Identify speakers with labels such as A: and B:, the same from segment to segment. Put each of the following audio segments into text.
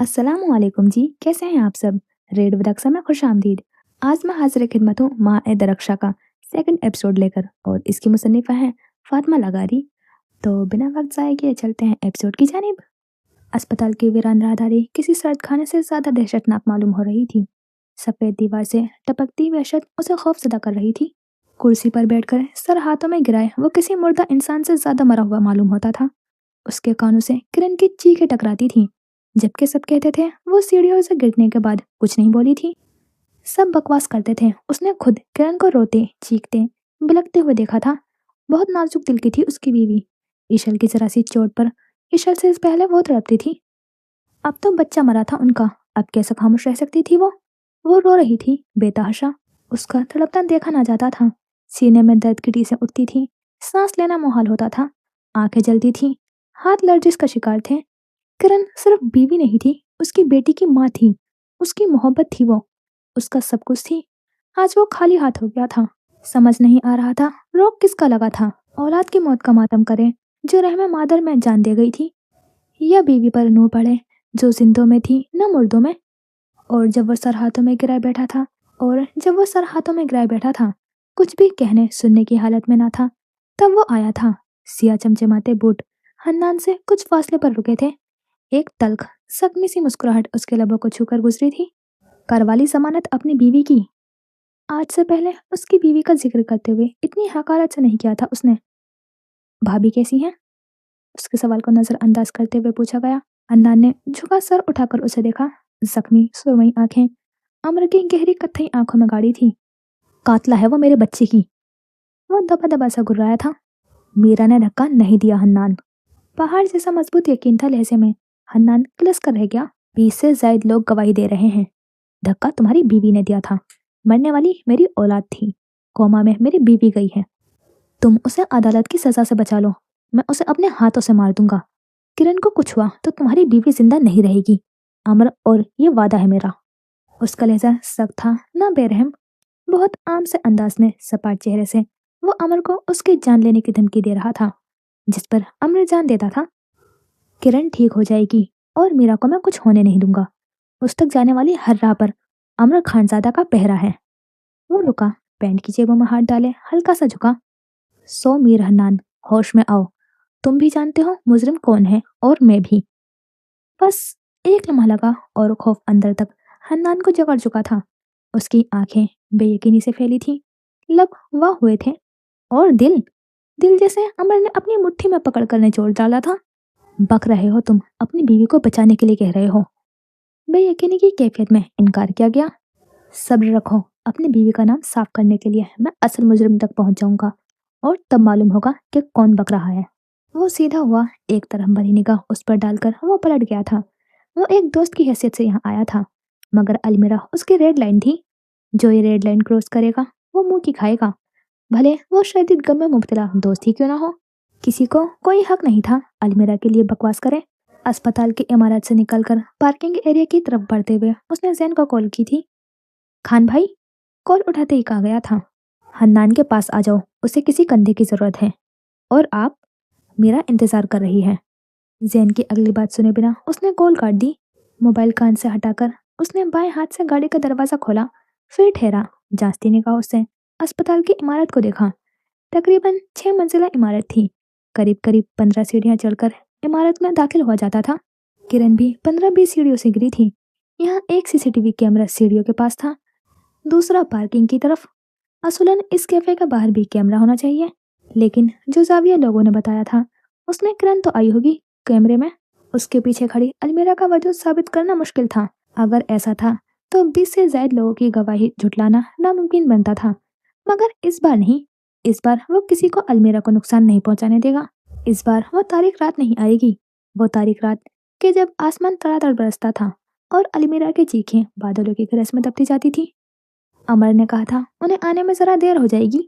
A: अस्सलामुअलैकुम जी, कैसे हैं आप सब? रेड विदक्सा में खुश आमदीद। आज मैं हाजिर खिदमत हूँ माँ ए दरख्शा का सेकंड एपिसोड लेकर और इसकी मुसन्निफा है फातिमा लगारी। तो बिना वक्त ज़ाये किए चलते हैं एपिसोड की जानिब। अस्पताल की वीरान राहदारी किसी सर्द खाने से ज़्यादा दहशतनाक मालूम हो रही थी। सफ़ेद दीवार से टपकती वहशत उसे खौफजदा कर रही थी। कुर्सी पर बैठकर सर हाथों में गिराए वो किसी मुर्दा इंसान से ज़्यादा मरा हुआ मालूम होता था। उसके कानों से किरण की चीखें टकराती थीं, जबकि सब कहते थे वो सीढ़ियों से गिरने के बाद कुछ नहीं बोली थी। सब बकवास करते थे। उसने खुद किरण को रोते, चीखते, बिलखते हुए देखा था। बहुत नाजुक दिल की थी उसकी बीवी। ईशल की जरा सी चोट पर ईशल से इस पहले वो तड़पती थी। अब तो बच्चा मरा था उनका, अब कैसे खामोश रह सकती थी वो रो रही थी बेतहाशा। उसका तड़पना देखा ना जाता था। सीने में दर्द की टीसें उठती थी, सांस लेना मुहाल होता था, आंखें जलती थी, हाथ लर्जिश का शिकार थे। किरण सिर्फ बीवी नहीं थी, उसकी बेटी की माँ थी, उसकी मोहब्बत थी वो, उसका सब कुछ थी। आज वो खाली हाथ हो गया था। समझ नहीं आ रहा था रोग किसका लगा था। औलाद की मौत का मातम करे जो रहम मादर में जान दे गई थी, या बीवी पर नूर पड़े जो जिंदों में थी न मुर्दों में। और जब वो सर हाथों में गिराए बैठा था कुछ भी कहने सुनने की हालत में ना था, तब वो आया था। सिया चमचमाते बूट हन्नान से कुछ फासले पर रुके थे। एक तल्ख सकमी सी मुस्कुराहट उसके लबों को छूकर गुजरी थी। करवाली जमानत अपनी बीवी की। आज से पहले उसकी बीवी का जिक्र करते हुए इतनी हकारत से नहीं किया था उसने। भाभी कैसी हैं? उसके सवाल को नजरअंदाज करते हुए पूछा गया। अन्नान ने झुका सर उठाकर उसे देखा। जख्मी सुरमई आंखें अमर की गहरी कत्थई आंखों में गाड़ी थी। कातला है वो मेरे बच्चे की। वो दबा दबा सा गुर्राया था। मीरा ने धक्का नहीं दिया हन्नान। पहाड़ जैसा मजबूत यकीन था लहजे में। हन्नान किलस कर रह गया। 20 से ज्यादा लोग गवाही दे रहे हैं। धक्का तुम्हारी बीवी ने दिया था। मरने वाली मेरी औलाद थी। कोमा में मेरी बीवी गई है। तुम उसे अदालत की सजा से बचा लो, मैं उसे अपने हाथों से मार दूंगा। किरण को कुछ हुआ तो तुम्हारी बीवी जिंदा नहीं रहेगी, अमर, और ये वादा है मेरा। उसका लहजा सख्त था ना बेरहम। बहुत आम से अंदाज में सपाट चेहरे से वो अमर को उसकी जान लेने की धमकी दे रहा था, जिस पर अमर जान देता था। किरण ठीक हो जाएगी और मीरा को मैं कुछ होने नहीं दूंगा। उस तक जाने वाली हर राह पर अमर खानजादा का पहरा है। वो रुका, पैंट की जेबों में हाथ डाले हल्का सा झुका। सो मीर हन्नान, होश में आओ। तुम भी जानते हो मुजरिम कौन है और मैं भी। बस एक लम्हा लगा और खौफ अंदर तक हन्नान को जकड़ चुका था। उसकी आंखें बेयकीनी से फैली थी, लब वाह हुए थे, और दिल दिल जैसे अमर ने अपनी मुट्ठी में पकड़ कर निचोड़ डाला था। बक रहे हो तुम, अपनी बीवी को बचाने के लिए कह रहे हो। बेयकीनी की कैफियत में इनकार किया गया। सब्र रखो, अपनी बीवी का नाम साफ करने के लिए मैं असल मुजरिम तक पहुंच जाऊंगा और तब मालूम होगा कि कौन बक रहा है। वो सीधा हुआ, एक तरफ भरी निगाह उस पर डालकर वो पलट गया था। वो एक दोस्त की हैसियत से यहाँ आया था, मगर अलमीरा उसकी रेड लाइन थी। जो ये रेड लाइन क्रॉस करेगा वो मुंह की खाएगा, भले वो शदीद गम में मुब्तला दोस्त ही क्यों ना हो। किसी को कोई हक नहीं था अलमीरा के लिए बकवास करे। अस्पताल की इमारत से निकलकर पार्किंग एरिया की तरफ बढ़ते हुए उसने जैन को कॉल की थी। खान भाई, कॉल उठाते ही कहा गया था, हन्नान के पास आ जाओ, उसे किसी कंधे की जरूरत है। और आप? मेरा इंतजार कर रही है। जैन की अगली बात सुने बिना उसने कॉल काट दी। मोबाइल कान से हटाकर उसने बाएं हाथ से गाड़ी का दरवाजा खोला, फिर ठहरा, जांचती निगाहों से अस्पताल की इमारत को देखा। तकरीबन 6 मंजिला इमारत थी। करीब करीब 15 सीढ़ियां चढ़कर इमारत में दाखिल हुआ जाता था। किरण भी 15-20 सीढ़ियों से गिरी थी। यहाँ एक सीसीटीवी कैमरा सीढ़ियों के पास था, दूसरा पार्किंग की तरफ। असलन इस कैफे के बाहर भी कैमरा होना चाहिए, लेकिन जो जाविया लोगों ने बताया था उसमें किरण तो आई होगी कैमरे में। उसके पीछे खड़ी अलमीरा का वजूद साबित करना मुश्किल था। अगर ऐसा था तो 20 से ज्यादा लोगों की गवाही झुटलाना नामुमकिन बनता था। मगर इस बार नहीं। इस बार वो किसी को अलमीरा को नुकसान नहीं पहुंचाने देगा। इस बार वो तारीख रात नहीं आएगी। वो तारीख रात के जब आसमान तड़ातड़ बरसता था और अलमीरा की चीखें बादलों की गरज में दबती जाती थी। अमर ने कहा था उन्हें आने में जरा देर हो जाएगी।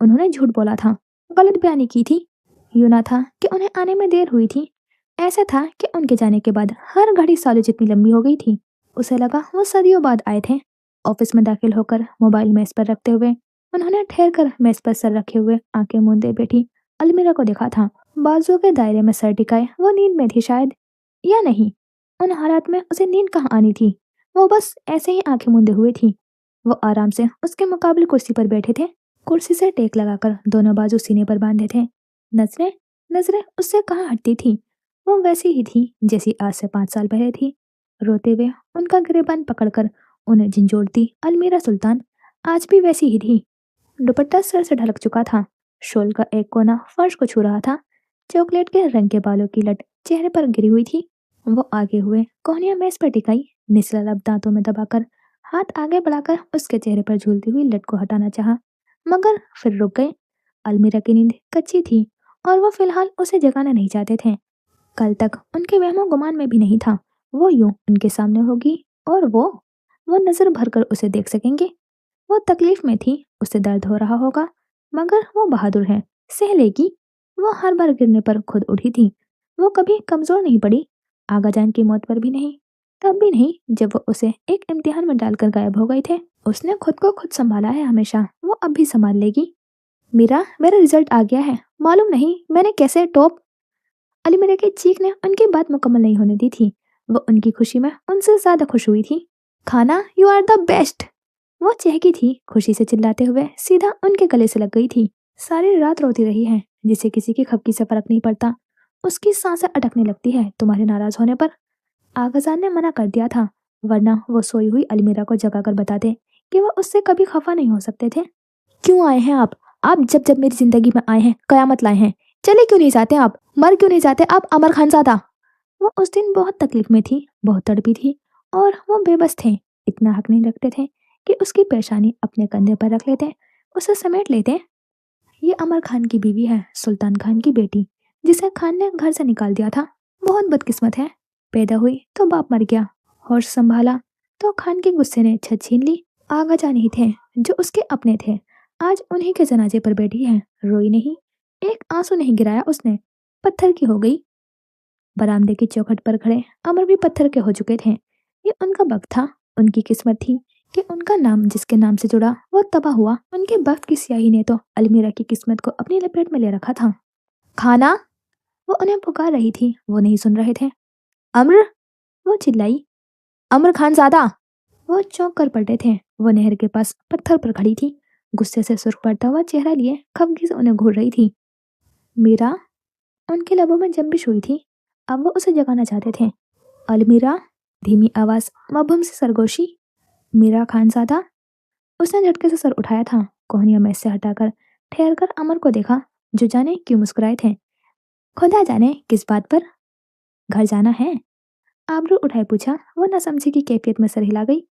A: उन्होंने झूठ बोला था, गलत बयानी की थी। यूं ना था कि उन्हें आने में देर हुई थी, ऐसा था कि उनके जाने के बाद हर घड़ी सालों जितनी लंबी हो गई थी। उसे लगा वो सदियों बाद आए थे। ऑफिस में दाखिल होकर मोबाइल मेज पर रखते हुए उन्होंने ठहर कर मेज पर सर रखे हुए आंखें मूंदे बैठी अलमीरा को देखा था। बाजुओं के दायरे में सर टिकाए वो नींद में थी शायद, या नहीं। उन हालात में उसे नींद कहाँ आनी थी। वो बस ऐसे ही आंखें मूंदे हुए थी। वो आराम से उसके मुकाबले कुर्सी पर बैठे थे, कुर्सी से टेक लगाकर दोनों बाजू सीने पर बांधे थे। नजरें नजरें उससे कहाँ हटती थी। वो वैसी ही थी जैसी आज से 5 साल पहले थी। रोते हुए उनका गिरेबान पकड़कर उन्हें झंझोड़ती अलमीरा सुल्तान आज भी वैसी ही थी। दुपट्टा सर से ढलक चुका था, शॉल का एक कोना फर्श को छू रहा था। चॉकलेट के रंग के बालों की लट चेहरे पर गिरी हुई थी। वो आगे हुए कोहनियां मेज पर टिकाई, निचला लब दांतों में दबाकर हाथ आगे बढ़ाकर उसके चेहरे पर झूलती हुई लट को हटाना चाहा, मगर फिर रुक गए। अलमीरा की नींद कच्ची थी और वो फिलहाल उसे जगाना नहीं चाहते थे। कल तक उनके वहमो गुमान में भी नहीं था वो यूं उनके सामने होगी और वो नजर भरकर उसे देख सकेंगे। वो तकलीफ में थी, उसे दर्द हो रहा होगा, मगर वो बहादुर है, सह लेगी। वो हर बार गिरने पर खुद उठी थी। वो कभी कमजोर नहीं पड़ी, आगाजान की मौत पर भी नहीं, तब भी नहीं जब वो उसे एक इम्तिहान में डालकर गायब हो गए थे। उसने खुद को खुद संभाला है हमेशा, वो अब भी संभाल लेगी। मेरा रिजल्ट आ गया है, मालूम नहीं मैंने कैसे टॉप। अलीमिरा की चीख ने उनकी बात मुकम्मल नहीं होने दी थी। वो उनकी खुशी में उनसे ज्यादा खुश हुई थी। खाना, यू आर द बेस्ट। वो चहकी थी, खुशी से चिल्लाते हुए सीधा उनके गले से लग गई थी। सारी रात रोती रही है, जिसे किसी की खपकी से फर्क नहीं पड़ता। उसकी सांसें अटकने लगती है तुम्हारे नाराज होने पर। आगाजान ने मना कर दिया था, वरना वो सोई हुई अलमीरा को जगाकर बताते कि वो उससे कभी खफा नहीं हो सकते थे। क्यों आए हैं आप जब जब मेरी जिंदगी में आए हैं कयामत लाए हैं। चले क्यों नहीं जाते आप, मर क्यों नहीं जाते आप अमर खानजादा। वो उस दिन बहुत तकलीफ में थी, बहुत तड़पी थी, और वो बेबस थे। इतना हक नहीं रखते थे कि उसकी परेशानी अपने कंधे पर रख लेते, उसे समेट लेते। ये अमर खान की बीवी है, सुल्तान खान की बेटी, जिसे खान ने घर से निकाल दिया था। बहुत बदकिस्मत है, पैदा हुई तो बाप मर गया, होश संभाला तो खान के गुस्से ने छत छीन ली। आगा जा नहीं थे जो उसके अपने थे, आज उन्हीं के जनाजे पर बैठी है। रोई नहीं, एक आंसू नहीं गिराया उसने, पत्थर की हो गई। बरामदे की चौखट पर खड़े अमर भी पत्थर के हो चुके थे। ये उनका वक्त था, उनकी किस्मत थी कि उनका नाम जिसके नाम से जुड़ा वो तबाह हुआ। उनके वक्त की स्याही ने तो अलमीरा की किस्मत को अपनी लपेट में ले रखा था। खाना, वो उन्हें पुकार रही थी, वो नहीं सुन रहे थे। अमर, वो चिल्लाई, अमर खानजादा। वो चौंक कर पलटे थे, वो नहर के पास पत्थर पर खड़ी थी, गुस्से से सुर्ख पड़ता हुआ चेहरा लिए खफगी से उन्हें घूर रही थी। मीरा, उनके लबों में जंबिश हुई थी, अब वो उसे जगाना चाहते थे। अलमीरा, धीमी आवाज, मबहम से सरगोशी। मीरा खानजादा। उसने झटके से सर उठाया था, कोहनियां में से हटाकर ठहर कर अमर को देखा, जो जाने क्यों मुस्कुराए थे। खुदा जाने किस बात पर। घर जाना है, आबरू उठाए पूछा। वो न समझी की कैफियत में सर हिला गई।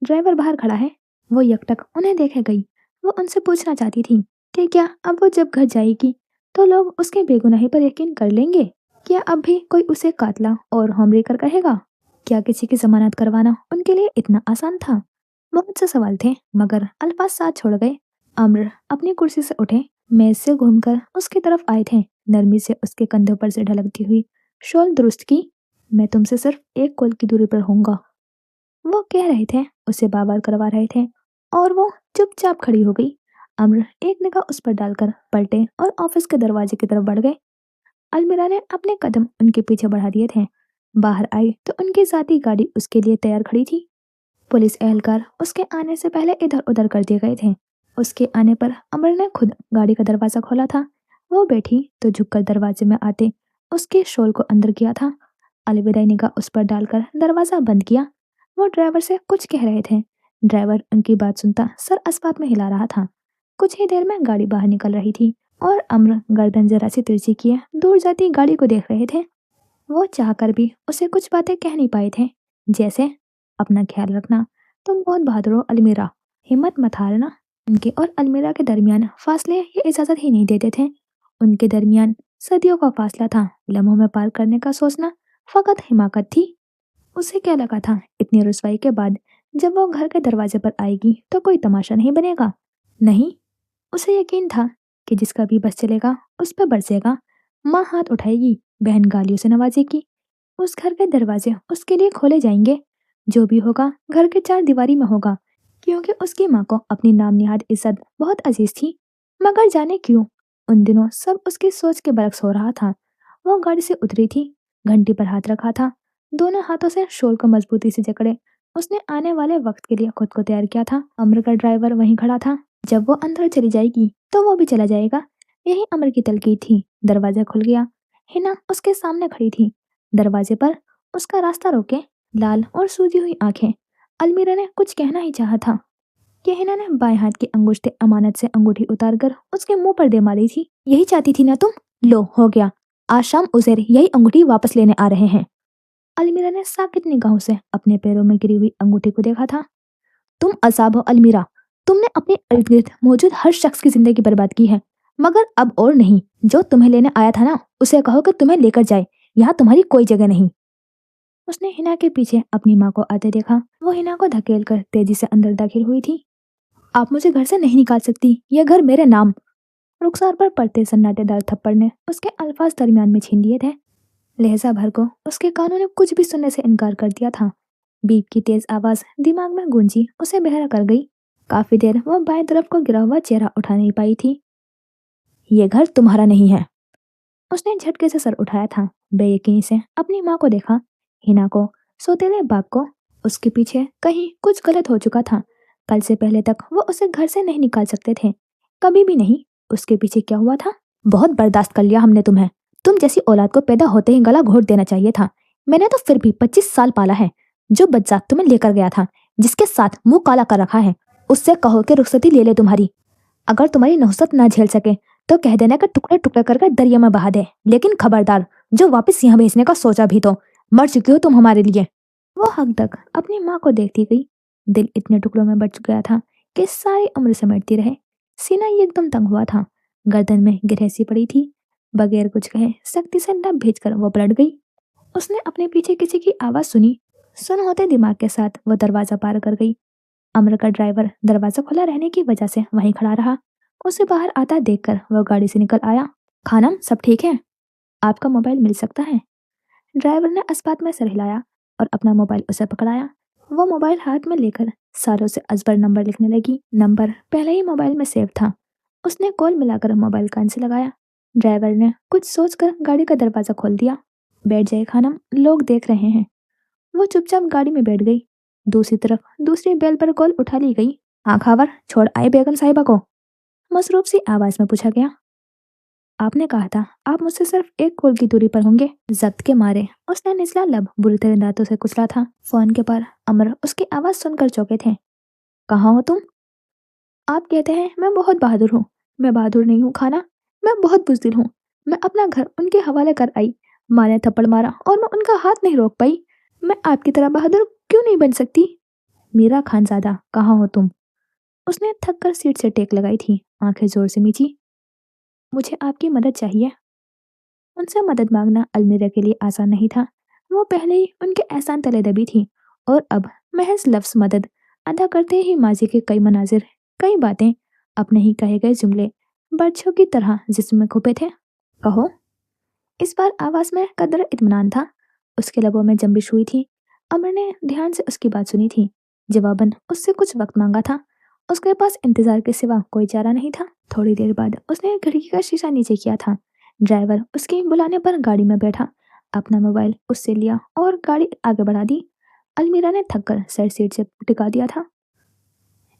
A: ड्राइवर बाहर खड़ा है। वो यकटक उन्हें देखे गई। वो उनसे पूछना चाहती थी कि क्या अब वो जब घर जाएगी तो लोग उसके बेगुनाही पर यकीन कर लेंगे। क्या अब भी कोई उसे कातला और होमरी कर कहेगा। क्या किसी की जमानत करवाना उनके लिए इतना आसान था। बहुत से सवाल थे, मगर अल्फाज साथ छोड़ गए। अम्र अपनी कुर्सी से उठे, मेज से घूमकर उसकी तरफ आए थे, नरमी से उसके कंधों पर से ढलकती हुई शॉल दुरुस्त की। मैं तुमसे सिर्फ एक कोल की दूरी पर होऊंगा, वो कह रहे थे, उसे बार-बार करवा रहे थे, और वो चुपचाप खड़ी हो गई। अम्र एक निगाह उस पर डालकर पलटे और ऑफिस के दरवाजे की तरफ बढ़ गए। अलमीरा ने अपने कदम उनके पीछे बढ़ा दिए थे। बाहर आई तो उनकी जाती गाड़ी उसके लिए तैयार खड़ी थी। पुलिस एहलकार उसके आने से पहले इधर उधर कर दिए गए थे। उसके आने पर अमर ने खुद गाड़ी का दरवाजा खोला था। वो बैठी तो झुककर दरवाजे में आते उसके शॉल को अंदर किया था। अलविदाई निगाह उस पर डालकर दरवाजा बंद किया। वो ड्राइवर से कुछ कह रहे थे। ड्राइवर उनकी बात सुनता सर अस्पात में हिला रहा था। कुछ ही देर में गाड़ी बाहर निकल रही थी और अम्र गर्दन जरा सी तिरछी किए दूर जाती गाड़ी को देख रहे थे। वो चाहकर भी उसे कुछ बातें कह नहीं पाए थे, जैसे अपना ख्याल रखना, तुम बहुत बहादुर हो अलमीरा, हिम्मत मत हारना। उनके और अलमीरा के दरमियान फासले ये इजाजत ही नहीं देते थे। उनके दरमियान सदियों का फासला था, लम्हों में पार करने का सोचना फकत हिमाकत थी। उसे क्या लगा था इतनी रुसवाई के बाद जब वो घर के दरवाजे पर आएगी तो कोई तमाशा नहीं बनेगा। नहीं, उसे यकीन था कि जिसका भी बस चलेगा उस पर बरसेगा। माँ हाथ उठाएगी, बहन गालियों से नवाजेगी। उस घर के दरवाजे उसके लिए खोले जाएंगे। जो भी होगा घर के चार दीवारी में होगा, क्योंकि उसकी माँ को अपनी नाम निहाद इज्जत बहुत अजीज थी। मगर जाने क्यों उन दिनों सब उसकी सोच के बरक्स हो रहा था। वो गाड़ी से उतरी थी, घंटी पर हाथ रखा था, दोनों हाथों से शोल को मजबूती से जकड़े उसने आने वाले वक्त के लिए खुद को तैयार किया था। अमर का ड्राइवर वहीं खड़ा था। जब वो अंदर चली जाएगी तो वो भी चला जाएगा, यही अमर की तलकीद थी। दरवाजा खुल गया। हिना उसके सामने खड़ी थी। दरवाजे पर उसका रास्ता रोके लाल और सूजी हुई आंखें। अलमीरा ने कुछ कहना ही चाहा था कि हिना ने बाएं हाथ की अंगुष्ठे अमानत से अंगूठी उतारकर उसके मुंह पर दे मारी थी। यही चाहती थी ना तुम? लो, हो गया। आज शाम उज़ैर यही अंगूठी वापस लेने आ रहे हैं। अलमीरा ने साकित निगाहों से अपने पैरों में गिरी हुई अंगूठी को देखा था। तुम असाब हो अलमीरा। तुमने अपने इर्द गिर्द मौजूद हर शख्स की जिंदगी बर्बाद की है, मगर अब और नहीं। जो तुम्हें लेने आया था ना, उसे कहो कि तुम्हें लेकर जाए। यहाँ तुम्हारी कोई जगह नहीं। उसने हिना के पीछे अपनी माँ को आते देखा। वो हिना को धकेल कर तेजी से अंदर दाखिल हुई थी। आप मुझे घर से नहीं निकाल सकती, यह घर मेरे नाम। रुखसार पर पड़ते सन्नाटेदार थप्पड़ ने उसके अल्फाज दरमियान में छीन लिए थे। लहजा भर को उसके कानों ने कुछ भी सुनने से इनकार कर दिया था। बीप की तेज आवाज दिमाग में गूंजी, उसे बहरा कर गई। काफी देर वो बाएं तरफ को गिरा हुआ चेहरा उठा नहीं पाई थी। ये घर तुम्हारा नहीं है। उसने झटके से सर उठाया था। बेयकीनी से अपनी माँ को देखा, हिना को, सौतेले बाप को। उसके पीछे कहीं कुछ गलत हो चुका था। कल से पहले तक वो उसे घर से नहीं निकाल सकते थे, कभी भी नहीं। उसके पीछे क्या हुआ था? बहुत बर्दाश्त कर लिया हमने तुम्हें। तुम जैसी औलाद को पैदा होते ही गला घोट देना चाहिए था। मैंने तो फिर भी 25 साल पाला है। जो बच्चा तुम्हें लेकर गया था, जिसके साथ मुंह काला कर रखा है, उससे कहो कि रुखसती ले ले तुम्हारी। अगर तुम्हारी नहुसत ना झेल सके तो कह देना कि टुकड़े टुकड़े करके दरिया में बहा दे। लेकिन खबरदार, जो वापस यहाँ भेजने का सोचा भी तो मर चुकी हो तुम हमारे लिए। वो हक तक अपनी माँ को देखती गई। दिल इतने टुकड़ों में बट गया था कि सारी उम्र समेटती रहे। सीना एकदम तंग हुआ था, गर्दन में गिरहसी पड़ी थी। बगैर कुछ कहे सख्ती से लब भेजकर वो पलट गई। उसने अपने पीछे किसी की आवाज सुनी। सुन होते दिमाग के साथ वो दरवाजा पार कर गई। अमर का ड्राइवर दरवाजा खुला रहने की वजह से वहीं खड़ा रहा। उसे बाहर आता देखकर वो गाड़ी से निकल आया। खानम, सब ठीक है? आपका मोबाइल मिल सकता है? ड्राइवर ने इस्पात में सर हिलाया और अपना मोबाइल उसे पकड़ाया। वो मोबाइल हाथ में लेकर सारों से अजबर नंबर लिखने लगी। नंबर पहले ही मोबाइल में सेव था। उसने कॉल मिलाकर मोबाइल कान से लगाया। ड्राइवर ने कुछ सोचकर गाड़ी का दरवाजा खोल दिया। बैठ जाए खानम, लोग देख रहे हैं। वो चुपचाप गाड़ी में बैठ गई। दूसरी तरफ दूसरी बेल पर कॉल उठा ली गई। हाँ खावर, छोड़ आए बेगम साहिबा को? मसरूफ सी आवाज में पूछा गया। आपने कहा था आप मुझसे सिर्फ एक कॉल की दूरी पर होंगे। जब्त के मारे उसने निचला लब बुरी तरह दांतों से कुचला था। फोन के पर अमर उसकी आवाज सुनकर चौंके थे। कहाँ हो तुम? आप कहते हैं मैं बहुत बहादुर हूँ। मैं बहादुर नहीं हूँ खाना, मैं बहुत बुज़दिल हूँ। मैं अपना घर उनके हवाले कर आई। माँ ने थप्पड़ मारा और मैं उनका हाथ नहीं रोक पाई। मैं आपकी तरह बहादुर क्यों नहीं बन सकती? मीरा खानजादा, कहाँ हो तुम? उसने थक कर सीट से टेक लगाई थी, आंखें जोर से मीची। मुझे आपकी मदद चाहिए। उनसे मदद मांगना अलमीरा के लिए आसान नहीं था। वो पहले ही उनके एहसान तले दबी थी और अब महज लफ्ज़ मदद अदा करते ही माजी के कई मनाजिर, कई बातें, अपने ही कहे गए जुमले बर्छों की तरह जिस्म में खुपे थे। कहो। इस बार आवाज में कदर इत्मीनान था। उसके लबों में जंबिश हुई थी। अमर ने ध्यान से उसकी बात सुनी थी। जवाबन उससे कुछ वक्त मांगा था। उसके पास इंतजार के सिवा कोई चारा नहीं था। थोड़ी देर बाद उसने खिड़की का शीशा नीचे किया था। ड्राइवर उसके बुलाने पर गाड़ी में बैठा, अपना मोबाइल उससे लिया और गाड़ी आगे बढ़ा दी। अलमीरा ने थककर सर सीट से टिका दिया था।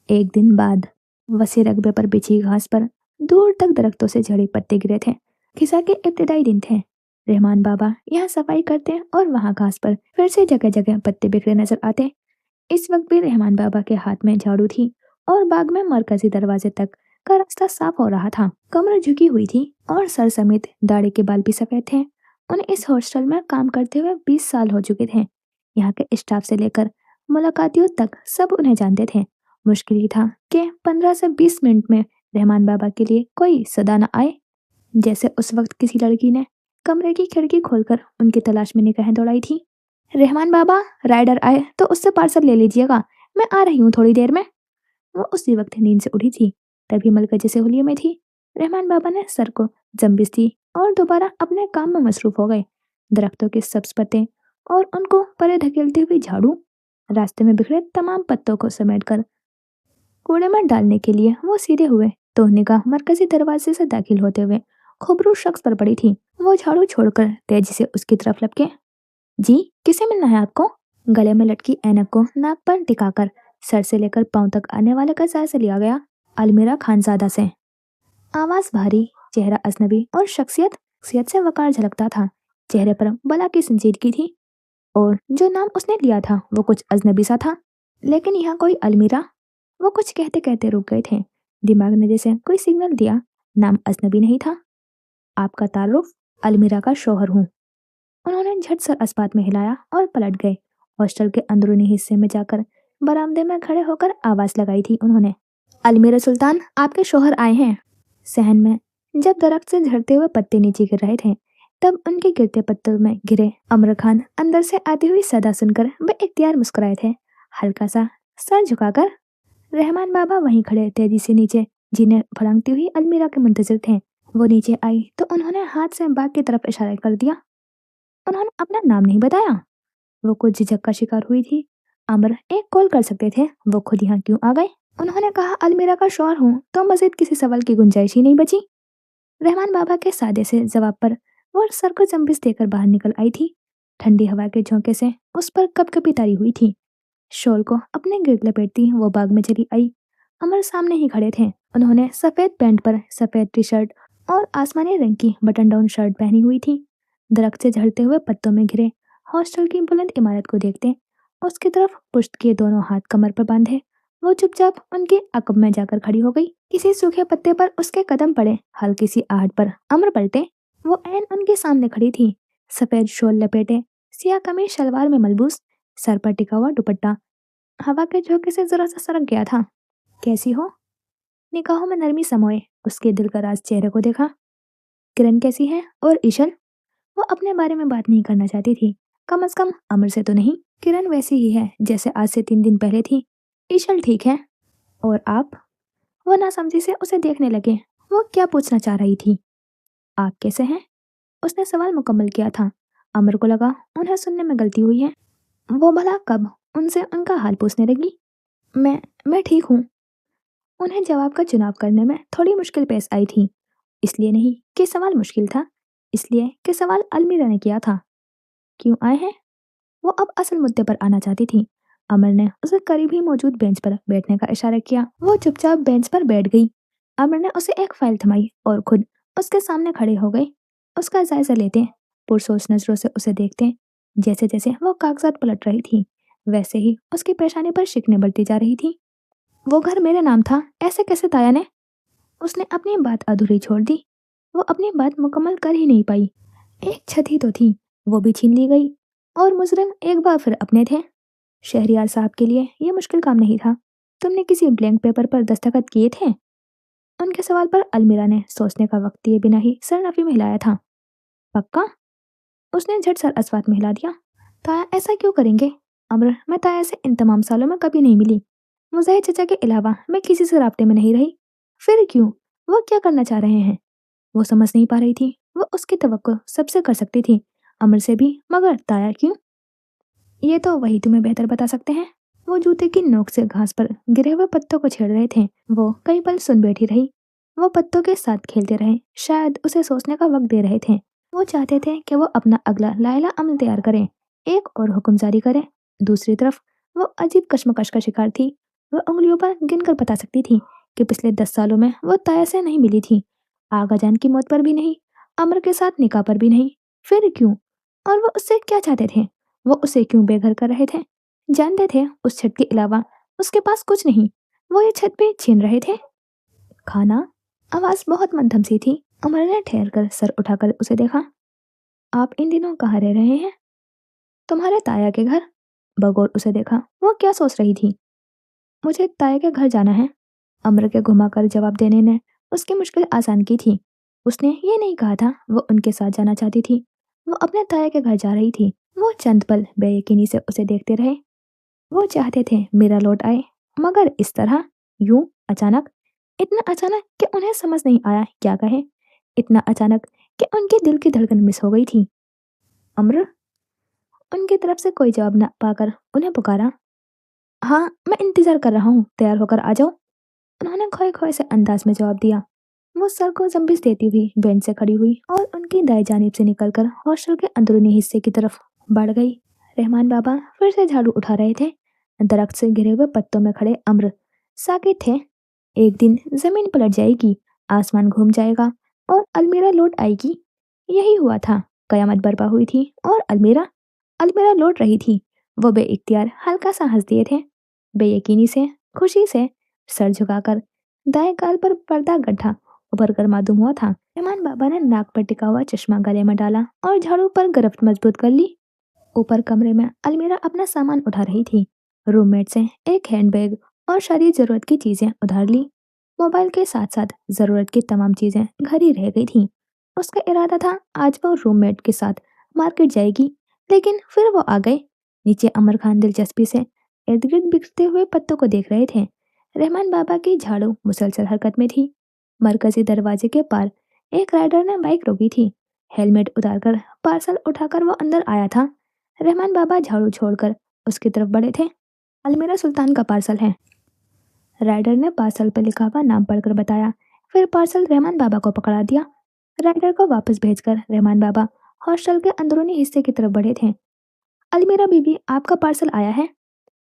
A: एक दिन बाद वसी रकबे पर बिछी घास पर दूर तक दरख्तों से झड़े पत्ते गिरे थे। खिसा के इब्तिदाई दिन थे। रहमान बाबा यहाँ सफाई करते और वहाँ घास पर फिर से जगह जगह पत्ते बिखरे नजर आते। इस वक्त भी रहमान बाबा के हाथ में झाड़ू थी और बाग में मरकजी दरवाजे तक का रास्ता साफ हो रहा था। कमर झुकी हुई थी और सर समेत दाढ़ी के बाल भी सफेद थे। उन्हें इस हॉस्टल में काम करते हुए 20 साल हो चुके थे। यहाँ के स्टाफ से लेकर मुलाकातियों तक सब उन्हें जानते थे। मुश्किल ही था कि 15 से 20 मिनट में रहमान बाबा के लिए कोई सदा न आए। जैसे उस वक्त किसी लड़की ने कमरे की खिड़की खोलकर उनकी तलाश में निगाहें दौड़ाई थी। रहमान बाबा, राइडर आए तो उससे पार्सल ले लीजिएगा, मैं आ रही हूँ थोड़ी देर में। वो उसी वक्त नींद से उठी थी, तभी मलका जैसे होलिये में थी। रहमान बाबा ने सर को जम्बिस दी और दोबारा अपने काम में मसरूफ हो गए। दरख्तों के सब्ज पत्ते और उनको परे धकेलते हुए झाड़ू, रास्ते में बिखरे तमाम पत्तों को समेटकर कूड़े में डालने के लिए वो सीधे हुए तो निगाह मरकजी दरवाजे से दाखिल होते हुए खुबरू शख्स पर पड़ी थी। वो झाड़ू छोड़कर तेजी से उसकी तरफ लपके। जी, किसे मिलना है आपको? गले में लटकी ऐनक को नाक पर टिकाकर सर से लेकर पांव तक आने वाले का जायजा लिया गया। अलमीरा खानजादा से। आवाज भारी, चेहरा अजनबी और शख्सियत से वकार झलकता था। चेहरे पर बला की संजीदगी थी और जो नाम उसने लिया था वो कुछ अजनबी सा था। लेकिन यहाँ कोई अलमीरा? वो कुछ कहते कहते रुक गए थे। दिमाग ने जैसे कोई सिग्नल दिया। नाम अजनबी नहीं था। आपका तारुफ? अलमीरा का शौहर हूँ। उन्होंने झट सर अस्पात में हिलाया और पलट गए। हॉस्टल के अंदरूनी हिस्से में जाकर बरामदे में खड़े होकर आवाज लगाई थी उन्होंने। अलमीरा सुल्तान, आपके शौहर आए हैं। सहन में जब दरख्त से झड़ते हुए पत्ते नीचे गिर रहे थे तब उनके गिरते पत्तों में घिरे अमर खान अंदर से आती हुई सदा सुनकर वे इख्तियार मुस्कुराए थे, हल्का सा सर झुकाकर। रहमान बाबा वहीं खड़े तेजी से नीचे जिन्हें फड़कती हुई अलमीरा के मुंतजिर थे। वो नीचे आई तो उन्होंने हाथ से बाग की तरफ इशारा कर दिया। उन्होंने अपना नाम नहीं बताया। वो कुछ झिझक का शिकार हुई थी। अमर एक कॉल कर सकते थे, वो खुद यहाँ क्यों आ गए? उन्होंने कहा अलमीरा का शौहर हूँ तो मजीद किसी सवाल की गुंजाइश ही नहीं बची। रहमान बाबा के सादे से जवाब पर वो सर को जम्बिस देकर बाहर निकल आई थी। ठंडी हवा के झोंके से उस पर कपकपी तारी हुई थी। शॉल को अपने गिर्द लपेटती वो बाग में चली आई। अमर सामने ही खड़े थे। उन्होंने सफेद पैंट पर सफेद टी शर्ट और आसमानी रंग की बटन डाउन शर्ट पहनी हुई थी। दरख्त से झड़ते हुए पत्तों में घिरे हॉस्टल की बुलंद इमारत को देखते उसकी तरफ पुश्त किए दोनों हाथ कमर पर बांधे वो चुपचाप उनके अकब में जाकर खड़ी हो गई। किसी सूखे पत्ते पर उसके कदम पड़े। हल्की सी आहट पर अमर पलटे। वो ऐन उनके सामने खड़ी थी। सफेद शॉल लपेटे, सिया कमीज शलवार में मलबूस, सर पर टिका हुआ दुपट्टा हवा के झोंके से जरा सा सरक गया था। कैसी हो? निगाहों में नरमी समोए उसके दिल का राज चेहरे को देखा। किरण कैसी है और ईशल? वो अपने बारे में बात नहीं करना चाहती थी, कम से कम अमर से तो नहीं। किरण वैसी ही है जैसे आज से 3 दिन पहले थी। ईशल ठीक है। और आप? वो नासमझी से उसे देखने लगे। वो क्या पूछना चाह रही थी? आप कैसे हैं? उसने सवाल मुकम्मल किया था। अमर को लगा उन्हें सुनने में गलती हुई है। वो भला कब उनसे उनका हाल पूछने लगी। मैं ठीक हूँ। उन्हें जवाब का चुनाव करने में थोड़ी मुश्किल पेश आई थी। इसलिए नहीं कि सवाल मुश्किल था, इसलिए कि सवाल अलमीरा ने किया था। क्यों आए हैं? वो अब असल मुद्दे पर आना चाहती थी। अमर ने उसे करीब ही मौजूद बेंच पर बैठने का इशारा किया। वो चुपचाप बेंच पर बैठ गई। अमर ने उसे एक फाइल थमाई और खुद उसके सामने खड़े हो गए। उसका जायजा लेते, पुरसोच नजरों से उसे देखते। जैसे जैसे वो कागजात पलट रही थी वैसे ही उसकी पेशानी पर शिकने बढ़ती जा रही थी। वो घर मेरे नाम था, ऐसे कैसे ताया ने? उसने अपनी बात अधूरी छोड़ दी। वो अपनी बात मुकम्मल कर ही नहीं पाई। एक छत ही तो थी, वो भी छीन ली गई और मुजरिम एक बार फिर अपने थे। शहरियार साहब के लिए ये मुश्किल काम नहीं था। तुमने किसी ब्लैंक पेपर पर दस्तखत किए थे? उनके सवाल पर अलमीरा ने सोचने का वक्त दिए बिना ही सर नफी में हिलाया था। पक्का? उसने झट सर अस्वात में हिला दिया। ताया ऐसा क्यों करेंगे? अमर, मैं ताया से इन तमाम सालों में कभी नहीं मिली। मुजाहिर चचा के अलावा मैं किसी से राब्ते में नहीं रही। फिर क्यों? वो क्या करना चाह रहे हैं? वो समझ नहीं पा रही थी। वो उसकी तवक्को सबसे कर सकती थी, अमर से भी, मगर ताया क्यों? ये तो वही तुम्हें बेहतर बता सकते हैं। वो जूते की नोक से घास पर गिरे हुए पत्तों को छेड़ रहे थे। वो कई पल सुन बैठी रही। वो पत्तों के साथ खेलते रहे, शायद उसे सोचने का वक्त दे रहे थे। वो चाहते थे कि वो अपना अगला लायला अमल तैयार करें, एक और हुक्म जारी करें। दूसरी तरफ वो अजीब कश्मकश का शिकार थी। वो उंगलियों पर गिनकर बता सकती थी कि पिछले 10 सालों में वो ताया से नहीं मिली थी। आगाजान की मौत पर भी नहीं, अमर के साथ निकाह पर भी नहीं। फिर क्यों? और वो उससे क्या चाहते थे? वो उसे क्यों बेघर कर रहे थे? जानते थे उस छत के अलावा उसके पास कुछ नहीं। वो ये छत भी छीन रहे थे। खाना? आवाज बहुत मंथम सी थी। अमर ने ठहर कर सर उठाकर उसे देखा। आप इन दिनों कहाँ रह रहे हैं? तुम्हारे ताया के घर। बगौर उसे देखा। वो क्या सोच रही थी? मुझे ताया के घर जाना है। अमर के घुमाकर जवाब देने ने उसकी मुश्किल आसान की थी। उसने ये नहीं कहा था वो उनके साथ जाना चाहती थी। वो अपने ताया के घर जा रही थी। वो चंद पल बेयकीनी से उसे देखते रहे। वो चाहते थे मेरा लौट आए, मगर इस तरह, यूं अचानक, इतना अचानक कि उन्हें समझ नहीं आया क्या कहे। इतना अचानक कि उनके दिल की धड़कन मिस हो गई थी। अमर? उनकी तरफ से कोई जवाब न पाकर उन्हें पुकारा। हाँ, मैं इंतजार कर रहा हूँ, तैयार होकर आ जाओ। उन्होंने खोए खोए से अंदाज में जवाब दिया। वो सर को जंबिस देती हुई बेंच से खड़ी हुई और उनकी दाएं जानिब से निकलकर हॉस्टल के अंदरूनी हिस्से की तरफ बढ़ गई। रहमान बाबा फिर से झाड़ू उठा रहे थे। दरख्त से घिरे हुए पत्तों में खड़े अम्र साकित थे। एक दिन जमीन पलट जाएगी, आसमान घूम जाएगा और अलमीरा लौट आएगी। यही हुआ था। कयामत बर्पा हुई थी और अलमीरा अलमीरा लौट रही थी। वो बेइख्तियार हल्का सा हंस दिए थे, बेयकीनी से, खुशी से। सर झुकाकर दाएं गाल पर पर्दा गड्ढा उभर कर मालूम हुआ था। रहमान बाबा ने नाक पर टिका हुआ चश्मा गले में डाला और झाड़ू पर गिरफ्त मजबूत कर ली। ऊपर कमरे में अलमीरा अपना सामान उठा रही थी। रूममेट से एक हैंडबैग और सारी जरूरत की चीजें उधार ली। मोबाइल के साथ साथ जरूरत की तमाम चीजें घर ही रह गई थी। उसका इरादा था आज वो रूममेट के साथ मार्केट जाएगी, लेकिन फिर वो आ गए। नीचे अमर खान दिलचस्पी से इर्द गिर्द बिखरते हुए पत्तों को देख रहे थे। रहमान बाबा की झाड़ू मुसलसल हरकत में थी। मरकजी दरवाजे के पार एक राइडर ने बाइक रोकी थी। हेलमेट उतारकर पार्सल उठाकर वो अंदर आया था। रहमान बाबा झाड़ू छोड़कर उसकी तरफ बढ़े थे। अलमीरा सुल्तान का पार्सल है, राइडर ने पार्सल पर लिखा हुआ नाम पढ़कर बताया। फिर पार्सल रहमान बाबा को पकड़ा दिया। राइडर को वापस भेजकर रहमान बाबा हॉस्टल के अंदरूनी हिस्से की तरफ बढ़े थे। अलमीरा बीबी, आपका पार्सल आया है।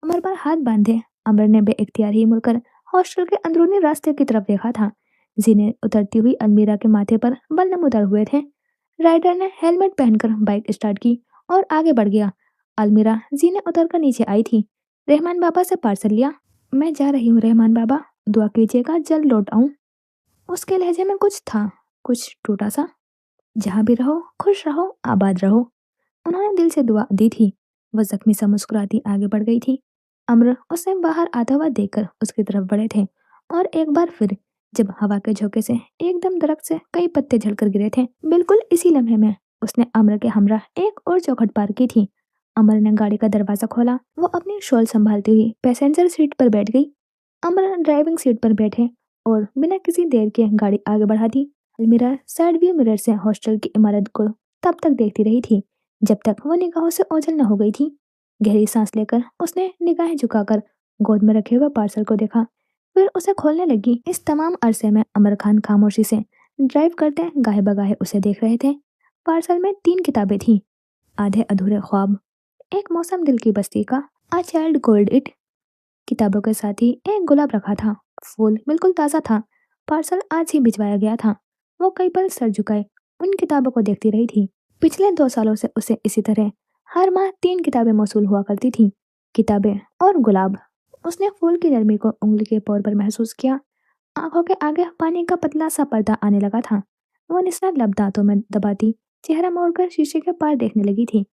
A: अमर पर हाथ बांधे अमर ने बेइख्तियार ही मुड़कर हॉस्टल के अंदरूनी रास्ते की तरफ देखा था। जीने उतरती हुई अलमीरा के माथे पर बल नमूदार हुए थे। राइडर ने हेलमेट पहनकर बाइक स्टार्ट की और आगे बढ़ गया। अलमीरा जीने उतरकर नीचे आई थी। रहमान बाबा से पार्सल लिया। मैं जा रही हूँ रहमान बाबा, दुआ कीजिएगा जल्द लौट आऊं। उसके लहजे में कुछ था, कुछ टूटा सा। जहाँ भी रहो खुश रहो आबाद रहो। उन्होंने दिल से दुआ दी थी। वह जख्मी सा मुस्कुराती आगे बढ़ गई थी। अम्र उसे बाहर आता हुआ देखकर उसकी तरफ बढ़े थे और एक बार फिर जब हवा के झोंके से एकदम दरख्त से कई पत्ते झड़कर गिरे थे, बिल्कुल इसी लम्हे में उसने अम्र के हमरा एक और चौखट पार की थी। अमर ने गाड़ी का दरवाजा खोला। वो अपनी शॉल संभालती हुई पैसेंजर सीट पर बैठ गई। अमर ड्राइविंग सीट पर बैठे और बिना किसी देर के गाड़ी आगे बढ़ा दी। अलमीरा साइड व्यू मिरर से हॉस्टल की इमारत को तब तक देखती रही थी जब तक वो निगाहों से ओझल न हो गई थी। गहरी सांस लेकर उसने निगाहें झुकाकर गोद में रखे हुए पार्सल को देखा, फिर उसे खोलने लगी। इस तमाम अरसे में अमर खान खामोशी से ड्राइव करते गाहे बगाहे उसे देख रहे थे। पार्सल में 3 किताबें थीं, आधे अधूरे ख्वाब, एक मौसम दिल की बस्ती का, आ चाइल्ड कोल्ड इट। किताबों के साथ ही एक गुलाब रखा था। फूल बिल्कुल ताज़ा था। पार्सल आज ही भिजवाया गया था। वो कई पल सर झुकाए उन किताबों को देखती रही थी। पिछले 2 सालों से उसे इसी तरह हर माह 3 किताबें मौसूल हुआ करती थी। किताबें और गुलाब। उसने फूल की नरमी को उंगली के पोर पर महसूस किया। आंखों के आगे पानी का पतला सा पर्दा आने लगा था। वो निस्सर लब दांतों में दबाती चेहरा मोड़कर शीशे के पार देखने लगी थी।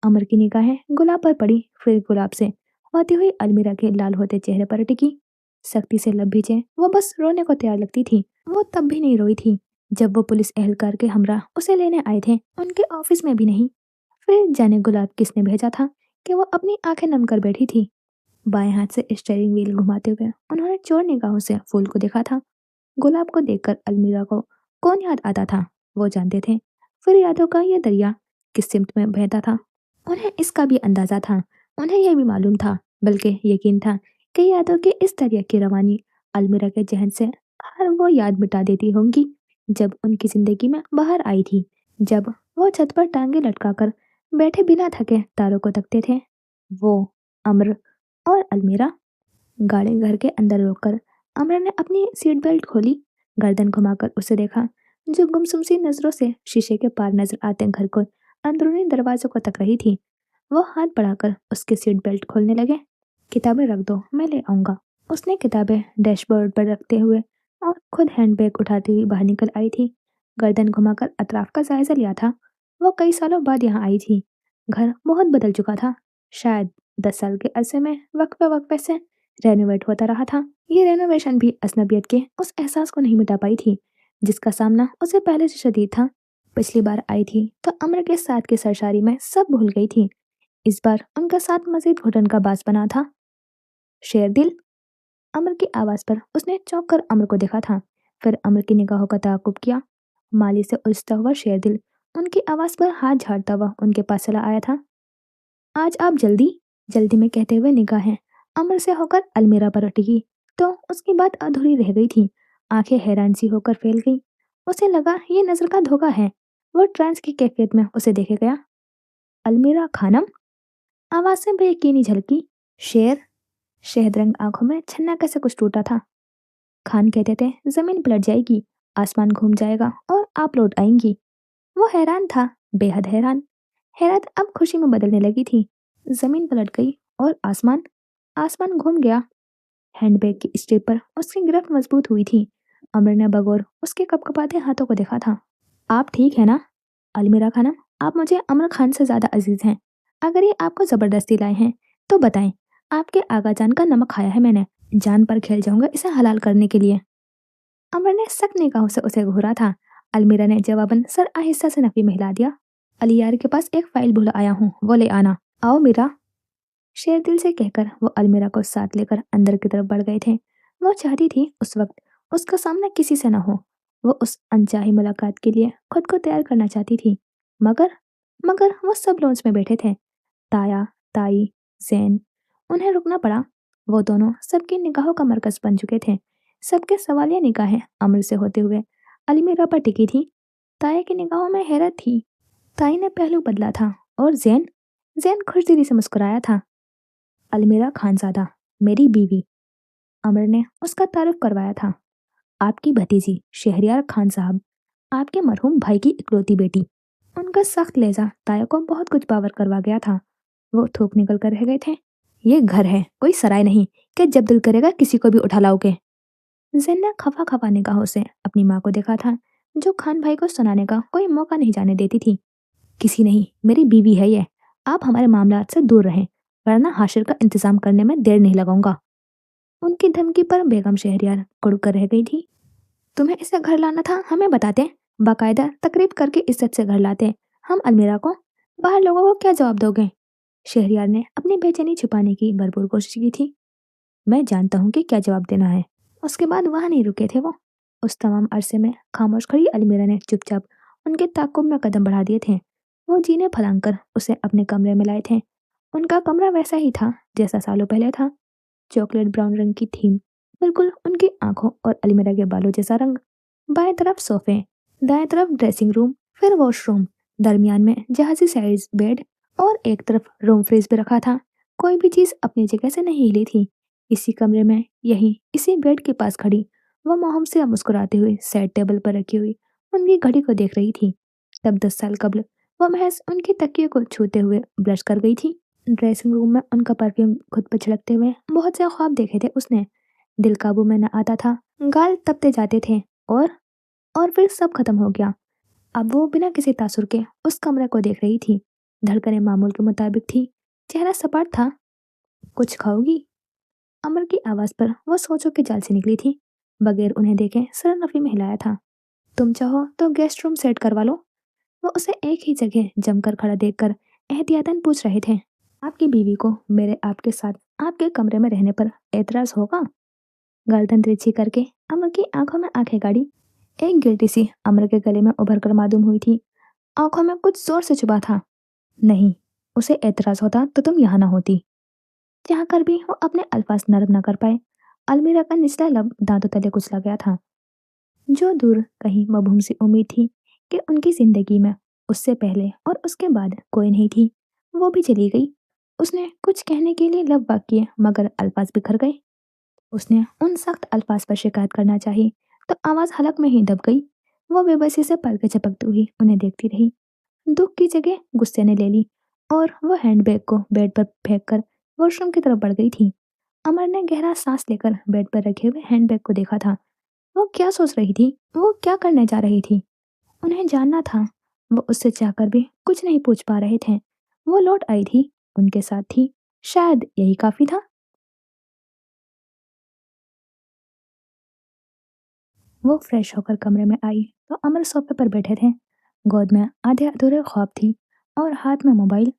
A: अमर की निगाहें गुलाब पर पड़ी, फिर गुलाब से होती हुई अलमीरा के लाल होते चेहरे पर टिकी। सख्ती से लब भींचे वो बस रोने को तैयार लगती थी। वो तब भी नहीं रोई थी जब वो पुलिस एहलकार के हमरा उसे लेने आए थे, उनके ऑफिस में भी नहीं। फिर जाने गुलाब किसने भेजा था कि वो अपनी आंखें नम कर बैठी थी। बाएं हाथ से स्टीयरिंग व्हील घुमाते हुए उन्होंने चोर निगाहों से फूल को देखा था। गुलाब को देखकर अलमीरा को कौन याद आता था वो जानते थे। फिर यादों का ये दरिया किस सिमत में बहता था उन्हें इसका भी अंदाजा था। उन्हें यह भी मालूम था, बल्कि यकीन था, कि यादों की इस दरिया की रवानी अलमीरा के जहन से हर वो याद मिटा देती होंगी जब उनकी जिंदगी में बाहर आई थी। जब वो छत पर टांगे लटकाकर बैठे बिना थके तारों को तकते थे। वो, अम्र और अलमीरा। गाड़ी घर के अंदर रोककर अमर ने अपनी सीट बेल्ट खोली। गर्दन घुमाकर उसे देखा, जो गुमसुम सी नजरों से शीशे के पार नजर आते घर को अंदरूनी दरवाजों को तक रही थी। वो हाथ बढ़ाकर उसकी सीट बेल्ट खोलने लगे। किताबें रख दो, मैं ले आऊंगा। उसने किताबें डैशबोर्ड पर रखते हुए और खुद हैंडबैग उठाती हुई बाहर निकल आई थी। गर्दन घुमाकर अतराफ का जायजा लिया था। वो कई सालों बाद यहाँ आई थी। घर बहुत बदल चुका था। शायद 10 साल के अरसे में वक्फे वक्फे से रेनोवेट होता रहा था। ये रेनोवेशन भी अजनबियत के उस एहसास को नहीं मिटा पाई थी जिसका सामना उसे पहले से शदीद था। पिछली बार आई थी तो अमर के साथ की सरसारी में सब भूल गई थी। इस बार उनका साथ मजीद घुटन का बास बना था। शेर दिल। अमर की आवाज पर उसने चौंक कर अमर को देखा था। फिर अमर की निगाहों का ताकुब किया। माली से उलझता हुआ शेर दिल उनकी आवाज पर हाथ झाड़ता हुआ उनके पास चला आया था। आज आप जल्दी जल्दी में कहते हुए निगाहें अमर से होकर अलमीरा पर टिकी तो उसकी बात अधूरी रह गई थी। आंखें हैरान सी होकर फैल गई। उसे लगा ये नजर का धोखा है। वो ट्रांस की कैफियत में उसे देखे गया। अलमीरा खानम। आवाज से बेयकीनी झलकी। शेर। शहद रंग आंखों में छन्ना कैसे कुछ टूटा था। खान कहते थे जमीन पलट जाएगी, आसमान घूम जाएगा और आप लौट आएंगी। वो हैरान था, बेहद हैरान। हैरत अब खुशी में बदलने लगी थी। जमीन पलट गई और आसमान आसमान घूम गया। हैंडबैग की स्ट्रिप पर उसकी गिरफ्त मजबूत हुई थी। अमर ने बगौर उसके कपकपाते हाथों को देखा था। आप ठीक है ना? अलमीरा खानम, आप मुझे अमर खान से ज्यादा अजीज हैं। अगर ये आपको जबरदस्ती लाए हैं तो बताएं। आपके आगा जान का नमक खाया है मैंने। जान पर खेल जाऊंगा इसे हलाल करने के लिए। अमर ने सख्त निगाहों से उसे घूरा था। अलमीरा ने जवाबन सर आहिस्ता से नफी में हिला दिया। अली यार के पास एक फाइल भूल आया हूँ, वो ले आना। आओ मीरा। शेर दिल से कहकर वो अलमीरा को साथ लेकर अंदर की तरफ बढ़ गए थे। वो चाहती थी उस वक्त उसका सामना किसी से न हो। वो उस अनचाही मुलाकात के लिए खुद को तैयार करना चाहती थी। मगर मगर वो सब लॉन्च में बैठे थे। ताया, ताई, जैन। उन्हें रुकना पड़ा। वो दोनों सबकी निगाहों का मरकज बन चुके थे। सबके सवालिया निगाहें अमर से होते हुए अलमीरा पर टिकी थी। ताया की निगाहों में हैरत थी। ताई ने पहलू बदला था। और जैन जैन खुशदिली से मुस्कुराया था। अलमीरा खानजादा, मेरी बीवी। अमर ने उसका तारुफ करवाया था। आपकी भतीजी शहरियार खान साहब, आपके मरहूम भाई की इकलौती बेटी। उनका सख्त लहजा ताया को बहुत कुछ बावर करवा गया था। वो थूक निकल कर रह गए थे। ये घर है, कोई सराय नहीं कि जब दिल करेगा किसी को भी उठा लाओगे। जिन ने खफा खफा निगाहों से अपनी माँ को देखा था, जो खान भाई को सुनाने का कोई मौका नहीं जाने देती थी। किसी नहीं, मेरी बीवी है ये। आप हमारे मामलात से दूर रहें, वरना हाशिर का इंतजाम करने में देर नहीं लगाऊंगा। उनकी धमकी पर बेगम शहरियार कुड़ कर रह गई थी। तुम्हें इसे घर लाना था, हमें बताते। बाकायदा तकरीब करके इज्जत से घर लाते। हम अलमीरा को, बाहर लोगों को क्या जवाब दोगे? शहरियार ने अपनी बेचैनी छुपाने की भरपूर कोशिश की थी। मैं जानता हूँ कि क्या जवाब देना है। उसके बाद वहां नहीं रुके थे वो। उस तमाम अरसे में खामोश खड़ी अलमीरा ने चुपचाप उनके ताकुब में कदम बढ़ा दिए थे। वो जीने फलांग कर उसे अपने कमरे में लाए थे। उनका कमरा वैसा ही था जैसा सालों पहले था। चॉकलेट ब्राउन रंग की थीम, बिल्कुल उनकी आंखों और अलमीरा के बालों जैसा रंग। बाएं तरफ सोफे, दाएं तरफ ड्रेसिंग रूम, फिर वॉशरूम, दरमियान में जहाजी साइज बेड और एक तरफ रूम फ्रिज भी रखा था। कोई भी चीज अपनी जगह से नहीं हिली थी। इसी कमरे में, यहीं इसी बेड के पास खड़ी वो मोहम से मुस्कुराते हुए साइड टेबल पर रखी हुई उनकी घड़ी को देख रही थी। तब 10 साल कबल वो महज उनकी तकिए को छूते हुए ब्लश कर गई थी। ड्रेसिंग रूम में उनका परफ्यूम खुद पर छिड़कते हुए बहुत से ख्वाब देखे थे उसने। दिल काबू में न आता था। गाल तपते जाते थे। और फिर सब खत्म हो गया। अब वो बिना किसी तासुर के उस कमरे को देख रही थी। धड़कनें मामूल के मुताबिक थी। चेहरा सपाट था। कुछ खाओगी? अमर की आवाज पर वो सोचों के जाल से निकली थी। बगैर उन्हें देखे सर नफी में हिलाया था। तुम चाहो तो गेस्ट रूम सेट करवा लो। वो उसे एक ही जगह जमकर खड़ा देखकर एहतियातन पूछ रहे थे। आपकी बीवी को मेरे आपके साथ आपके कमरे में रहने पर एतराज होगा? गर्दन तिरछी करके अमर की आंखों में आंखें गाड़ी। एक गिल्टी सी अमर के गले में उभर कर मालूम हुई थी। आंखों में कुछ जोर से चुभा था। नहीं, उसे एतराज होता तो तुम यहाँ ना होती। चाह कर भी वो अपने अल्फाज नरम न कर पाए। अलमीरा का निचला लब दांतों तले कुचला गया था। जो दूर कहीं मबहूम सी उम्मीद थी कि उनकी जिंदगी में उससे पहले और उसके बाद कोई नहीं थी, वो भी चली गई। उसने कुछ कहने के लिए लब बाक किए, मगर अल्फाज बिखर गए। उसने उन सख्त अल्फाज पर शिकायत करना चाही तो आवाज हलक में ही दब गई। वो बेबसी से पलकें झपकती हुई उन्हें देखती रही। दुख की जगह गुस्से ने ले ली और वो हैंडबैग को बेड पर फेंक कर वॉशरूम की तरफ बढ़ गई थी। अमर ने गहरा सांस लेकर बेड पर रखे हुए हैंडबैग को देखा था। वो क्या सोच रही थी? वो क्या करने जा रही थी? उन्हें जानना था। वो उससे चाहकर भी कुछ नहीं पूछ पा रहे थे। वो लौट आई थी, उनके साथ थी। शायद यही काफी था। वो फ्रेश होकर कमरे में आई तो अमर सोफे पर बैठे थे। गोद में आधे अधूरे ख्वाब थी और हाथ में मोबाइल।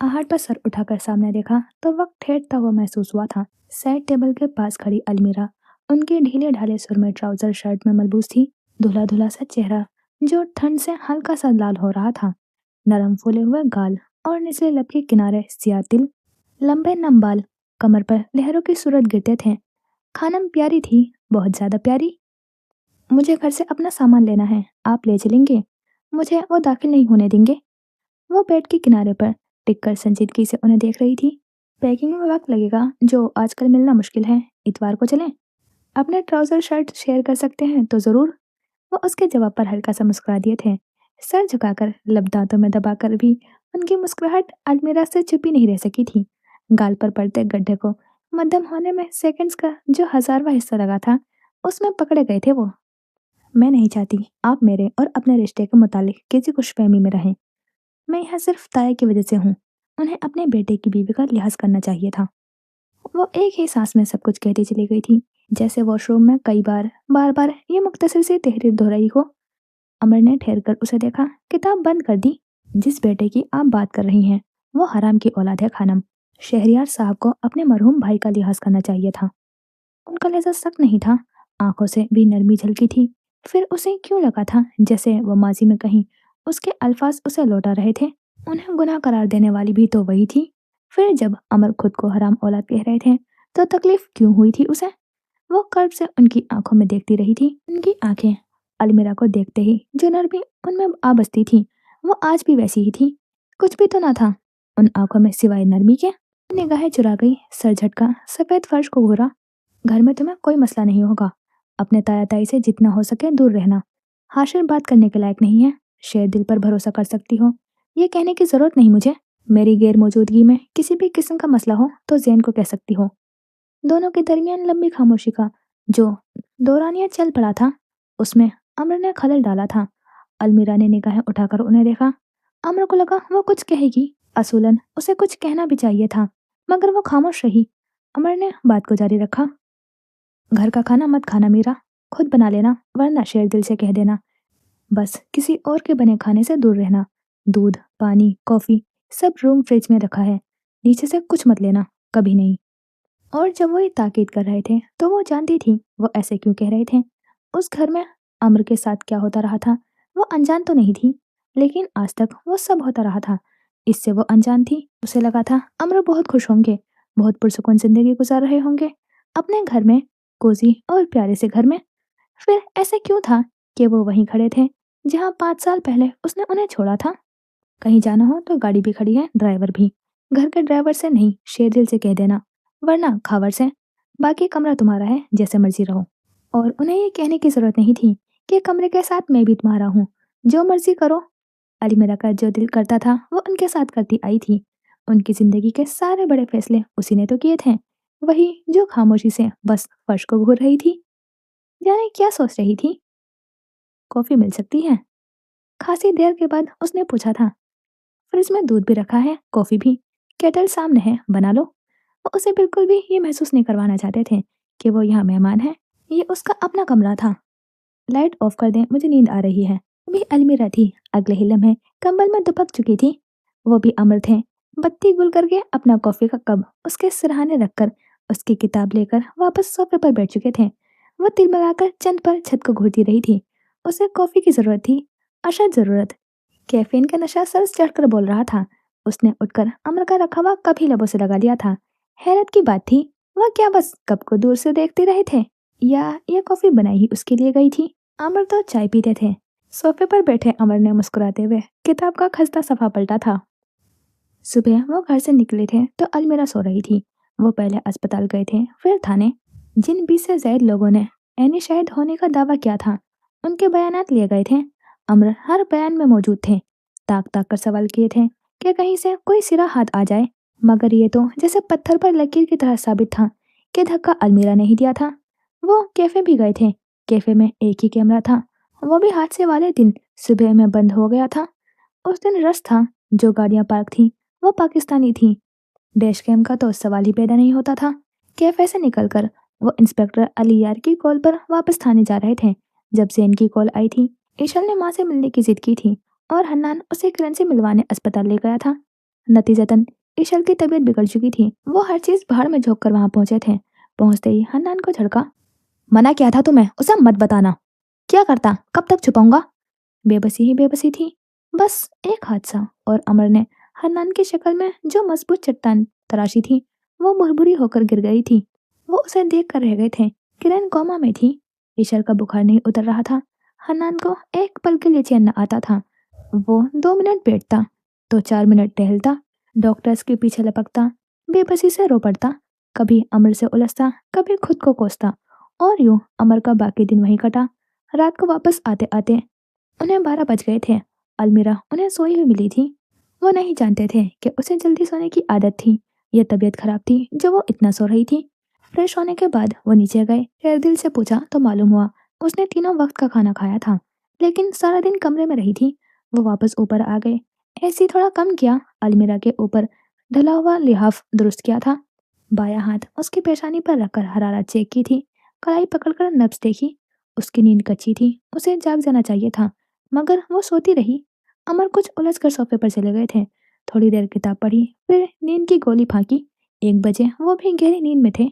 A: आहट पर सर उठाकर सामने देखा तो वक्त ठहरता हुआ महसूस हुआ था। साइड टेबल के पास खड़ी अलमीरा उनके ढीले ढाले सुरमे ट्राउजर शर्ट में मलबूस थी। धुला धुला सा चेहरा जो ठंड से हल्का सा लाल हो रहा था। नरम फूले हुए गाल और निचले लब के किनारे सियाह तिल। लंबे नम बाल कमर पर लहरों की सूरत गिरते थे। खानम प्यारी थी, बहुत ज्यादा प्यारी। मुझे घर से अपना सामान लेना है, आप ले चलेंगे? मुझे वो दाखिल नहीं होने देंगे। वो बेड के किनारे पर टिक कर संजीदगी से उन्हें देख रही थी। पैकिंग में वक्त लगेगा, जो आजकल मिलना मुश्किल है। इतवार को चलें? अपने ट्राउजर शर्ट शेयर कर सकते हैं तो ज़रूर। वो उसके जवाब पर हल्का सा मुस्कुरा दिए थे। सर झुकाकर, लब दांतों में दबाकर भी उनकी मुस्कुराहट अलमीरा से छुपी नहीं रह सकी थी। गाल पर पड़ते गड्ढे को मध्यम होने में सेकंड्स का जो हजारवां हिस्सा लगा था, उसमें पकड़े गए थे वो। मैं नहीं चाहती आप मेरे और अपने रिश्ते के मुतालिक किसी खुशफहमी में रहें। मैं यहाँ सिर्फ ताया की वजह से हूँ। उन्हें अपने बेटे की बीवी का लिहाज करना चाहिए था। वो एक ही सांस में सब कुछ कहती चली गई थी, जैसे वॉशरूम में कई बार बार बार ये मुख्तसर सी तहरीर दोहराई हो। अमर ने ठहर कर उसे देखा, किताब बंद कर दी। जिस बेटे की आप बात कर रही हैं, वो हराम की औलाद है खानम। शहरियार साहब को अपने मरहूम भाई का लिहाज करना चाहिए था। उनका लहजा सख्त नहीं था, आंखों से भी नरमी झलकी थी। फिर उसे क्यों लगा था जैसे वो माजी में कहीं उसके अल्फाज उसे लौटा रहे थे। उन्हें गुनाह करार देने वाली भी तो वही थी। फिर जब अमर खुद को हराम औलाद कह रहे थे, तो तकलीफ क्यों हुई थी उसे? वो कर्ब से उनकी आंखों में देखती रही थी। उनकी आंखें अलमीरा को देखते ही जो नरमी उनमें आ बसती थी, वो आज भी वैसी ही थी। कुछ भी तो ना था उन आंखों में सिवाय नरमी के। निगाहें चुरा गई, सर झटका, सफेद फर्श को घूरा। घर में तुम्हें कोई मसला नहीं होगा। अपने ताया ताई से जितना हो सके दूर रहना। हाशिर बात करने के लायक नहीं है। शेर दिल पर भरोसा कर सकती हो, ये कहने की जरूरत नहीं मुझे। मेरी गैर मौजूदगी में किसी भी किस्म का मसला हो तो जैन को कह सकती हो। दोनों के दरमियान लंबी खामोशी का जो दौरानिया चल पड़ा था, उसमें अमर ने खलल डाला था। अलमीरा ने निगाहें उठाकर उन्हें देखा। अमर को लगा वो कुछ कहेगी। असूलन उसे कुछ कहना भी चाहिए था, मगर वो खामोश रही। अमर ने बात को जारी रखा। घर का खाना मत खाना मीरा, खुद बना लेना, वरना शेर दिल से कह देना। बस किसी और के बने खाने से दूर रहना। दूध, पानी, कॉफी सब रूम फ्रिज में रखा है। नीचे से कुछ मत लेना, कभी नहीं। और जब वो ये ताकीद कर रहे थे, तो वो जानती थी वो ऐसे क्यों कह रहे थे। उस घर में अमर के साथ क्या होता रहा था, वो अनजान तो नहीं थी, लेकिन आज तक वो सब होता रहा था। इससे वो अनजान थी। उसे लगा था अमर बहुत खुश होंगे, बहुत पुरसुकून जिंदगी गुजार रहे होंगे अपने घर में, कोजी और प्यारे से घर में। फिर ऐसे क्यों था कि वो वहीं खड़े थे जहाँ 5 साल पहले उसने उन्हें छोड़ा था। कहीं जाना हो तो गाड़ी भी खड़ी है, ड्राइवर भी। घर के ड्राइवर से नहीं, शेर दिल से कह देना, वरना खावर से। बाकी कमरा तुम्हारा है, जैसे मर्जी रहो। और उन्हें ये कहने की जरूरत नहीं थी कि कमरे के साथ मैं भी तुम्हारा हूँ, जो मर्जी करो। अलमीरा का जो दिल करता था वो उनके साथ करती आई थी। उनकी जिंदगी के सारे बड़े फैसले उसी ने तो किए थे, वही जो खामोशी से बस फर्श को घूर रही थी। जाने क्या सोच रही थी। कॉफी मिल सकती है? खासी देर के बाद उसने पूछा था। फ्रिज में दूध भी रखा है, कॉफी भी। केटल सामने है, बना लो। वो उसे बिल्कुल भी ये महसूस नहीं करवाना चाहते थे कि वो यहाँ मेहमान है। ये उसका अपना कमरा था। लाइट ऑफ कर दें, मुझे नींद आ रही है। भी अलमीरा थी, अगले ही लम्हे कंबल में दुबक चुकी थी। वो भी अमर थे। बत्ती गुल करके अपना कॉफी का कप उसके सिरहाने रखकर उसकी किताब लेकर वापस सोफे पर बैठ चुके थे। वो तिलमिलाकर चंद पर छत को घूरती रही थी। उसे कॉफी की जरूरत थी, अशद जरूरत। कैफीन का नशा सर चढ़कर बोल रहा था। उसने उठकर अमर का रखा हुआ कप ही लबों से लगा लिया था। हैरत की बात थी, वह क्या बस कप को दूर से देखते रहे थे, या यह कॉफी बनाई ही उसके लिए गई थी। अमर तो चाय पीते थे। सोफे पर बैठे अमर ने मुस्कुराते हुए किताब का खस्ता सफा पलटा था। सुबह वो घर से निकले थे तो अलमीरा सो रही थी। वो पहले अस्पताल गए थे, फिर थाने। जिन 20 से ज्यादा लोगों ने एनी शाहिद होने का दावा किया था, उनके बयानात लिए गए थे। अमर हर बयान में मौजूद थे। ताक ताक कर सवाल किए थे कि कहीं से कोई सिरा हाथ आ जाए, मगर ये तो जैसे पत्थर पर लकीर की तरह साबित था कि धक्का अलमीरा ने ही दिया था। वो कैफे भी गए थे। कैफे में एक ही कैमरा था, वो भी हादसे वाले दिन सुबह में बंद हो गया था। उस दिन रश था, जो गाड़ियां पार्क थी वो पाकिस्तानी थी। डैश कैम का तो सवाल ही पैदा नहीं होता था। कैफे से निकलकर वो इंस्पेक्टर अली यार की कॉल पर वापस थाने जा रहे थे, जब जैन की कॉल आई थी। ईशल ने माँ से मिलने की जिद की थी और हन्नान उसे किरण से मिलवाने अस्पताल ले गया था। नतीजतन ईशल की तबीयत बिगड़ चुकी थी। वो हर चीज भाड़ में झोंक कर वहां पहुंचे थे। पहुंचते ही हन्नान को झड़का। मना किया था तुम्हें, उसे मत बताना। क्या करता, कब तक छुपाऊंगा? बेबसी ही बेबसी थी। बस एक हादसा, और अमर ने हन्नान की शक्ल में जो मजबूत चट्टान तराशी थी, वो मुरमुरी होकर गिर गई थी। वो उसे देख कर रह गए थे। किरण कोमा में थी। ईशर का बुखार नहीं उतर रहा था। हन्नान को एक पल के लिए चैन न आता था। वो 2 मिनट बैठता तो 4 मिनट टहलता, डॉक्टर्स के पीछे लपकता, बेबसी से रो पड़ता, कभी अमर से उलझता, कभी खुद को कोसता। और यूं अमर का बाकी दिन वहीं कटा। रात को वापस आते आते उन्हें 12 बज गए थे। अलमीरा उन्हें सोई हुई मिली थी। वो नहीं जानते थे कि उसे जल्दी सोने की आदत थी या तबीयत खराब थी जो वो इतना सो रही थी। फ्रेश होने के बाद वो नीचे गए। शेर दिल से पूछा तो मालूम हुआ उसने तीनों वक्त का खाना खाया था, लेकिन सारा दिन कमरे में रही थी। वो वापस ऊपर आ गए। ऐसी थोड़ा कम किया, अलमीरा के ऊपर ढला हुआ लिहाफ दुरुस्त किया था। बायां हाथ उसकी पेशानी पर रखकर हरारत चेक की थी। कलाई पकड़कर नब्ज देखी। उसकी नींद कच्ची थी, उसे जाग जाना चाहिए था, मगर वो सोती रही। अमर कुछ उलझ कर सोफे पर चले गए थे। थोड़ी देर किताब पढ़ी, फिर नींद की गोली फांकी। 1 बजे वो भी गहरी नींद में थे।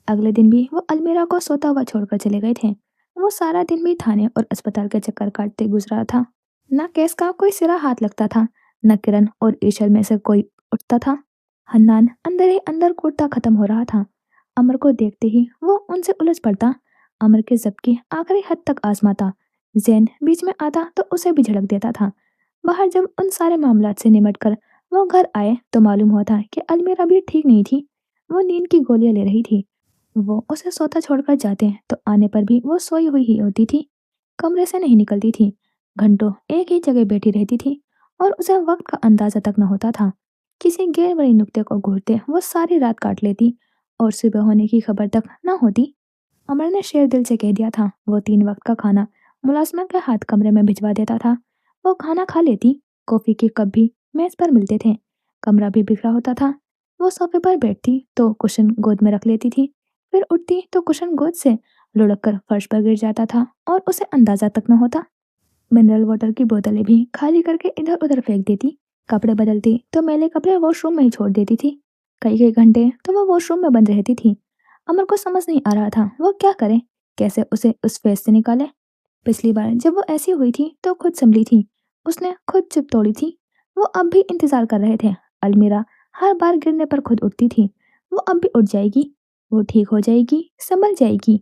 A: अगले दिन भी वो अलमीरा को सोता हुआ छोड़कर चले गए थे। वो सारा दिन भी थाने और अस्पताल के चक्कर काटते गुजरा था। न केस का कोई सिरा हाथ लगता था, न किरण और ईशल में से कोई उठता था। हन्नान अंदर ही अंदर कूदता खत्म हो रहा था। अमर को देखते ही वो उनसे उलझ पड़ता, अमर के जब्त की आखिरी हद तक आजमाता। जैन बीच में आता तो उसे भी झड़क देता था। बाहर जब उन सारे मामलात से निमट कर वो घर आए तो मालूम हुआ था कि अलमीरा भी ठीक नहीं थी। वो नींद की गोलियां ले रही थी। वो उसे सोता छोड़कर जाते तो आने पर भी वो सोई हुई ही होती थी। कमरे से नहीं निकलती थी। घंटों एक ही जगह बैठी रहती थी और उसे वक्त का अंदाजा तक न होता था। किसी गैर बड़े नुक्ते को घूरते वो सारी रात काट लेती और सुबह होने की खबर तक न होती। अमर ने शेर दिल से कह दिया था वो 3 वक्त का खाना मुलाजमा के हाथ कमरे में भिजवा देता था। वो खाना खा लेती। कॉफी के कप भी मेज पर मिलते थे। कमरा भी बिखरा होता था। वो सोफे पर बैठती तो कुशन गोद में रख लेती थी, फिर उठती तो कुशन गोद से लुढ़क कर फर्श पर गिर जाता था और उसे अंदाजा तक न होता। मिनरल वाटर की बोतलें भी खाली करके इधर उधर फेंक देती। कपड़े बदलती तो मैले कपड़े वॉशरूम में ही छोड़ देती थी। कई कई घंटे तो वो वॉशरूम में बंद रहती थी। अमर को समझ नहीं आ रहा था वो क्या करे, कैसे उसे उस फेस से निकाले। पिछली बार जब वो ऐसी हुई थी तो खुद संभली थी। उसने खुद चुप तोड़ी थी। वो अब भी इंतजार कर रहे थे। अलमीरा हर बार गिरने पर खुद उठती थी। वो अब भी उठ जाएगी। वो ठीक हो जाएगी, संभल जाएगी।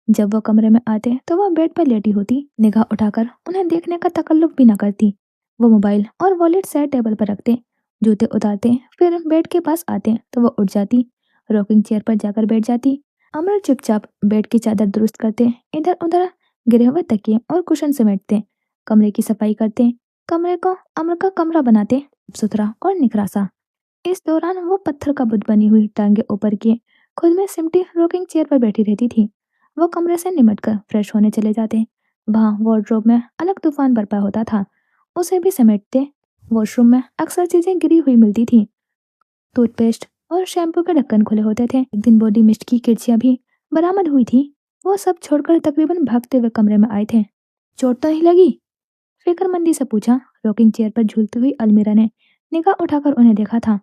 A: जब वो कमरे में आते तो वह बेड पर लेटी होती। निगाह उठाकर उन्हें देखने का तकल्लुफ भी न करती। वो मोबाइल और वॉलेट साइड टेबल पर रखते, जूते उतारते, फिर बेड के पास आते तो वो उठ जाती। रॉकिंग चेयर पर जाकर बैठ जाती। अमर चुपचाप बेड की चादर दुरुस्त करते, इधर उधर गिरे हुए तकिए और कुशन समेटते, कमरे की सफाई करते, कमरे को अमर का कमरा बनाते, साफ सुथरा और निखरा सा। इस दौरान वो पत्थर का बुत बनी हुई टांगे ऊपर किए खुद में सिमटी रॉकिंग चेयर पर बैठी रहती थी। वो कमरे से निमटकर फ्रेश होने चले जाते। वहाँ वार्डरोब में अलग तूफान बरपा होता था, उसे भी समेटते। वॉशरूम में अक्सर चीजें गिरी हुई मिलती थी। टूथपेस्ट और शैम्पू के ढक्कन खुले होते थे। एक दिन बॉडी मिस्ट की किरचियाँ भी बरामद हुई थी। वो सब छोड़कर तकरीबन भागते हुए कमरे में आए थे। चोट तो नहीं लगी? फिक्रमंदी से पूछा। रॉकिंग चेयर पर झूलती हुई अलमीरा ने निगाह उठाकर उन्हें देखा था।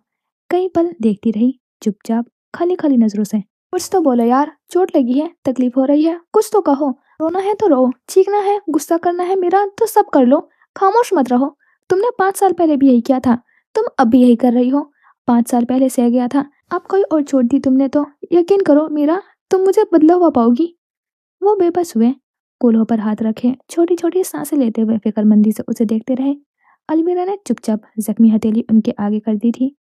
A: कई पल देखती रही, चुपचाप, खाली खाली नजरों से। कुछ तो बोलो यार, चोट लगी है, तकलीफ हो रही है, कुछ तो कहो। रोना है तो रो, चीखना है, गुस्सा करना है मेरा तो सब कर लो, खामोश मत रहो। तुमने 5 साल पहले भी यही किया था, तुम अब भी यही कर रही हो। 5 साल पहले सह गया था, अब कोई और चोट दी तुमने तो यकीन करो मीरा, तुम मुझे बदला हुआ पाओगी। वो बेबस हुए, कूल्हों पर हाथ रखे, छोटी छोटी सांसें लेते हुए फिक्रमंदी से उसे देखते रहे। अलमीरा ने चुपचाप जख्मी हथेली उनके आगे कर दी थी।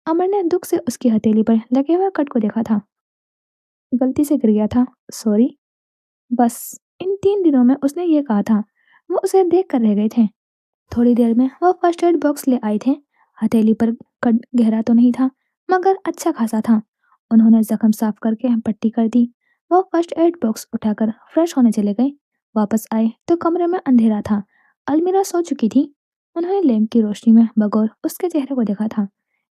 A: अमर ने दुख से उसकी हथेली पर लगे हुए कट को देखा था। गलती से गिर गया था, सॉरी। बस इन 3 दिनों में उसने ये कहा था। वो उसे देख कर रह गए थे। थोड़ी देर में वो फर्स्ट एड बॉक्स ले आए थे। हथेली पर कट गहरा तो नहीं था, मगर अच्छा खासा था। उन्होंने जख्म साफ करके पट्टी कर दी। वो फर्स्ट एड बॉक्स उठाकर फ्रेश होने चले गए। वापस आए तो कमरे में अंधेरा था। अलमीरा सो चुकी थी। उन्होंने लैंप की रोशनी में बगौर उसके चेहरे को देखा था।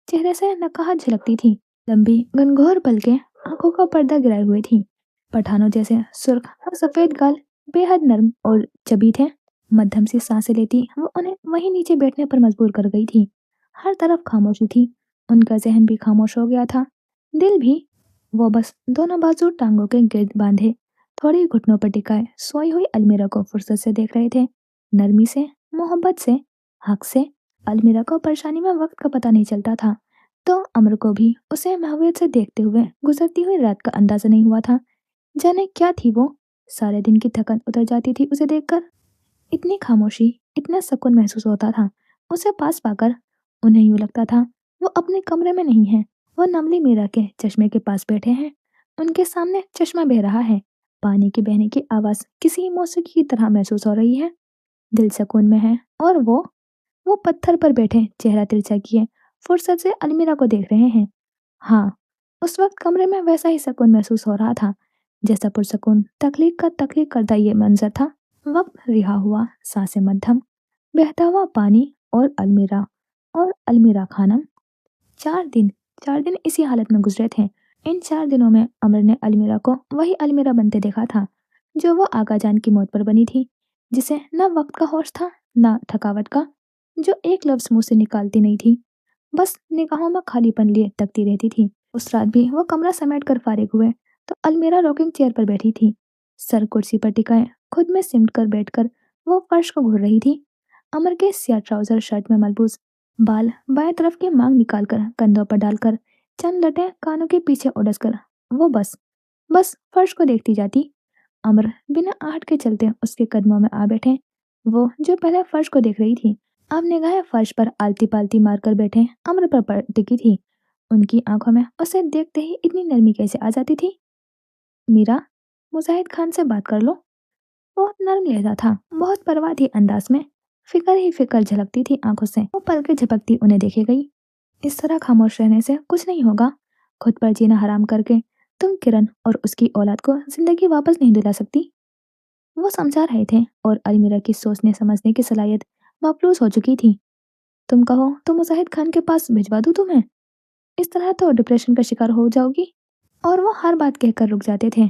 A: चेहरे से नकाहत झलकती थी। लंबी घनघोर पलकें आंखों का पर्दा गिराए हुए थी। पठानों जैसे सुर्ख और सफेद गाल बेहद नर्म और चबी थे। मध्यम सी सांसें लेती वो उन्हें वहीं नीचे बैठने पर मजबूर कर गई थी। हर तरफ खामोशी थी। उनका जहन भी खामोश हो गया था, दिल भी। वो बस दोनों बाजू टांगों के गिर्द बांधे, थोड़ी घुटनों पर टिकाए सोई हुई अलमीरा को फुर्सत से देख रहे थे। नरमी से, मोहब्बत से, हक से। अलमीरा को परेशानी में वक्त का पता नहीं चलता था, तो अमर को भी उसे महवियत से देखते हुए गुजरती हुई रात का अंदाजा नहीं हुआ था। जाने क्या थी वो, सारे दिन की थकन उतर जाती थी उसे देखकर। इतनी खामोशी, इतना सुकून महसूस होता था उसे पास पाकर। उन्हें यूं लगता था وہ اپنے کمرے میں نہیں ہے، وہ نملی میرا کے چشمے کے پاس بیٹھے ہیں۔ ان کے سامنے چشمہ بہہ رہا ہے، پانی کی بہنے کی آواز کسی موسیقی کی طرح محسوس ہو رہی ہے۔ دل سکون میں ہے، اور وہ پتھر پر بیٹھے چہرہ ترچھا کیے فرصت سے المیرا کو دیکھ رہے ہیں۔ ہاں، اس وقت کمرے میں ویسا ہی سکون محسوس ہو رہا تھا جیسا پرسکون تخلیق کردہ یہ منظر تھا۔ وقت رہا ہوا، سانسیں مدھم، بہتا ہوا پانی، اور المیرا خانم۔ 4 دن 4 دن اسی حالت میں گزرے تھے۔ ان 4 دنوں میں امر نے المیرا کو وہی المیرا بنتے دیکھا تھا جو وہ آقا جان کی موت پر بنی تھی، جسے نہ وقت کا ہوش تھا نہ تھکاوٹ کا، جو ایک لفظ منہ سے نکالتی نہیں تھی، بس نگاہوں میں خالی پن لیے تکتی رہتی تھی۔ اس رات بھی وہ کمرہ سمیٹ کر فارغ ہوئے تو المیرا راکنگ چیئر پر بیٹھی تھی، سر کرسی پر ٹکائے خود میں سمٹ کر بیٹھ کر وہ فرش کو گھور رہی تھی۔ امر کے سیاہ ٹراؤزر شرٹ میں ملبوس بال بائیں طرف کی مانگ نکال کر کندھوں پر ڈال کر چند لٹیں کانوں کے پیچھے اڑس کر وہ بس فرش کو دیکھتی جاتی۔ امر بنا آہٹ کے چلتے اس کے قدموں میں آ بیٹھے۔ وہ جو پہلے فرش کو دیکھ رہی تھی، اب نگاہیں فرش پر آلتی پالتی مار کر بیٹھے امر پر ٹکی تھی۔ ان کی آنکھوں میں اسے دیکھتے ہی اتنی نرمی کیسے آ جاتی تھی؟ میرا، مجاہد خان سے بات کر لو۔ بہت نرم لہجہ تھا، بہت پروادی انداز میں فکر ہی فکر جھلکتی تھی آنکھوں سے۔ وہ پلکیں جھپکتی انہیں دیکھے گئی۔ اس طرح خاموش رہنے سے کچھ نہیں ہوگا۔ خود پر جینا حرام کر کے تم کرن اور اس کی اولاد کو زندگی واپس نہیں دلا سکتی۔ وہ سمجھا رہے تھے، اور المیرا کی سوچنے سمجھنے کی صلاحیت مفلوس ہو چکی تھی۔ تم کہو تو مجاہد خان کے پاس بھجوا دوں تمہیں؟ اس طرح تو ڈپریشن کا شکار ہو جاؤ گی۔ اور وہ ہر بات کہہ کر رک جاتے تھے،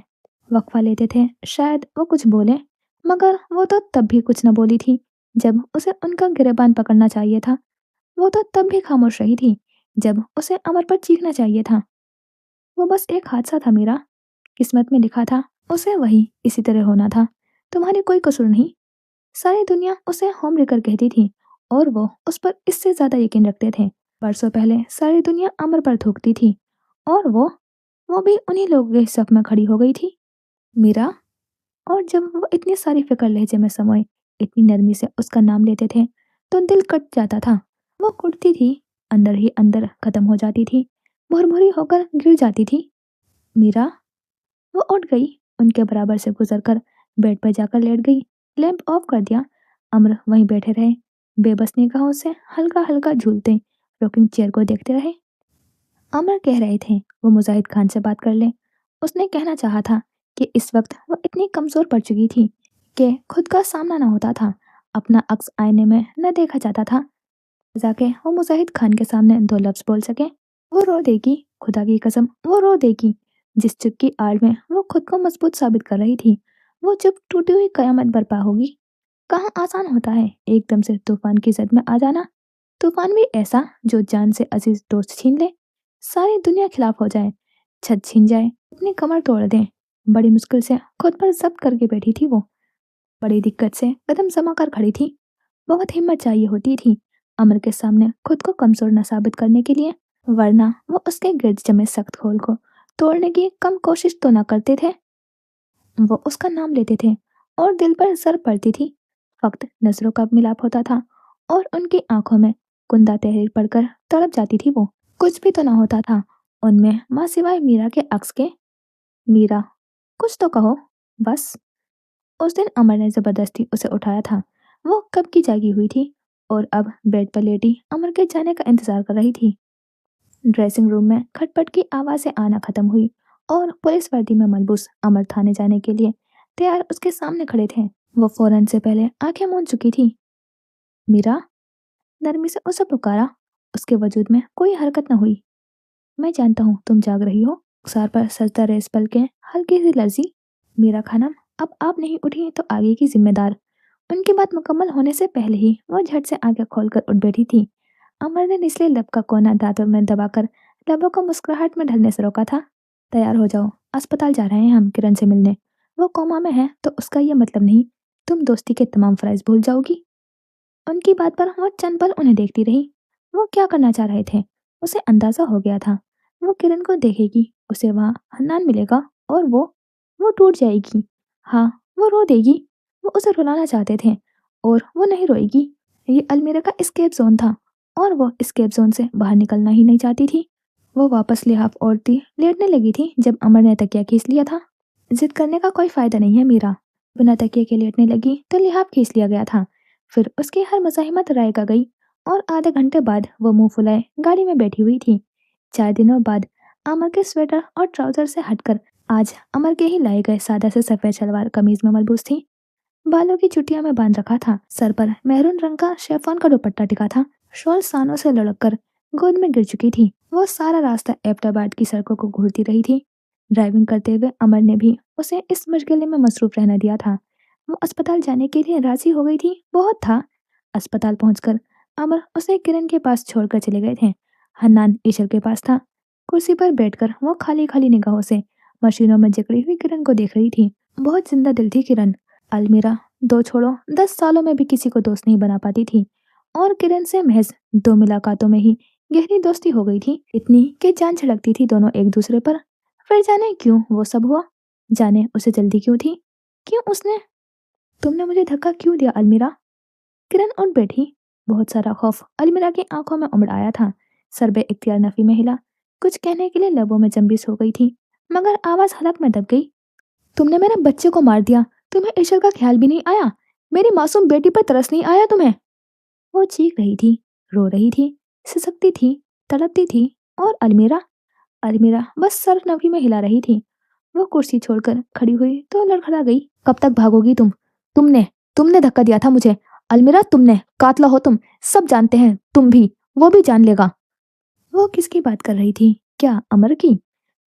A: وقفہ لیتے تھے، شاید وہ کچھ بولے، مگر وہ تو تب بھی کچھ نہ بولی تھی جب اسے ان کا گریبان پکڑنا چاہیے تھا۔ وہ تو تب بھی خاموش رہی تھی جب اسے امر پر چیخنا چاہیے تھا۔ وہ بس ایک حادثہ تھا میرا، قسمت میں لکھا تھا اسے وہی اسی طرح ہونا تھا، تمہاری کوئی قصور نہیں۔ ساری دنیا اسے ہوم ریکر کہتی تھی، اور وہ اس پر اس سے زیادہ یقین رکھتے تھے۔ برسوں پہلے ساری دنیا امر پر تھوکتی تھی، اور وہ بھی انہی لوگوں کے صف میں کھڑی ہو گئی تھی۔ میرا، اور جب وہ اتنی ساری فکر لہجے میں سموئے اتنی نرمی سے اس کا نام لیتے تھے تو دل کٹ جاتا تھا۔ وہ کٹتی تھی، اندر ہی اندر ختم ہو جاتی تھی، بھری ہو کر گر جاتی تھی۔ میرا، وہ اٹھ گئی، ان کے برابر سے گزر کر بیڈ پر جا کر لیٹ گئی، لیمپ آف کر دیا۔ امر وہیں بیٹھے رہے، بے بس نگاہوں سے ہلکا ہلکا جھولتے راکنگ چیئر کو دیکھتے رہے۔ امر کہہ رہے تھے وہ مجاہد خان سے بات کر لیں۔ اس نے کہنا چاہا تھا کہ اس وقت وہ اتنی کمزور پڑ چکی تھی کہ خود کا سامنا نہ ہوتا تھا، اپنا عکس آئینے میں نہ دیکھا جاتا تھا کہ وہ مجاہد خان کے سامنے 2 لفظ بول سکے۔ وہ رو دے گی، خدا کی قسم وہ رو دے گی۔ جس چپ کی آڑ میں وہ خود کو مضبوط ثابت کر رہی تھی، وہ چپ ٹوٹی ہوئی قیامت برپا ہوگی۔ کہاں آسان ہوتا ہے ایک دم سے طوفان کی زد میں آ جانا، طوفان بھی ایسا جو جان سے عزیز دوست چھین لے، ساری دنیا خلاف ہو جائے، چھت چھین جائے، اپنی کمر توڑ دیں۔ بڑی مشکل سے خود پر ضبط کر کے بیٹھی تھی وہ، بڑی دقت سے قدم جما کر کھڑی تھی۔ بہت ہمت چاہیے ہوتی تھی امر کے سامنے خود کو کمزور نہ ثابت کرنے کے لیے، ورنہ وہ اس کے گرد جمے سخت کھول کو توڑنے کی کم کوشش تو نہ کرتے تھے۔ وہ اس کا نام لیتے تھے اور دل پر زر پڑتی تھی، وقت نظروں کا ملاپ ہوتا تھا، اور ان کی آنکھوں میں کندہ تحریر پڑھ کر تڑپ جاتی تھی وہ۔ کچھ بھی تو نہ ہوتا تھا ان میں ماں سوائے میرا کے عکس کے۔ میرا، کچھ تو کہو بس۔ اس دن امر نے زبردستی اسے اٹھایا تھا، وہ کب کی جاگی ہوئی تھی، اور اب بیڈ پر لیٹی امر کے جانے کا انتظار کر رہی تھی۔ ڈریسنگ روم میں کھٹ پٹ کی آوازیں آنا ختم ہوئی، اور پولیس وردی میں ملبوس امر تھانے جانے کے لیے تیار اس کے سامنے کھڑے تھے۔ وہ فوراً سے پہلے آنکھیں موند چکی تھی۔ میرا، نرمی سے اسے پکارا، اس کے وجود میں کوئی حرکت نہ ہوئی۔ میں جانتا ہوں تم جاگ رہی ہو۔ رخسار پر سجدہ ریز پلکیں، ہلکی سی لرزی۔ میرا خانم، اب آپ نہیں اٹھی تو آگے کی ذمہ دار۔ ان کی بات مکمل ہونے سے پہلے ہی وہ جھٹ سے آنکھیں کھول کر اٹھ بیٹھی تھی۔ امر نے نچلے لب کا کونا دانتوں میں دبا کر لبوں کو مسکراہٹ میں ڈھلنے سے روکا تھا۔ تیار ہو جاؤ، اسپتال جا رہے ہیں ہم کرن سے ملنے۔ وہ کوما میں ہے تو اس کا یہ مطلب نہیں تم دوستی کے تمام فرائض بھول جاؤ گی۔ ان کی بات پر وہ چند پل انہیں دیکھتی رہی۔ وہ کیا کرنا چاہ رہے تھے اسے اندازہ ہو گیا تھا۔ وہ کرن کو دیکھے گی، اسے وہاں حنان ملے گا، اور وہ ٹوٹ جائے گی۔ ہاں، وہ رو دے گی۔ وہ اسے رلانا چاہتے تھے، اور وہ نہیں روئے گی۔ یہ المیرا کا اسکیپ زون تھا، और वो एस्केप जोन से बाहर निकलना ही नहीं चाहती थी। वो वापस लिहाफ ओढ़ती लेटने लगी थी जब अमर ने तकिया खींच लिया था। जिद करने का कोई फायदा नहीं है मीरा। बिना तकिए के लेटने लगी तो लिहाफ खींच लिया गया था। फिर उसकी हर मज़ाहिमत रायगा गई और आधे घंटे बाद वो मुंह फुलाए गाड़ी में बैठी हुई थी। 4 दिनों बाद अमर के स्वेटर और ट्राउजर से हटकर आज अमर के ही लाए गए सादा से सफेद शलवार कमीज में मलबूस थी। बालों की चुटिया में बांध रखा था। सर पर मेहरून रंग का शेफॉन का दुपट्टा टिका था। शॉल सानों से लुढ़क कर गोद में गिर चुकी थी। वो सारा रास्ता एबटाबाद की सड़कों को घूरती रही थी। ड्राइविंग करते हुए अमर ने भी उसे इस मशगले में मसरूफ रहने दिया था। वो अस्पताल जाने के लिए राजी हो गई थी, बहुत था। अस्पताल पहुंचकर अमर उसे किरण के पास छोड़कर चले गए थे। हन्नान ईशर के पास था। कुर्सी पर बैठकर वो खाली खाली निगाहों से मशीनों में जकड़ी हुई किरण को देख रही थी। बहुत जिंदा दिल थी किरण। अलमीरा दो छोड़ो 10 सालों में भी किसी को दोस्त नहीं बना पाती थी और किरण से महज 2 मुलाकातों में ही गहरी दोस्ती हो गई थी, इतनी कि जान छिड़कती थी दोनों एक दूसरे पर। फिर जाने क्यों वो सब हुआ, जाने उसे जल्दी क्यों थी, क्यों उसने तुमने मुझे धक्का क्यों दिया अलमीरा। किरण उठ बैठी। बहुत सारा खौफ अलमीरा की आंखों में उमड़ आया था। सर बे इख्तियार नफी में हिला। कुछ कहने के लिए लबों में जंबिस हो गई थी मगर आवाज हलक में दब गई। तुमने मेरे बच्चे को मार दिया, तुम्हें ईश्वर का ख्याल भी नहीं आया, मेरी मासूम बेटी पर तरस नहीं आया तुम्हें। वो चीख रही थी, रो रही थी, सिसकती थी, तड़पती थी। और अलमीरा अलमीरा बस सर नफी में हिला रही थी। वो कुर्सी छोड़कर खड़ी हुई तो लड़खड़ा गई। कब तक भागोगी तुम? तुमने तुमने धक्का दिया था मुझे अलमीरा, तुमने, कातला हो तुम, सब जानते हैं, तुम भी, वो भी जान लेगा। वो किसकी बात कर रही थी? क्या अमर की?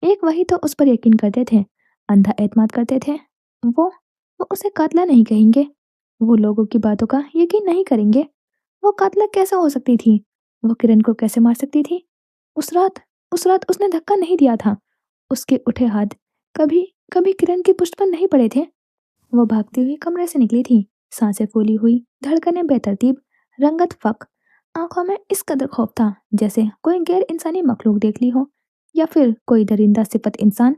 A: एक वही तो उस पर यकीन करते थे, अंधा एतमाद करते थे। वो वो उसे कातला नहीं कहेंगे, वो लोगों की बातों का यकीन नहीं करेंगे। वो कातला कैसे हो सकती थी? वो किरण को कैसे मार सकती थी? उस रात उस रात उसने धक्का नहीं दिया था। उसके उठे हाथ कभी कभी किरण की पुष्ट पर नहीं पड़े थे। वो भागती हुई कमरे से निकली थी, सांसें फूली हुई, धड़कनें बेतरतीब, रंगत फक। आंखों में इस कदर खौफ था जैसे कोई गैर इंसानी मखलूक देख ली हो या फिर कोई दरिंदा सिफत इंसान।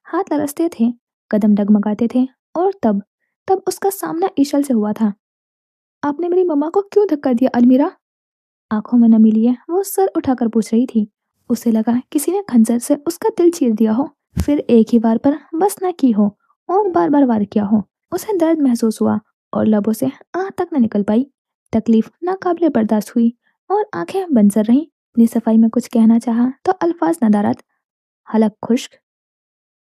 A: हाथ लरसते थे, कदम डगमगाते थे। और तब तब उसका सामना ईशल से हुआ था। आपने मेरी मम्मा को क्यों धक्का दिया अलमीरा? आंखों में नमी लिए वो सर उठाकर पूछ रही थी। उसे लगा किसी ने खंजर से उसका दिल चीर दिया हो, फिर एक ही बार पर बस न की हो और बार बार वार किया हो। उसे दर्द महसूस हुआ और लबों से आह तक न निकल पाई। तकलीफ नाकाबिले बर्दाश्त हुई और आंखें बंजर रहीं। अपनी सफाई में कुछ कहना चाहा तो अल्फाज नदारत, हलक खुश्क।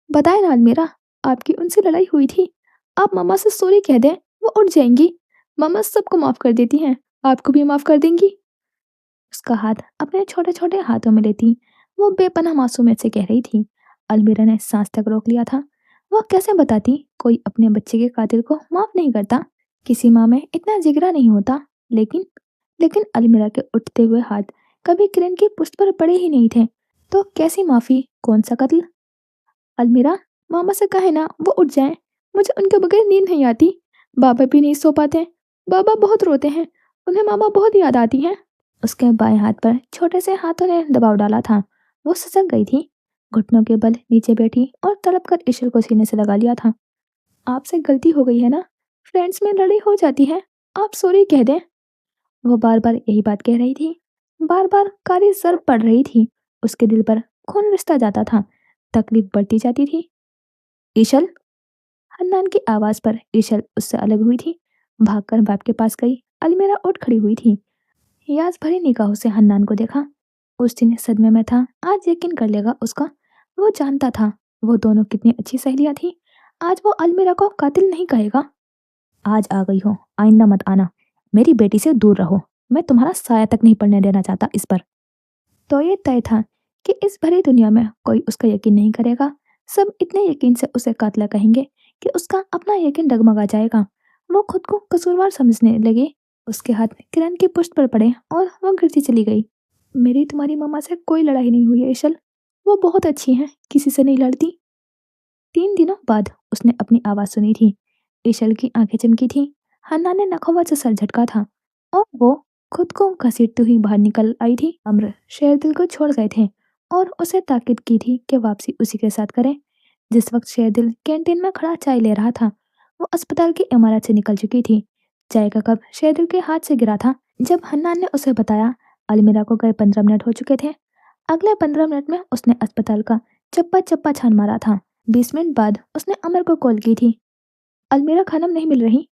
A: बताए ना अलमीरा, आपकी उनसे लड़ाई हुई थी। आप मम्मा से सॉरी कह दें, वो उठ जाएंगी। मम्मा सबको माफ कर देती हैं, आपको भी माफ कर देंगी। उसका हाथ अपने छोटे छोटे हाथों में लेती वो बेपनाह मासूमियत से कह रही थी। अलमीरा ने सांस तक रोक लिया था। वह कैसे बताती कोई अपने बच्चे के कातिल को माफ नहीं करता। किसी माँ में इतना जिगरा नहीं होता। लेकिन लेकिन अलमीरा के उठते हुए हाथ कभी किरण की पुश्त पर पड़े ही नहीं थे। तो कैसी माफी, कौन सा कत्ल? अलमीरा, मामा से कहे ना वो उठ जाएं, मुझे उनके बगैर नींद नहीं आती। बाबा भी नहीं सो पाते, बाबा बहुत रोते हैं, उन्हें मामा बहुत याद आती है। उसके बाएं हाथ पर छोटे से हाथों ने दबाव डाला था। वो सिसक गई थी। घुटनों के बल नीचे बैठी और तड़प कर ईश्वर को सीने से लगा लिया था। आपसे गलती हो गई है ना, फ्रेंड्स में लड़ाई हो जाती है, आप सॉरी कह दें। वो बार बार यही बात कह रही थी। बार बार कारी जर पड़ रही थी। उसके दिल पर खून रिश्ता जाता था। तकलीफ बढ़ती जाती थी। ईशल, हन्नान की आवाज पर ईशल उससे अलग हुई थी। भागकर बाप के पास गई। अलमीरा उठ खड़ी हुई थी। यास भरी निगाहों से हन्नान को देखा। उस दिन सदमे में था, आज यकीन कर लेगा उसका। वो जानता था वो दोनों कितनी अच्छी सहेलियां थी। आज वो अलमीरा को कातिल नहीं कहेगा। आज आ गई हो, आइंदा मत आना। मेरी बेटी से दूर रहो। मैं तुम्हारा साया तक नहीं पड़ने देना चाहता इस पर। तो ये तय था कि इस भरी दुनिया में कोई उसका यकीन नहीं करेगा। सब इतने यकीन से उसे कातला कहेंगे कि उसका अपना यकीन डगमगा जाएगा। वो खुद को कसूरवार समझने लगे। उसके हाथ किरण की पुश्त पर पड़े और वो गिरती चली गई। मेरी तुम्हारी मम्मा से कोई लड़ाई नहीं हुई है ईशल, वो बहुत अच्छी हैं, किसी से नहीं लड़ती। 3 दिनों बाद उसने अपनी आवाज सुनी थी। ईशल की आंखें चमकी थीं। हन्ना ने नखोवा से सर झटका था और वो खुद को घसीटती हुई बाहर निकल आई थी। अम्र शेर दिल को छोड़ गए थे और उसे ताकीद की थी कि वापसी उसी के साथ करें। जिस वक्त शेरदिल कैंटीन में खड़ा चाय ले रहा था, वो अस्पताल की इमारत से निकल चुकी थी। चाय का कप शेरदिल के हाथ से गिरा था। जब हन्नान ने उसे बताया, अलमीरा को गए 15 मिनट हो चुके थे। अगले 15 मिनट में उसने अस्पताल का चप्पा चप्पा छान मारा था। 20 मिनट बाद उसने अमर को कॉल की थी। अलमीरा खानम नहीं मिल रही।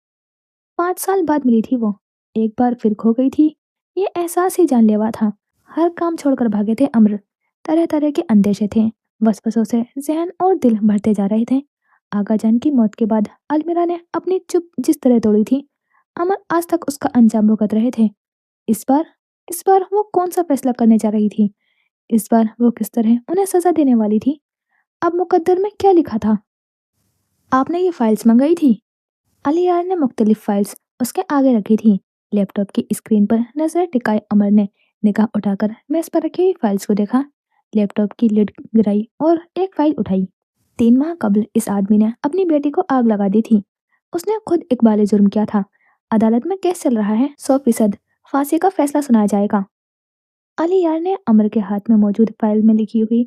A: 5 साल बाद मिली थी वो। एक बार फिर खो गई थी। ये एहसास ही जानलेवा था। हर काम छोड़कर भागे थे अमर। तरह तरह के अंदेशे थे। वसवसों से जहन और दिल भरते जा रहे थे। आगा जान की मौत के बाद अलमीरा ने अपनी चुप जिस तरह तोड़ी थी, अमर आज तक उसका अंजाम भुगत रहे थे। इस बार इस बार वो कौन सा फैसला करने जा रही थी? इस बार वो किस तरह उन्हें सजा देने वाली थी? अब मुकद्दर में क्या लिखा था? आपने ये फाइल्स मंगाई थी? अली यार ने मुख्तलिफ फाइल्स उसके आगे रखी थी। लैपटॉप की स्क्रीन पर नजर टिकाए अमर ने निगाह उठाकर मेज पर रखी हुई फाइल्स को देखा। लैपटॉप की लिड गिराई और एक फाइल उठाई। 3 माह कबल इस आदमी ने अपनी बेटी को आग लगा दी थी। उसने खुद इकबाल जुर्म किया था। अदालत में केस चल रहा है। 100% फांसी का फैसला सुनाया जाएगा। अली यार ने अमर के हाथ में मौजूद फाइल में लिखी हुई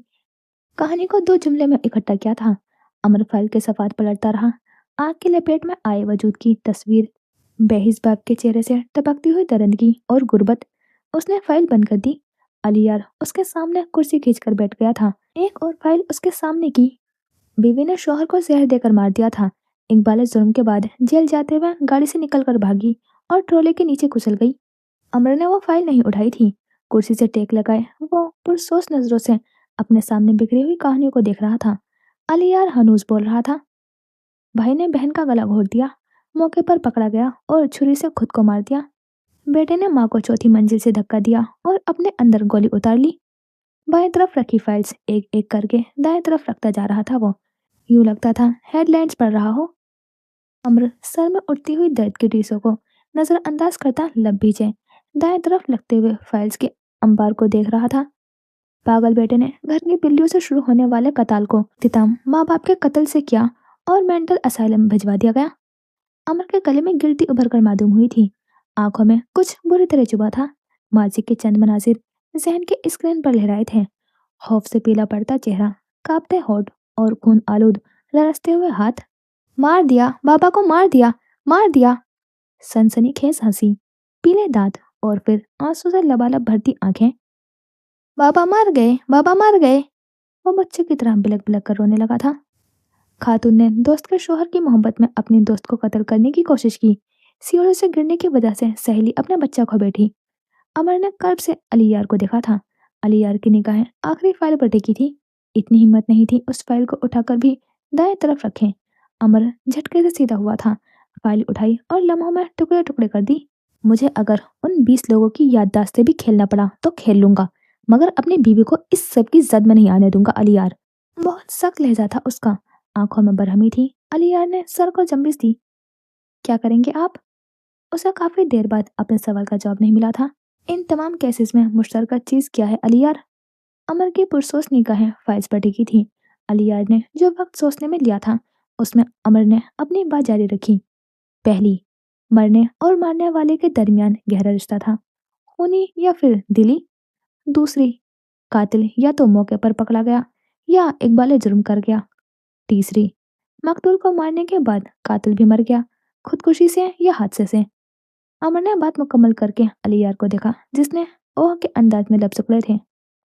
A: कहानी को 2 जुमले में इकट्ठा किया था। अमर फाइल के सफ़ात पलटता रहा। आग की लपेट में आए वजूद की तस्वीर, बेहिस बाप के चेहरे से टपकती हुई दरंदगी और गुर्बत। उसने फाइल बंद कर दी। अली यार उसके सामने कुर्सी खींचकर बैठ गया था। एक और फाइल उसके सामने की। बीवी ने शौहर को जहर देकर मार दिया था। इकबाल जुर्म के बाद जेल जाते हुए गाड़ी से निकलकर भागी और ट्रोले के नीचे कुचल गई। अमर ने वो फाइल नहीं उठाई थी। कुर्सी से टेक लगाए वो पुरसोस नजरों से अपने सामने बिखरी हुई कहानियों को देख रहा था। अली यार हनूज बोल रहा था। भाई ने बहन का गला घोट दिया, मौके पर पकड़ा गया और छुरी से खुद को मार दिया। बेटे ने माँ को चौथी मंजिल से धक्का दिया और अपने अंदर गोली उतार ली। बाएं तरफ रखी फाइल्स एक एक करके दाएं तरफ रखता जा रहा था वो। यूं लगता था हेडलाइंस पढ़ रहा हो। अम्र सर में उठती हुई दर्द की टीसों को नजरअंदाज करता लब भीजे दाएं तरफ लगते हुए फाइल्स के अंबार को देख रहा था। पागल बेटे ने घर की बिल्लियों से शुरू होने वाले कताल को तिताम माँ बाप के कत्ल से किया और मेंटल असाइलम भिजवा दिया गया। अमर के गले में गिल्टी उभर कर मालूम हुई थी। आंखों में कुछ बुरी तरह चुभा था। माजी के चंद मनाजिर जहन के स्क्रीन पर लहराए थे। खौफ से पीला पड़ता चेहरा, कांपते होठ और खून आलूद लरसते हुए हाथ। मार दिया, बाबा को मार दिया, मार दिया। सनसनीखेज हंसी, पीले दांत और फिर आंसू से लबालब भरती आंखें। बाबा मर गए, बाबा मर गए। वो बच्चे की तरह बिलक बिलक कर रोने लगा था। खातून ने दोस्त के शोहर की मोहब्बत में अपनी दोस्त को कत्ल करने की कोशिश की। सीढ़ियों से गिरने की वजह से सहेली अपने बच्चा खो बैठी। अमर ने कर्ब से अली यार को देखा था। अली यार की निगाहें आखिरी फाइल पर टिकी थी। इतनी हिम्मत नहीं थी उस फाइल को उठाकर भी दाएं तरफ रखें। अमर झटके से सीधा हुआ था। फाइल उठाई और लम्हों में टुकड़े टुकड़े कर दी। मुझे अगर उन 20 लोगों की याददाश्त से भी खेलना पड़ा तो खेल लूंगा, मगर अपनी बीवी को इस सब की जद में नहीं आने दूंगा। अली यार। बहुत सख्त लहजा था उसका। आंखों में बरहमी थी। अली यार ने सर को जम्बिस दी। क्या करेंगे आप? उसे काफी देर बाद अपने सवाल का जवाब नहीं मिला था। इन तमाम केसेस में मुश्तरका चीज क्या है अली यार? अमर की पुरसोस निगाहें फाइल्स पर टिकी थी। अली यार ने जो वक्त सोचने में लिया था उसमें अमर ने अपनी बात जारी रखी। पहली, मरने और मारने वाले के दरमियान गहरा रिश्ता था, खूनी या फिर दिली। दूसरी, कातिल या तो मौके पर पकड़ा गया या इकबाल जुर्म कर गया। तीसरी, मकतूल को मारने के बाद कातिल भी मर गया, खुदकुशी से या हादसे से। अमर ने बात मुकम्मल करके अली यार को देखा, जिसने ओह के अंदाज में लफ्ज उकड़े थे।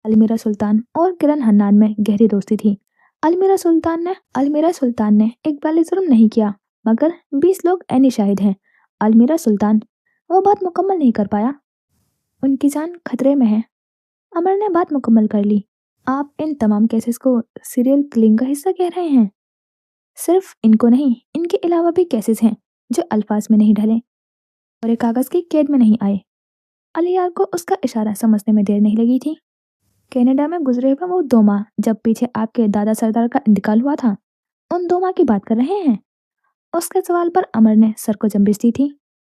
A: अलमीरा सुल्तान और किरण हन्नान में गहरी दोस्ती थी। अलमीरा सुल्तान ने इकबाल जुर्म नहीं किया, मगर 20 लोग ऐनी शाहिद हैं। अलमीरा सुल्तान। वो बात मुकम्मल नहीं कर पाया। उनकी जान खतरे में है। अमर ने बात मुकम्मल कर ली। आप इन तमाम केसेस को सीरियल किलिंग का हिस्सा कह रहे हैं? सिर्फ इनको नहीं, इनके अलावा भी केसेस हैं जो अल्फाज में नहीं ढले और एक कागज की कैद में नहीं आए। अली यार को उसका इशारा समझने में देर नहीं लगी थी। कनाडा में गुजरे हुए वो 2 माह जब पीछे आपके दादा सरदार का इंतकाल हुआ था, उन 2 माह की बात कर रहे हैं? उसके सवाल पर अमर ने सर को जम्बिस दी थी।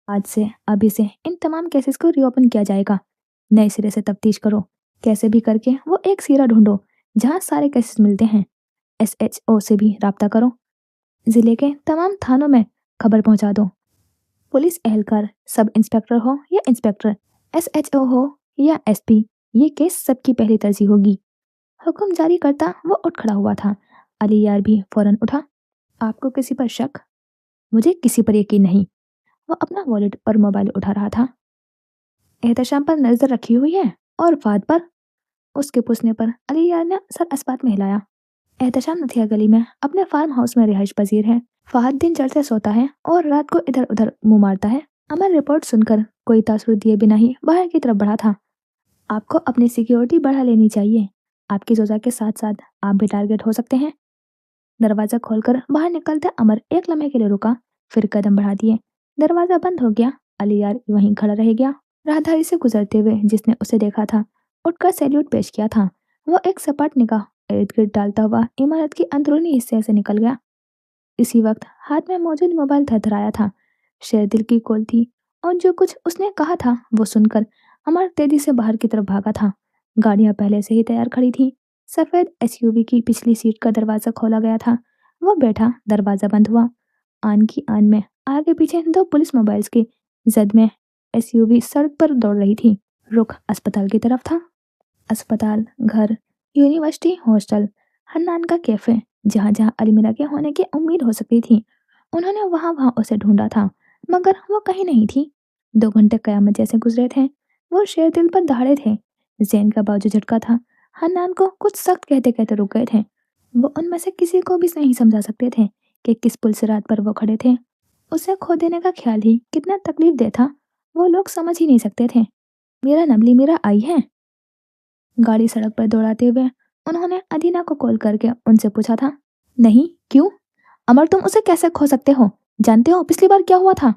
A: आज से, अभी से इन तमाम केसेस को रीओपन किया जाएगा। नए सिरे से तफ्तीश करो। कैसे भी करके वो एक सिरा ढूंढो जहाँ सारे केसेस मिलते हैं। SHO से भी राब्ता करो। जिले के तमाम थानों में खबर पहुंचा दो। पुलिस एहलकार, सब इंस्पेक्टर हो या इंस्पेक्टर, SHO हो या SP, ये केस सबकी पहली तरजीह होगी। हुक्म जारी करता वो उठ खड़ा हुआ था। अली यार भी फौरन उठा। आपको किसी पर शक? मुझे किसी पर यकीन नहीं। वो अपना वॉलेट और मोबाइल उठा रहा था। एहतशाम पर नजर रखी हुई है और फाद पर? उसके पूछने पर अली यार ने सर अस्बात में हिलाया। एहतशाम नथिया गली में अपने फार्म हाउस में रिहाइश पजीर है। फहद दिन चढ़ते सोता है और रात को इधर उधर मुंह मारता है। अमर रिपोर्ट सुनकर कोई तासुर दिए बिना ही बाहर की तरफ बढ़ा था। आपको अपनी सिक्योरिटी बढ़ा लेनी चाहिए। आपकी जोजा के साथ साथ आप भी टारगेट हो सकते हैं। दरवाजा खोलकर बाहर निकलते अमर एक लम्हे के लिए रुका, फिर कदम बढ़ा दिए। दरवाजा बंद हो गया। अली यार वहीं खड़ा रह गया। राहदारी से गुजरते हुए जिसने उसे देखा था उठकर सैल्यूट पेश किया था। वो एक सपाट निगाह इर्द गिर्द डालता हुआ इमारत के अंदरूनी हिस्से से निकल गया। इसी वक्त हाथ में मौजूद मोबाइल थरथराया था। शेर दिल की कॉल थी और जो कुछ उसने कहा था वो सुनकर अमर तेजी से बाहर की तरफ भागा था। गाड़ियां पहले से ही तैयार खड़ी थीं। सफेद एसयूवी की पिछली सीट का दरवाजा खोला गया था। वो बैठा, दरवाजा बंद हुआ। आन की आन में आगे पीछे दो पुलिस मोबाइल्स की जद में एसयूवी सड़क पर दौड़ रही थी। रुख अस्पताल की तरफ था। अस्पताल, घर, यूनिवर्सिटी, हॉस्टल, हन्नान का कैफे, जहाँ जहाँ अलमीरा के होने की उम्मीद हो सकती थी, उन्होंने वहां वहां उसे ढूंढा था, मगर वो कहीं नहीं थी। 2 घंटे कयामत जैसे गुजरे थे। वो शेर दिल पर दहाड़े थे। जैन का बाजू झटका था। हन्नान को कुछ सख्त कहते कहते रुक गए थे। वो उनमें से किसी को भी नहीं समझा सकते थे कि किस पुल से रात पर वो खड़े थे। उसे खो देने का ख्याल ही कितना तकलीफ दे था, वो लोग समझ ही नहीं सकते थे। मेरा नबली मेरा आई है। गाड़ी सड़क पर दौड़ाते हुए उन्होंने अदीना को कॉल करके उनसे पूछा था। नहीं, क्यों? अमर, तुम उसे कैसे खो सकते हो? जानते हो पिछली बार क्या हुआ था?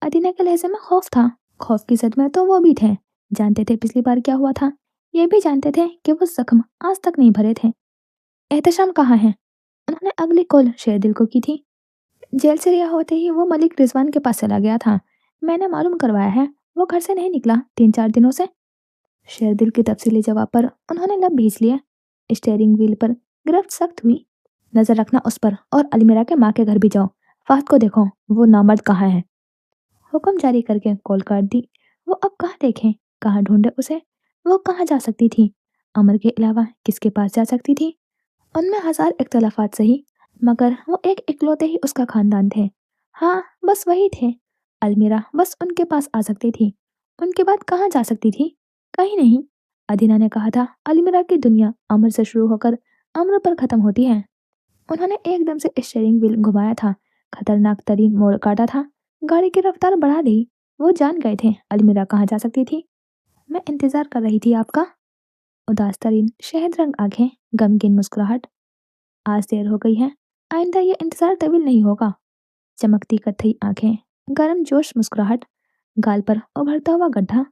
A: अदीना के लहजे में खौफ था। खौफ की जद में तो वो भी थे। जानते थे पिछली बार क्या हुआ था। ये भी जानते थे कि वो जख्म आज तक नहीं भरे थे। एहतशाम कहाँ है? उन्होंने अगली कॉल शेरदिल को की थी। जेल से रिहा होते ही वो मलिक रिजवान के पास चला गया था। मैंने मालूम करवाया है, वो घर से नहीं निकला 3-4 दिनों से। शेरदिल के तफसीली जवाब पर उन्होंने लब भींच लिया। स्टीयरिंग व्हील पर गिरफ्त सख्त हुई। नजर रखना उस पर और अलमीरा के माँ के घर भी जाओ। फाहद को देखो, वो नामर्द कहाँ है। हुक्म जारी करके कॉल काट दी। वो अब कहाँ देखें, कहाँ ढूंढे उसे? वो कहाँ जा सकती थी? अमर के अलावा किसके पास जा सकती थी? उनमें हजार इख्तलाफात सही, मगर वो एक इकलौते ही उसका खानदान थे। हाँ, बस वही थे। अलमीरा बस उनके पास आ सकती थी। उनके बाद कहाँ जा सकती थी? कहीं नहीं। अदीना ने कहा था अलमीरा की दुनिया अमर से शुरू होकर अम्र पर खत्म होती है। उन्होंने एकदम से स्टीयरिंग व्हील घुमाया था। खतरनाक तरीन मोड़ काटा था। गाड़ी की रफ्तार बढ़ा दी। वो जान गए थे अलमीरा कहाँ जा सकती थी। मैं इंतजार कर रही थी आपका। उदास तरीन शहद रंग आंखें, गमगीन मुस्कुराहट। आज देर हो गई है, आइंदा ये इंतजार तवील नहीं होगा। चमकती कत्थई आंखें, गर्म जोश मुस्कुराहट, गाल पर उभरता हुआ गड्ढा।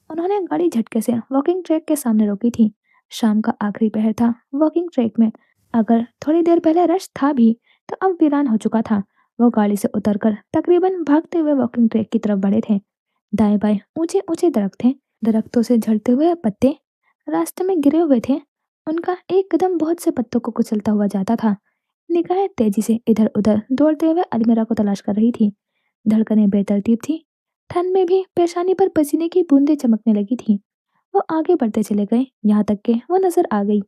A: उन्होंने गाड़ी झटके से वॉकिंग ट्रैक के सामने रोकी थी। शाम का आखिरी पहर था। वॉकिंग ट्रैक में अगर थोड़ी देर पहले रश था भी तो अब वीरान हो चुका था। वो गाड़ी से उतरकर तकरीबन भागते हुए वॉकिंग ट्रैक की तरफ बढ़े थे। दाएं बाएं ऊंचे ऊंचे दरख्त थे। दरख्तों से झड़ते हुए पत्ते रास्ते में गिरे हुए थे। उनका एक कदम बहुत से पत्तों को कुचलता हुआ जाता था। निगाहें तेजी से इधर उधर दौड़ते हुए अलमीरा को तलाश कर रही थी। धड़कनें बेतरतीब थी। ठंड में भी पेशानी पर पसीने की बूंदें चमकने लगी थी। वो आगे बढ़ते चले गए, यहाँ तक कि वो नजर आ गई।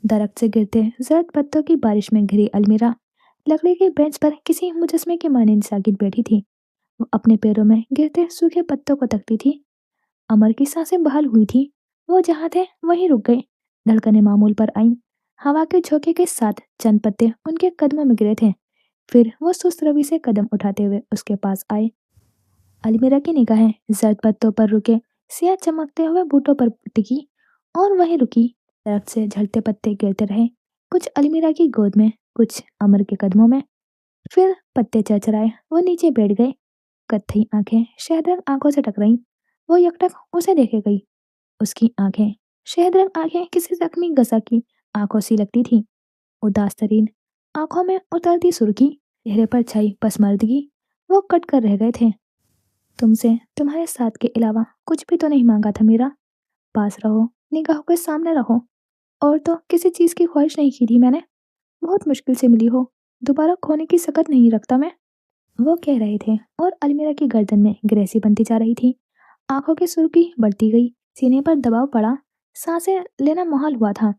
A: दरख्त से गिरते जर्द पत्तों की बारिश में घिरी अलमीरा लकड़ी के बेंच पर किसी मुजस्मे के मानंद सागिद बैठी थी। वो अपने पैरों में गिरते सूखे पत्तों को तकती थी। अमर की सांसें बहाल हुई थी। वो जहाँ थे वहीं रुक गए। धड़कनें मामूल पर आईं। हवा के झोंके के साथ चंद पत्ते उनके कदमों में गिरे थे। फिर वो सुस्त रवि से कदम उठाते हुए उसके पास आए। अलमीरा की निगाहें जर्द पत्तों पर रुके सिया चमकते हुए बूटों पर टिकी और वहीं रुकी। दरख्त से झड़ते पत्ते गिरते रहे, कुछ अलमीरा की गोद में, कुछ अमर के कदमों में। फिर पत्ते चरचराए, वो नीचे बैठ गए। कत्थई आंखें शहदरंग आंखों से टकराईं। वो यकटक उसे देखे गई। उसकी आंखें, शहदरंग आंखें किसी जख्मी गजा की आंखों सी लगती थी। उदास तरीन आंखों में उतरती सुर्खी, चेहरे पर छाई पसमर्दगी। वो कट कर रह गए थे। तुमसे तुम्हारे साथ के अलावा कुछ भी तो नहीं मांगा था मेरा। पास रहो, निगाहों के सामने रहो, और तो किसी चीज की ख्वाहिश नहीं की थी मैंने। बहुत मुश्किल से मिली हो, दोबारा खोने की सकत नहीं रखता मैं। वो कह रहे थे और अलमीरा की गर्दन में ग्रेसी बनती जा रही थी। आंखों की सुर्खी बढ़ती गई। सीने पर दबाव पड़ा। सांसें लेना मुहाल हुआ था।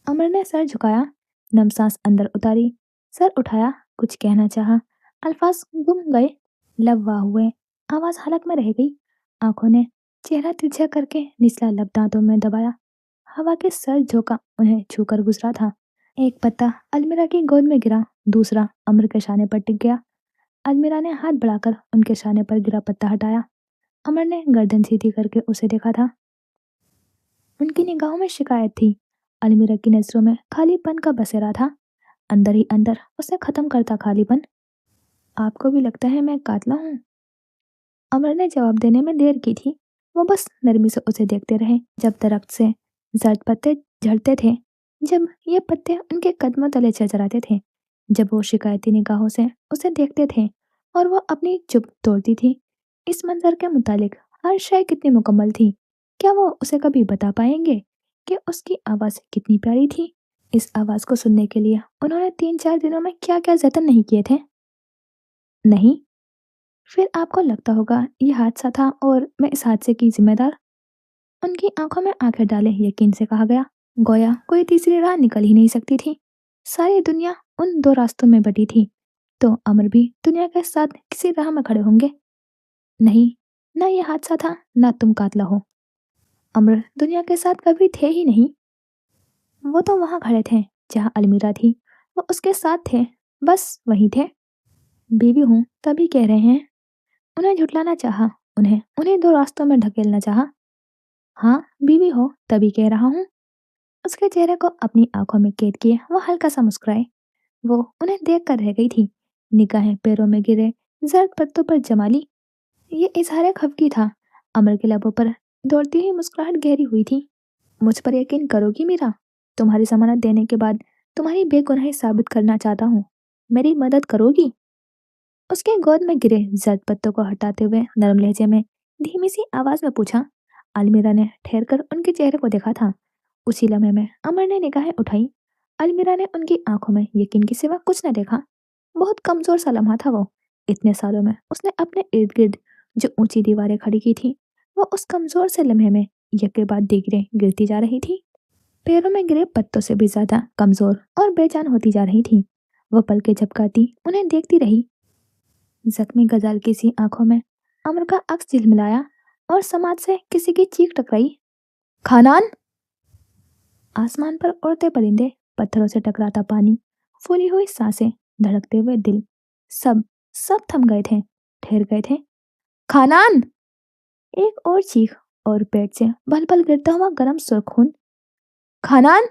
A: अमर ने सर झुकाया, नम सांस अंदर उतारी। सर उठाया, कुछ कहना चाहा, अल्फाज गुम गए, लब वाह हुए, आवाज हलक में रह गई। आंखों ने चेहरा तिरछा करके निचला लब दांतों में दबाया। हवा के सर्द झोंका उन्हें छूकर गुजरा था। एक पत्ता अलमीरा की गोद में गिरा, दूसरा अमर के शाने पर टिक गया। अलमीरा ने हाथ बढ़ाकर उनके शाने पर गिरा पत्ता हटाया। अमर ने गर्दन सीधी करके उसे देखा था। उनकी निगाहों में शिकायत थी। अलमीरा की नजरों में खालीपन का बसेरा था। अंदर ही अंदर उसे खत्म करता खालीपन। आपको भी लगता है मैं कातला हूँ? अमर ने जवाब देने में देर की थी। वो बस नरमी से उसे देखते रहे। जब दरख्त से जर्द पत्ते झड़ते थे, जब ये पत्ते उनके कदमों तले चरचराते थे, जब वो शिकायती निगाहों से उसे देखते थे और वो अपनी चुप तोड़ती थी। इस मंजर के मुतालिक हर शय कितनी मुकम्मल थी। क्या वो उसे कभी बता पाएंगे कि उसकी आवाज़ कितनी प्यारी थी? इस आवाज़ को सुनने के लिए उन्होंने 3-4 दिनों में क्या क्या जतन नहीं किए थे? नहीं। फिर आपको लगता होगा ये हादसा था और मैं इस हादसे की जिम्मेदार? उनकी आंखों में आंखें डाले यकीन से कहा गया। गोया कोई तीसरी राह निकल ही नहीं सकती थी। सारी दुनिया उन दो रास्तों में बटी थी, तो अमर भी दुनिया के साथ किसी राह में खड़े होंगे। नहीं, ना ये हादसा था, ना तुम कातला हो। अमर दुनिया के साथ कभी थे ही नहीं। वो तो वहां खड़े थे जहां अलमीरा थी। वो उसके साथ थे, बस वही थे। बीवी हूं तभी कह रहे हैं। उन्हें झुठलाना चाहा, उन्हें उन्हीं दो रास्तों में ढकेलना चाहा। हाँ, बीवी हो तभी कह रहा हूँ। उसके चेहरे को अपनी आंखों में कैद किए वो हल्का सा मुस्कुराए। वो उन्हें देख कर रह गई थी। निगाहें पैरों में गिरे जर्द पत्तों पर जमा ली। ये इजहार खफगी था। अमर के लबों पर दौड़ती हुई मुस्कुराहट गहरी हुई थी। मुझ पर यकीन करोगी मीरा? तुम्हारी जमानत देने के बाद तुम्हारी बेगुनाही साबित करना चाहता हूँ। मेरी मदद करोगी? उसके गोद में गिरे जर्द पत्तों को हटाते हुए नरम लहजे में धीमी सी आवाज में पूछा। अलमीरा ने ठहर कर उनके चेहरे को देखा था। उसी लम्हे में अमर ने निगाहें उठाई। अलमीरा ने उनकी आंखों में यकीन के सिवा कुछ न देखा। बहुत कमजोर सा लम्हा था वो। इतने सालों में उसने अपने इर्द गिर्द जो ऊंची दीवारें खड़ी की थी, वो उस कमजोर से लम्हे में एक के बाद दीगरें गिरती जा रही थी। पैरों में गिरे पत्तों से भी ज्यादा कमजोर और बेजान होती जा रही थी। वो पलके झपकाती उन्हें देखती रही। जख्मी गजाल की सी आंखों में अमर का अक्स झिलमिलाया और समाज से किसी की चीख टकराई। खानान! आसमान पर उड़ते परिंदे, पत्थरों से टकराता पानी, फूली हुई सांसें, धड़कते हुए दिल, सब सब थम गए थे, ठहर गए थे। खानान! एक और चीख और पेट से बल बल गिरता हुआ गर्म सुर्ख खून। खानान!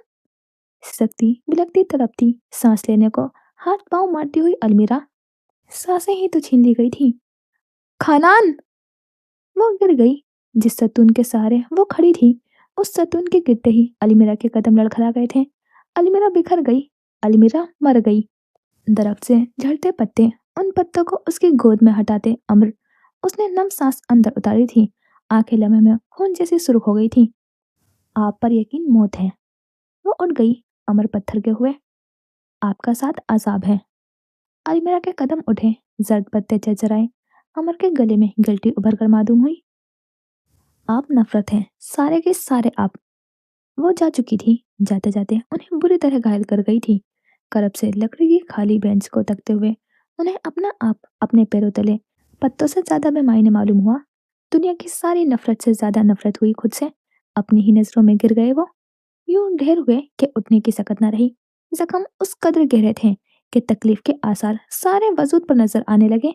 A: सिसकती बिलकती तड़पती सांस लेने को हाथ पांव मारती हुई अलमीरा, सांसें ही तो छीन ली गई थी। खानान! वो गिर गई। जिस सतून के सहारे वो खड़ी थी, उस सतून के गिरते ही अलमीरा के कदम लड़खड़ा गए थे। अलमीरा बिखर गई। अलमीरा मर गई। दरख्त से झड़ते पत्ते, उन पत्तों को उसकी गोद में हटाते अमर उसने नम सांस अंदर उतारी थी। आंखें लम्हे में खून जैसी सुर्ख हो गई थी। आप पर यकीन मौत है। वो उठ गई। अमर पत्थर के हुए। आपका साथ अजाब है। अलमीरा के कदम उठे। जर्द पत्ते चरचराए। अमर के गले में गिल्टी उभर कर मालूम हुई। आप नफरत हैं, सारे के सारे आप। वो जा चुकी थी। जाते जाते उन्हें बुरी तरह घायल कर गई थी। करब से लकड़ी की खाली बेंच को तकते हुए उन्हें अपना आप अपने पैरों तले पत्तों से ज्यादा बेमायने मालूम हुआ। दुनिया की सारी नफरत से ज्यादा नफरत हुई खुद से। अपनी ही नजरों में गिर गए वो। यूं ढेर हुए कि उठने की सकत न रही। जख्म उस कदर गहरे थे कि तकलीफ के आसार सारे वजूद पर नजर आने लगे।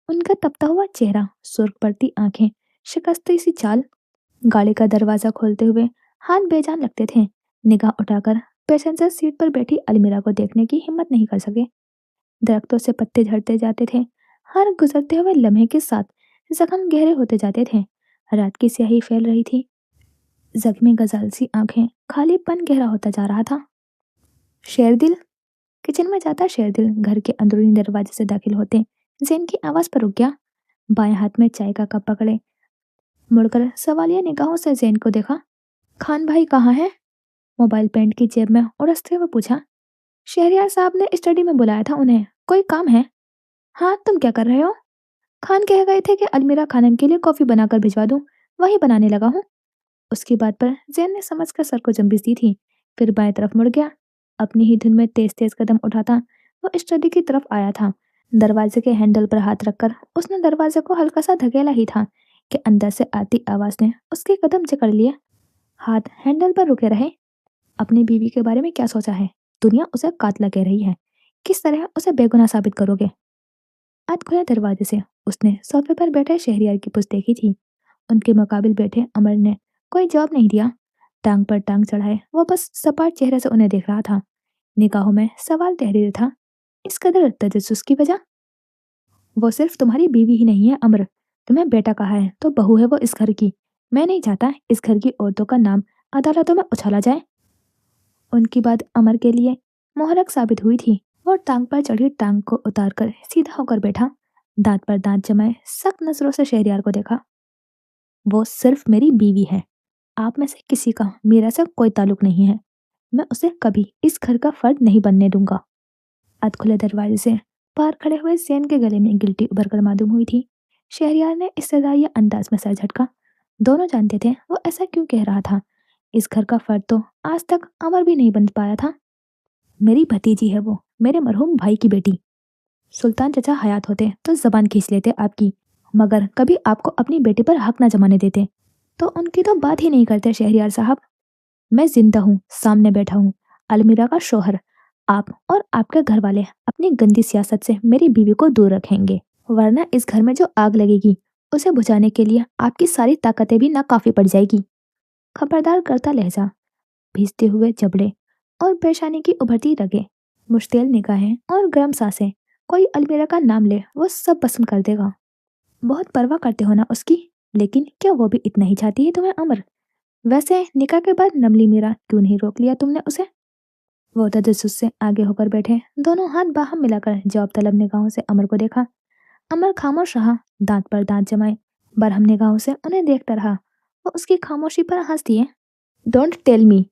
A: उनका तपता हुआ चेहरा, सुर्ख पड़ती आंखें, शिकस्ती सी चाल। गाड़ी का दरवाजा खोलते हुए हाथ बेजान लगते थे। निगाह उठाकर पैसेंजर सीट पर बैठी अलमीरा को देखने की हिम्मत नहीं कर सके। दरख्तों से पत्ते झड़ते जाते थे। हर गुजरते हुए लम्हे के साथ जख्म गहरे होते जाते थे। रात की स्याही फैल रही थी। जख्मी गजाल सी आंखें, खालीपन गहरा होता जा रहा था। शेरदिल! किचन में जाता शेरदिल घर के अंदरूनी दरवाजे से दाखिल होते जैन की आवाज पर रुक गया। बाएं हाथ में चाय का कप पकड़े मुड़कर सवालिया निगाहों से जैन को देखा। खान भाई कहाँ है? मोबाइल पैंट की जेब में उड़सते हुए पूछा। शहरियार साहब ने स्टडी में बुलाया था उन्हें, कोई काम है? हाँ, तुम क्या कर रहे हो? खान कह गए थे कि अलमीरा खानम के लिए कॉफी बनाकर भिजवा दूं, वही बनाने लगा हूँ। उसकी बात पर जैन ने समझकर सर को जंबिस दी थी। फिर बाएं तरफ मुड़ गया। अपनी ही धुन में तेज तेज कदम उठाता वो स्टडी की तरफ आया था। दरवाजे के हैंडल पर हाथ रखकर उसने दरवाजे को हल्का सा धकेला ही था कि अंदर से आती आवाज ने उसके कदम जकड़ लिए। हाथ हैंडल पर रुके रहे। अपनी बीवी के बारे में क्या सोचा है? दुनिया उसे कातला कह रही है। किस तरह उसे बेगुनाह साबित करोगे? आज खुले दरवाजे से उसने सोफे पर बैठे शहरियार की पुस्त देखी थी। उनके मुकाबिल बैठे अमर ने कोई जवाब नहीं दिया। टांग पर टांग चढ़ाए वो बस सपाट चेहरे से उन्हें देख रहा था। निगाहों में सवाल तहरीर था। इस कदर तजस्सुस की वजह? वो सिर्फ तुम्हारी बीवी ही नहीं है अमर। तुम्हें बेटा कहा है तो बहू है वो इस घर की। मैं नहीं चाहता इस घर की औरतों का नाम अदालतों में उछाला जाए। उनकी बात अमर के लिए मोहरक साबित हुई थी। वो टांग पर चढ़ी टांग को उतारकर सीधा होकर बैठा। दांत पर दांत जमाए सख्त नजरों से शहरियार को देखा। वो सिर्फ मेरी बीवी है। आप में से किसी का मेरा से कोई ताल्लुक नहीं है। मैं उसे कभी इस घर का फर्द नहीं बनने दूंगा। अधखुले दरवाजे से पार खड़े हुए जैन के गले में गिल्टी उभर कर मालूम हुई थी। शहरियार ने इस्तदाई अंदाज में सर झटका। दोनों जानते थे वो ऐसा क्यों कह रहा था। इस घर का फर्द तो आज तक अमर भी नहीं बन पाया था। मेरी भतीजी है वो, मेरे मरहूम भाई की बेटी। सुल्तान चचा हयात होते तो जबान खींच लेते आपकी, मगर कभी आपको अपनी बेटी पर हक ना जमाने देते। तो उनकी तो बात ही नहीं करते शहरियार साहब। मैं जिंदा हूँ, सामने बैठा हूँ, अलमीरा का शोहर। आप और आपके घर वाले अपनी गंदी सियासत से मेरी बीवी को दूर रखेंगे, वरना इस घर में जो आग लगेगी उसे बुझाने के लिए आपकी सारी ताकतें भी नाकाफी पड़ जाएगी। खबरदार करता लहजा, भीजते हुए जबड़े और परेशानी की उभरती रगे, मुश्तिल निगाहें और गर्म सांसें। कोई अलमीरा का नाम ले वो सब पसंद कर देगा। बहुत परवाह करते हो ना उसकी, लेकिन क्या वो भी इतना ही चाहती है तुम्हें अमर? वैसे निकाह के बाद नमली मेरा क्यों नहीं रोक लिया तुमने उसे? वो तजस्सुस से आगे होकर बैठे, दोनों हाथ बाहम मिलाकर जवाब तलब निगाहों से अमर को देखा। अमर खामोश रहा, दांत पर दांत जमाए बरहम निगाहों से उन्हें देखता रहा। वो उसकी खामोशी पर हंस दिए। Don't tell me.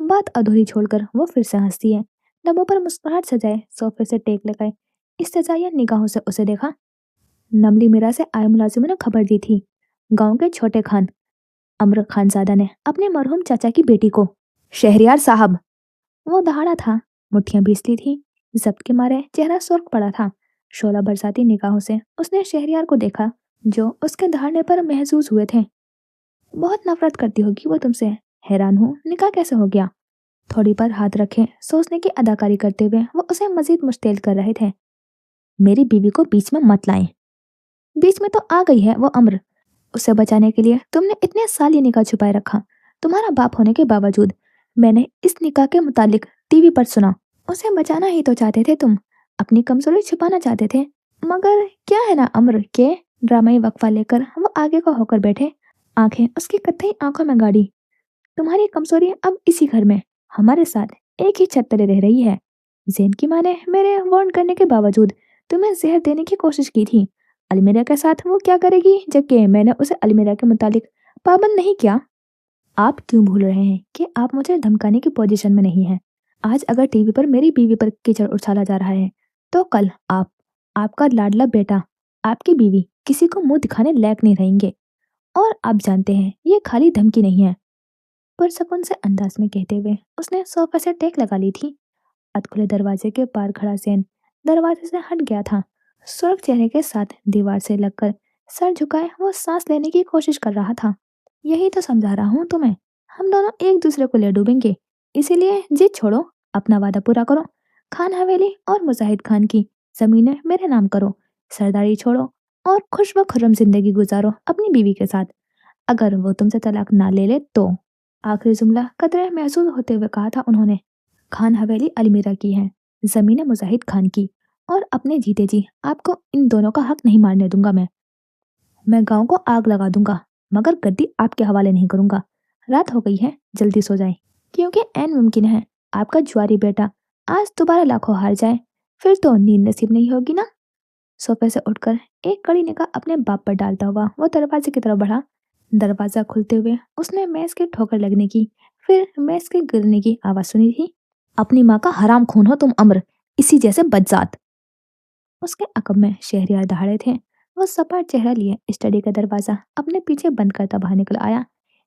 A: बात अधूरी छोड़कर वो फिर से हंस दिए। लबों पर मुस्कुराहट सजाए सोफे से टेक लगाए इस्तेजाया निगाहों से उसे देखा। नमली मीरा से आए मुलाजिमों ने खबर दी थी। गांव के छोटे खान अमर खानजादा ने अपने मरहूम चाचा की बेटी को। शहरियार साहब। वो दहाड़ा था, मुट्ठियां भीसती थी, जब्त के मारे चेहरा सुर्ख पड़ा था। शोला बरसाती निगाहों से उसने शहरियार को देखा, जो उसके दहाड़ने पर महसूस हुए थे। बहुत नफरत करती होगी वो तुमसे। हैरान हूँ निकाह कैसे हो गया। थोड़ी पर हाथ रखे सोचने की अदाकारी करते हुए वो उसे मजीद मुश्तिल कर रहे थे। मेरी बीवी को बीच में मत लाएं। बीच में तो आ गई है वो अमर। उसे बचाने के लिए तुमने इतने साल ये निकाह छुपाए रखा। तुम्हारा बाप होने के बावजूद मैंने इस निकाह के मुतालिक टीवी पर सुना। उसे बचाना ही तो चाहते थे तुम, अपनी कमजोरी छुपाना चाहते थे। मगर क्या है ना अमर के। ड्रामाई वक्फा लेकर वो आगे को होकर बैठे, आंखें उसकी कत्थई आंखों में गाड़ी। तुम्हारी कमजोरी अब इसी घर में हमारे साथ एक ही छत तले रह रही है। जैन की माँ ने मेरे वार्न करने के बावजूद तुम्हें जहर देने की कोशिश की थी। अलमीरा के साथ वो क्या करेगी जबकि मैंने उसे अलमीरा के मुतालिक पाबंद नहीं किया। आप क्यों भूल रहे हैं कि आप मुझे धमकाने की पोजीशन में नहीं हैं। आज अगर टीवी पर मेरी बीवी पर कीचड़ उछाला जा रहा है, तो कल आप, आपका लाडला बेटा, आपकी बीवी किसी को मुंह दिखाने लायक नहीं रहेंगे। और आप जानते हैं ये खाली धमकी नहीं है। पुरसकून से अंदाज में कहते हुए उसने सोफे से टेक लगा ली थी। अधखुले दरवाजे के पार खड़ा जैन दरवाजे से हट गया था। सुर्ख चेहरे के साथ दीवार से लगकर सर झुकाए वो सांस लेने की कोशिश कर रहा था। यही तो समझा रहा हूँ तुम्हें, हम दोनों एक दूसरे को ले डूबेंगे। इसीलिए जिद छोड़ो, अपना वादा पूरा करो। खान हवेली और मुजाहिद खान की जमीनें मेरे नाम करो। सरदारी छोड़ो और खुश व खुर्रम जिंदगी गुजारो अपनी बीवी के साथ। अगर वो तुमसे तलाक ना ले ले तो। आखिरी जुमला कतरे महसूस होते हुए कहा था उन्होंने। खान हवेली अलमीरा की है, जमीन मुजाहिद खान की, और अपने जीते जी आपको इन दोनों का हक नहीं मारने दूंगा। मैं गांव को आग लगा दूंगा, मगर गद्दी आपके हवाले नहीं करूंगा। रात हो गई है, जल्दी सो जाएं, क्योंकि ऐन मुमकिन है आपका जुआरी बेटा आज दोबारा लाखों हार जाए, फिर तो नींद नसीब नहीं होगी ना। सोफे से उठकर एक कड़ी निगाह अपने बाप पर डालता हुआ वो दरवाजे की तरफ बढ़ा। दरवाजा खुलते हुए उसने मेज के ठोकर लगने की, फिर मेज के गिरने की आवाज सुनी थी। अपनी माँ का हराम खून हो तुम अमर, इसी जैसे बदजात। उसके अकब में शहरियार दहाड़े थे। वो सपाट चेहरा लिए स्टडी का दरवाजा अपने पीछे बंद करता बाहर निकल आया।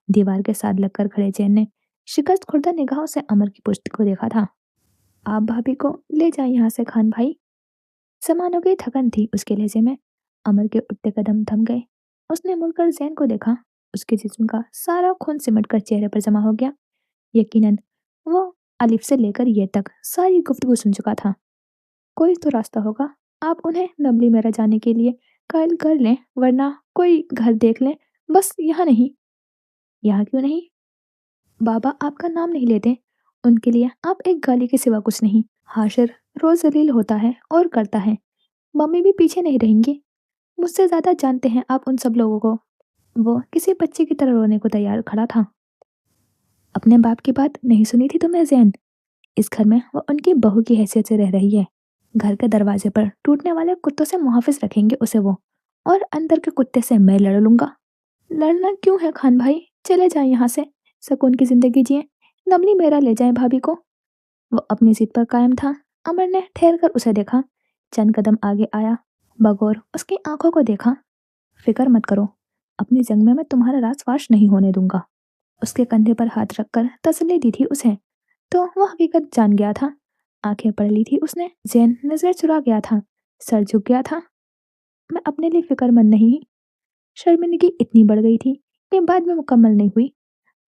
A: दीवार के साथ लगकर खड़े चैन ने शिकस्त खुर्दा निगाहों से अमर की पुष्ट को देखा था। आप भाभी को ले जाए यहाँ से खान भाई। समानों की थकन थी उसके लहजे में। अमर के उठते कदम थम गए। उसने मुड़कर जैन को देखा। उसके जिस्म का सारा खून सिमट कर चेहरे पर जमा हो गया। यकीनन वो अलिफ से लेकर ये तक सारी गुफ्तगू सुन चुका था। कोई तो रास्ता होगा। आप उन्हें नबली मेरा जाने के लिए कायल कर लें, वरना कोई घर देख लें। बस यहाँ नहीं। यहाँ क्यों नहीं? बाबा आपका नाम नहीं लेते। उनके लिए आप एक गाली के सिवा कुछ नहीं। हाशिर रोज जलील होता है और करता है। मम्मी भी पीछे नहीं रहेंगी। मुझसे ज्यादा जानते हैं आप उन सब लोगों को। वो किसी बच्चे की तरह रोने को तैयार खड़ा था। अपने बाप की बात नहीं सुनी थी तुमने जैन? इस घर में वो उनकी बहू की हैसियत से रह रही है। घर के दरवाजे पर टूटने वाले कुत्तों से मुहाफिज रखेंगे उसे वो, और अंदर के कुत्ते से मैं लड़ लूंगा। लड़ना क्यों है खान भाई? चले जाएं यहाँ से। सुकून की जिंदगी जिए। नमली मेरा ले जाएं भाभी को। वो अपनी सीट पर कायम था। अमर ने ठहर कर उसे देखा। चंद कदम आगे आया। बगौर उसकी आंखों को देखा। फिक्र मत करो, अपनी जंग में मैं तुम्हारा राज फाश नहीं होने दूंगा। उसके कंधे पर हाथ रखकर तसल्ली दी थी उसे। तो वो हकीकत जान गया था। आंखें पढ़ ली थी उसने। जैन नजर चुरा गया था। सर झुक गया था। मैं अपने लिए फिक्रमंद नहीं। शर्मिंदगी इतनी बढ़ गई थी कि बाद में मुकम्मल नहीं हुई।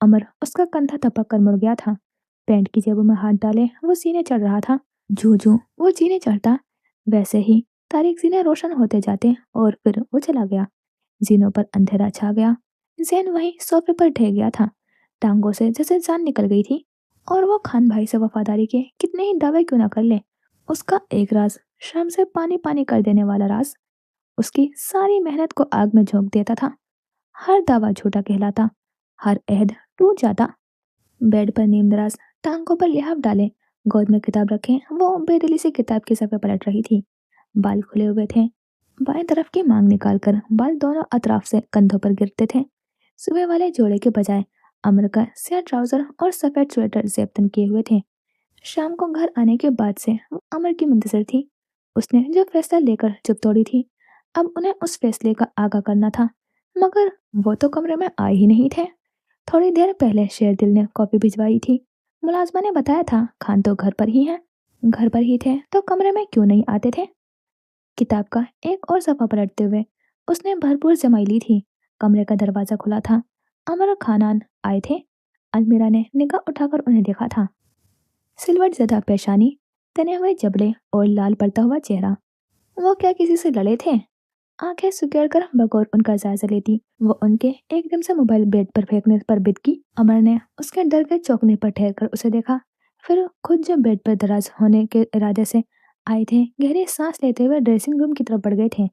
A: अमर उसका कंधा थपक कर मुड़ गया था। पैंट की जेबों में हाथ डाले वो सीने चढ़ रहा था। जू जू वो जीने चढ़ता, वैसे ही तारीख जीने रोशन होते जाते, और फिर वो चला गया। जीनों पर अंधेरा छा गया। जैन वहीं सोफे पर ढह गया था। टांगों से जैसे जान निकल गई थी। और वो खान भाई से वफादारी के कितने ही दावे क्यों ना कर ले, उसका एक राज शाम से पानी पानी कर देने वाला राज उसकी सारी मेहनत को आग में झोंक देता था। हर दावा झूठा कहलाता, हर अहद टूट जाता। बेड पर नीमदराज, टांगों पर लिहाफ डाले, गोद में किताब रखे, वो बेदिली से किताब के सफ़े पलट रही थी। बाल खुले हुए थे। बाएं तरफ की मांग निकालकर बाल दोनों अतराफ से कंधों पर गिरते थे। सुबह वाले जोड़े के बजाय अमर का स्याह ट्राउजर और सफेद स्वेटर जेबतन किए हुए थे। शाम को घर आने के बाद से वो अमर की मुंतजर थी। उसने जो फैसला लेकर चुप तोड़ी थी, अब उन्हें उस फैसले का आगा करना था। मगर वो तो कमरे में आए ही नहीं थे। थोड़ी देर पहले शेरदिल ने कॉपी भिजवाई थी। मुलाजमा ने बताया था खान तो घर पर ही है। घर पर ही थे तो कमरे में क्यों नहीं आते थे? किताब का एक और सफ़ा पलटते हुए उसने भरपूर जमाई ली थी। कमरे का दरवाजा खुला था। अमर और खानान आए थे। अलमीरा ने निगाह उठाकर उन्हें देखा था। सिलवट ज़दा पेशानी, तने हुए जबड़े और लाल पड़ता हुआ चेहरा। वो क्या किसी से लड़े थे? आंखें सुकेड़ कर बगौर उनका जायजा लेती वो उनके एकदम से मोबाइल बेड पर फेंकने पर बिदकी। अमर ने उसके डर के चौंकने पर ठहर कर उसे देखा। फिर खुद जो बेड पर दराज होने के इरादे से आए थे, गहरी सांस लेते हुए ड्रेसिंग रूम की तरफ बढ़ गए थे।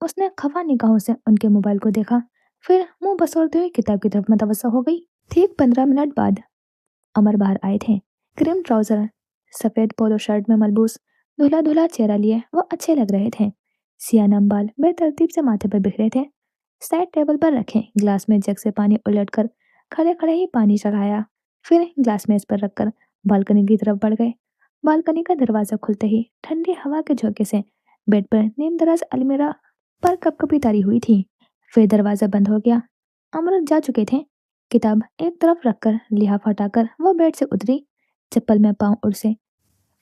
A: उसने खफा निगाहों से उनके मोबाइल को देखा, फिर मुंह बसोरते हुए किताब की तरफ मुतवस्सा हो गई। ठीक 15 मिनट बाद अमर बाहर आए थे। क्रीम ट्राउजर, सफेद पोलो शर्ट में मलबूस, धुला धुला चेहरा लिए वो अच्छे लग रहे थे। सियानम बाल बेतरतीब से माथे पर बिखरे थे। साइड टेबल पर रखे ग्लास में जग से पानी उलटकर खड़े खड़े ही पानी चढ़ाया। फिर ग्लास मेज पर रखकर बालकनी की तरफ बढ़ गए। बालकनी का दरवाजा खुलते ही ठंडी हवा के झोंके से बेड पर नीम दराज अलमीरा पर कपकपी तारी हुई थी। फिर दरवाजा बंद हो गया। अमर जा चुके थे। किताब एक तरफ रखकर लिहाफ हटाकर वो बेड से उतरी। चप्पल में पांव उड़से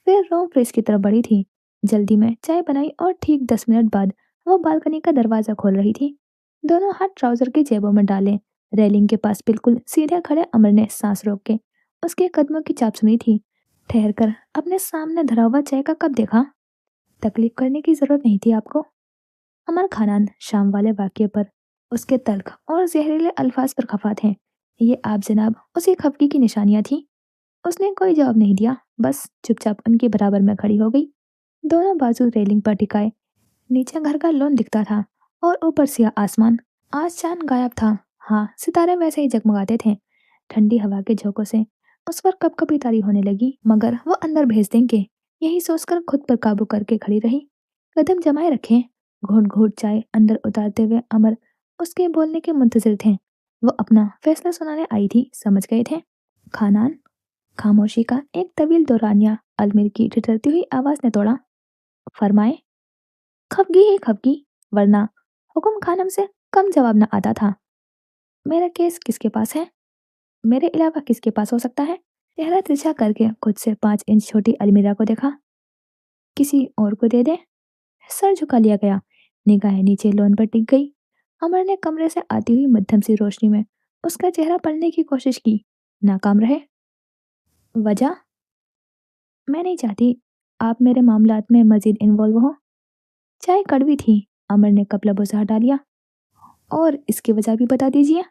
A: फिर रूम फ्रिज की तरफ बढ़ी थी। जल्दी में चाय बनाई और ठीक 10 मिनट बाद वो बालकनी का दरवाजा खोल रही थी। दोनों हाथ ट्राउजर की जेबों में डाले रेलिंग के पास बिल्कुल सीधे खड़े अमर ने सांस रोक के उसके कदमों की चाप सुनी थी। ठहर कर अपने सामने धरा हुआ चाय का कप देखा। तकलीफ करने की जरूरत नहीं थी आपको। अमर खानान शाम वाले वाक्य पर उसके तल्ख और जहरीले अल्फाज पर खफा थे। ये आप जनाब उसी खफगी की निशानियां थी। उसने कोई जवाब नहीं दिया, बस चुपचाप उनके बराबर में खड़ी हो गई। दोनों बाजू रेलिंग पर टिकाए। नीचे घर का लॉन दिखता था और ऊपर सिया आसमान। आज चांद गायब था। हाँ, सितारे वैसे ही जगमगाते थे। ठंडी हवा के झोंकों से उस पर कपकपी तारी होने लगी, मगर वो अंदर भेज देंगे, यही सोचकर खुद पर काबू करके खड़ी रही। कदम जमाए रखे, घूंट घूंट चाय अंदर उतारते हुए अमर उसके बोलने के मुंतजिर थे। वो अपना फैसला सुनाने आई थी, समझ गए थे। खानान, खामोशी का एक तवील दौरानिया अलमीर की ठिठुरती हुई आवाज ने तोड़ा। फरमाए। खफगी ही खफगी, वरना हुक्म खानम से कम जवाब न आता था। मेरा केस किसके पास है? मेरे अलावा किसके पास हो सकता है? चेहरा तिरछा करके खुद से 5 इंच छोटी अलमीरा को देखा। किसी और को दे दे। सर झुका लिया गया। निगाहें नीचे लॉन पर टिक गई। अमर ने कमरे से आती हुई मध्यम सी रोशनी में उसका चेहरा पढ़ने की कोशिश की। नाकाम रहे। वजह? मैं नहीं चाहती आप मेरे मामलात में मजीद इन्वॉल्व हो। चाय कड़वी थी। अमर ने कप लबों से हटा लिया। और इसकी वजह भी बता दीजिए।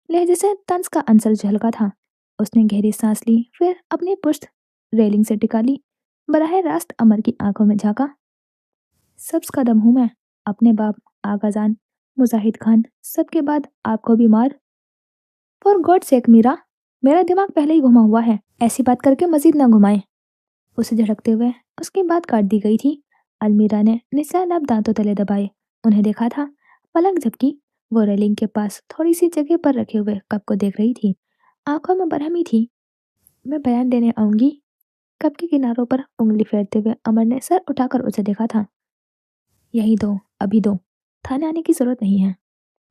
A: लहजे से तंज का अंसर झलका था। उसने गहरी सांस ली, फिर अपनी पुश्त रेलिंग से टिका ली। बराह रास्त अमर की आंखों में झांका। सब्ज कदम हूं मैं। अपने बाप, आगाजान, मुजाहिद खान, सबके बाद आपको भी मार। फॉर गॉड सेक मीरा, मेरा दिमाग पहले ही घुमा हुआ है। ऐसी बात करके मजीद ना घुमाए। उसे झड़कते हुए उसकी बात काट दी गई थी। अलमीरा ने निस्सहाय दांतों तले दबाए। उन्हें देखा था। पलक झपकी। वो रेलिंग के पास थोड़ी सी जगह पर रखे हुए कप को देख रही थी। आंखों में बरहमी थी। मैं बयान देने आऊंगी। कप के किनारों पर उंगली फेरते हुए अमर ने सर उठाकर उसे देखा था। यही दो, अभी दो। थाने आने की जरूरत नहीं है।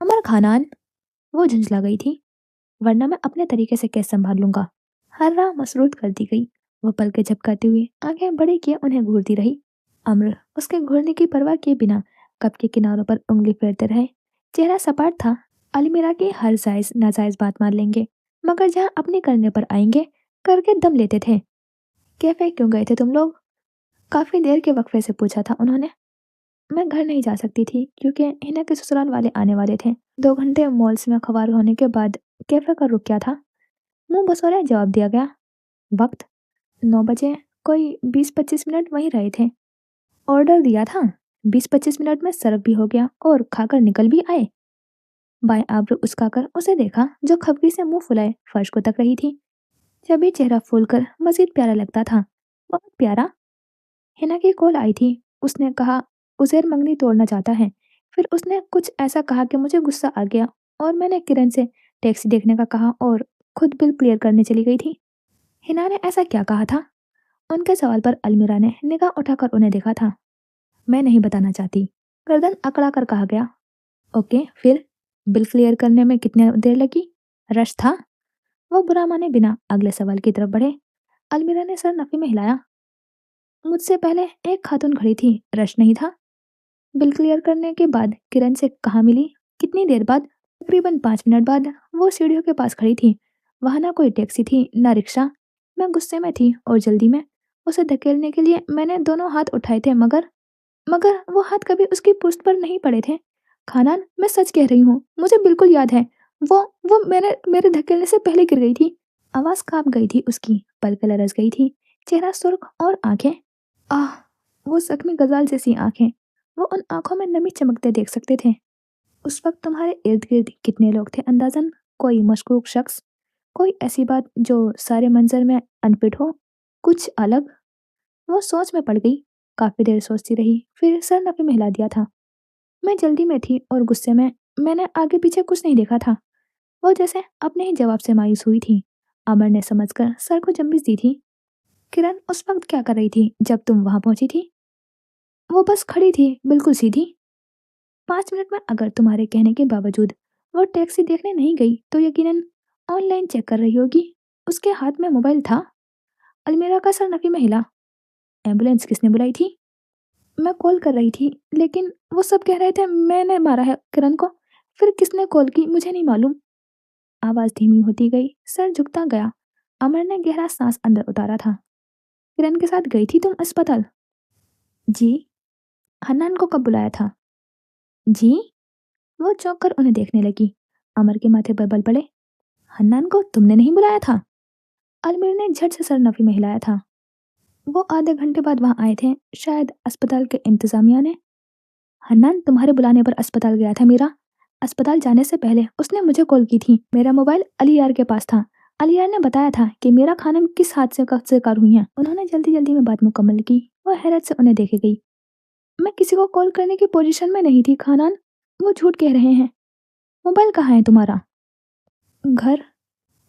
A: अमर खानान, वो झुंझला गई थी। वरना मैं अपने तरीके से केस संभाल लूंगा। हर राह मसरूत कर दी गई। वो पलके झपकाती हुई आंखें बड़ी किए उन्हें घूरती रही। अम्र उसके घूरने की परवाह किए बिना कप के किनारों पर उंगली फेरते रहे। चेहरा सपाट था। अलमीरा की हर जायज नाजायज बात मान लेंगे, मगर जहाँ अपने करने पर आएंगे करके दम लेते थे। कैफे क्यों गए थे तुम लोग? काफी देर के वक्फे से पूछा था उन्होंने। मैं घर नहीं जा सकती थी क्योंकि हिना के ससुराल वाले आने वाले थे। 2 घंटे मॉल्स में खबार होने के बाद कैफे का रुक गया था। मुंह बसोरे जवाब दिया गया। वक्त 9 बजे। कोई 20-25 मिनट वहीं रहे थे। ऑर्डर दिया था। 20-25 मिनट में सर्व भी हो गया और खाकर निकल भी आए। बाएं आब्रू उसकाकर उसे देखा जो खपकी से मुंह फुलाए फर्श को तक रही थी। जब भी चेहरा फूलकर मजीद प्यारा लगता था। बहुत प्यारा। हिना की कॉल आई थी। उसने कहा उजेर मंगनी तोड़ना चाहता है। फिर उसने कुछ ऐसा कहा कि मुझे गुस्सा आ गया और मैंने किरण से टैक्सी देखने का कहा और खुद बिल क्लियर करने चली गई थी। हिना ने ऐसा क्या कहा था? उनके सवाल पर अलमीरा ने निगाह उठाकर उन्हें देखा था। मैं नहीं बताना चाहती। गर्दन अकड़ा कर कहा गया। ओके, फिर बिल क्लियर करने में कितनी देर लगी? रश था? वो बुरा माने बिना अगले सवाल की तरफ बढ़े। अलमीरा ने सर नफी में हिलाया। मुझसे पहले एक खातून खड़ी थी, रश नहीं था। बिल क्लियर करने के बाद किरण से कहाँ मिली? कितनी देर बाद? तकरीबन 5 मिनट बाद। वो सीढ़ियों के पास खड़ी थी। वहां ना कोई टैक्सी थी ना रिक्शा। मैं गुस्से में थी और जल्दी में। उसे धकेलने के लिए मैंने दोनों हाथ उठाए थे, मगर मगर वो हाथ कभी उसकी पुश्त पर नहीं पड़े थे। खानान, मैं सच कह रही हूँ, मुझे बिल्कुल याद है। वो मैंने मेरे धकेलने से पहले गिर गई थी। आवाज कांप गई थी उसकी, पलकें लरस गई थी। चेहरा सुर्ख और आंखें, आह, वो जख्मी गजाल जैसी आंखें। वो उन आंखों में नमी चमकते देख सकते थे। उस वक्त तुम्हारे इर्द गिर्द कितने लोग थे अंदाजन? कोई मशकूक शख्स? कोई ऐसी बात जो सारे मंजर में अनफिट हो? कुछ अलग? वो सोच में पड़ गई। काफी देर सोचती रही, फिर सर नफे में हिला दिया था। मैं जल्दी में थी और गुस्से में। मैंने आगे पीछे कुछ नहीं देखा था। वो जैसे अपने ही जवाब से मायूस हुई थी। अमर ने समझकर सर को जम्बिस दी थी। किरण उस वक्त क्या कर रही थी जब तुम वहां पहुंची थी? वो बस खड़ी थी, बिल्कुल सीधी। 5 मिनट में अगर तुम्हारे कहने के बावजूद वो टैक्सी देखने नहीं गई तो यकीनन ऑनलाइन चेक कर रही होगी। उसके हाथ में मोबाइल था। अलमीरा का सर नफी में हिला। एम्बुलेंस किसने बुलाई थी? मैं कॉल कर रही थी, लेकिन वो सब कह रहे थे मैंने मारा है किरण को। फिर किसने कॉल की मुझे नहीं मालूम। आवाज धीमी होती गई, सर झुकता गया। अमर ने गहरा सांस अंदर उतारा था। किरण के साथ गई थी तुम अस्पताल? जी। हन्नान को कब बुलाया था? जी। वो चौंक कर उन्हें देखने लगी। अमर के माथे पर बल पड़े। हन्नान को तुमने नहीं बुलाया था? अलमीर ने झट से सर नफी में हिलाया था। वो आधे घंटे बाद वहां आए थे, शायद अस्पताल के इंतजामिया ने। हन्नान तुम्हारे बुलाने पर अस्पताल गया था मीरा। अस्पताल जाने से पहले उसने मुझे कॉल की थी। मेरा मोबाइल अली यार के पास था। अली यार ने बताया था कि मेरा खानम किस हादसे का शिकार हुई है। उन्होंने जल्दी जल्दी में बात मुकम्मल की। वह हैरत से उन्हें देखे गई। मैं किसी को कॉल करने की पोजीशन में नहीं थी खानान। वो झूठ कह रहे हैं। मोबाइल कहाँ है तुम्हारा? घर।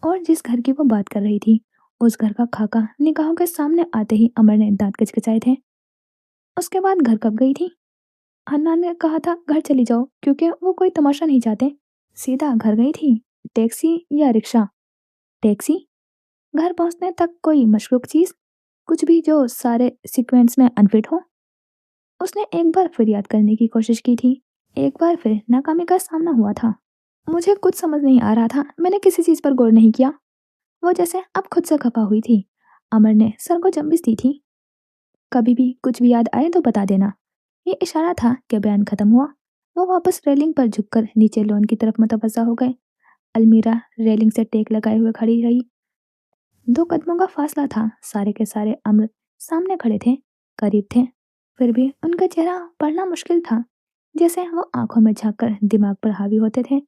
A: और जिस घर की वो बात कर रही थी, उस घर का खाका निगाहों के सामने आते ही अमर ने दांत कचकचाए थे। उसके बाद घर कब गई थी? हन्नान ने कहा था घर चली जाओ क्योंकि वो कोई तमाशा नहीं चाहते। सीधा घर गई थी? टैक्सी या रिक्शा? टैक्सी। घर पहुंचने तक कोई मशकूक चीज? कुछ भी जो सारे सीक्वेंस में अनफिट हो? उसने एक बार फिर याद करने की कोशिश की थी। एक बार फिर नाकामी का सामना हुआ था। मुझे कुछ समझ नहीं आ रहा था, मैंने किसी चीज पर गौर नहीं किया। वो जैसे अब खुद से खपा हुई थी। अमर ने सर को जम्बिस दी थी। कभी भी कुछ भी याद आए तो बता देना। ये इशारा था कि बयान खत्म हुआ। वो वापस रेलिंग पर झुककर नीचे लॉन की तरफ मुतवज्जा हो गए। अलमीरा रेलिंग से टेक लगाए हुए खड़ी रही। 2 कदमों का फासला था। सारे के सारे अम्र सामने खड़े थे, करीब थे। फिर भी उनका चेहरा पढ़ना मुश्किल था। जैसे वो आंखों में झांककर दिमाग पर हावी होते थे,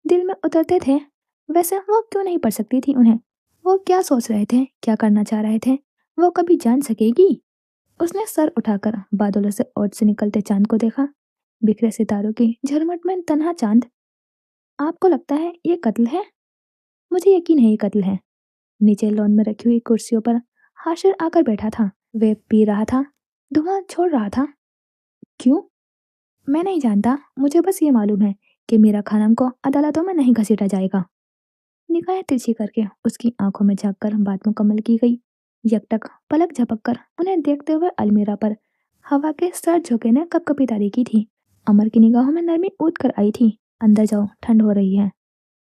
A: दिल में उतरते थे। वैसे वो क्यों नहीं पढ़ सकती थी उन्हें? वो क्या सोच रहे थे, क्या करना चाह रहे थे, वो कभी जान सकेगी? उसने सर उठाकर बादलों से ओट से निकलते चांद को देखा। बिखरे सितारों की झरमट में तन्हा चांद। आपको लगता है ये कत्ल है? मुझे यकीन है ये कत्ल है। नीचे लॉन में रखी हुई कुर्सियों पर हाशिर आकर बैठा था। वे पी रहा था, धुआं छोड़ रहा था। क्यों? मैं नहीं जानता, मुझे बस ये मालूम है कि मीरा खानम को अदालतों में नहीं घसीटा जाएगा। निगाहें तिरछी करके उसकी आंखों में झांककर बात मुकम्मल की गई। यकटक पलक झपककर उन्हें देखते हुए अलमीरा पर हवा के सर्द झोंके ने कपकपी तारी की थी। अमर की निगाहों में नरमी उठ कर आई थी। अंदर जाओ, ठंड हो रही है,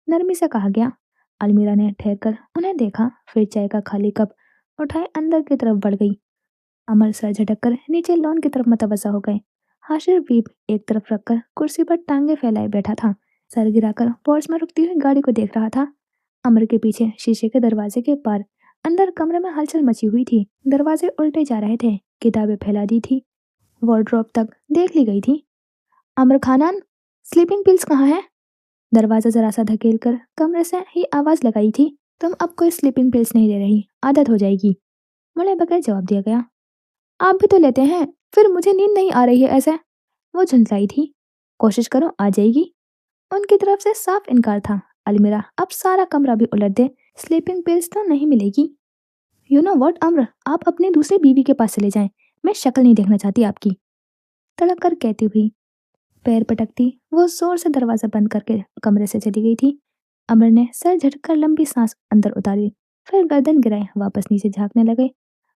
A: नरमी से कहा गया। अलमीरा ने ठहर कर उन्हें देखा, फिर चाय का खाली कप उठाए अंदर की तरफ बढ़ गई। अमर सर झटक कर नीचे लॉन की तरफ मुतवज्जा हो गए। हाशिर वीप एक तरफ रखकर कुर्सी पर टांगे फैलाए बैठा था। सर गिराकर पोर्च में रुकती हुई गाड़ी को देख रहा था। अमर के पीछे शीशे के दरवाजे के पार अंदर कमरे में हलचल मची हुई थी। दरवाजे उल्टे जा रहे थे, किताबें फैला दी थी, वार्डरोब तक देख ली गई थी। अमर खानन, स्लीपिंग पिल्स कहाँ है? दरवाजा जरा सा धकेल कर कमरे से ही आवाज लगाई थी। तुम अब कोई स्लीपिंग पिल्स नहीं ले रही, आदत हो जाएगी, मुड़े बगैर जवाब दिया गया। आप भी तो लेते हैं, फिर मुझे नींद नहीं आ रही है ऐसे। वो झुंझलाई थी। कोशिश करो, आ जाएगी। उनकी तरफ से साफ इनकार था। अलमीरा अब सारा कमरा भी उलट दे, स्लीपिंग पिल्स तो नहीं मिलेगी। यू नो व्हाट अम्र, आप अपनी दूसरी बीवी के पास चले जाएं, मैं शक्ल नहीं देखना चाहती आपकी। तड़क कर कहती हुई पैर पटकती वो जोर से दरवाजा बंद करके कमरे से चली गई थी। अमर ने सर झटकर लंबी सांस अंदर उतारी, फिर गर्दन गिराए वापस नीचे झांकने लगे।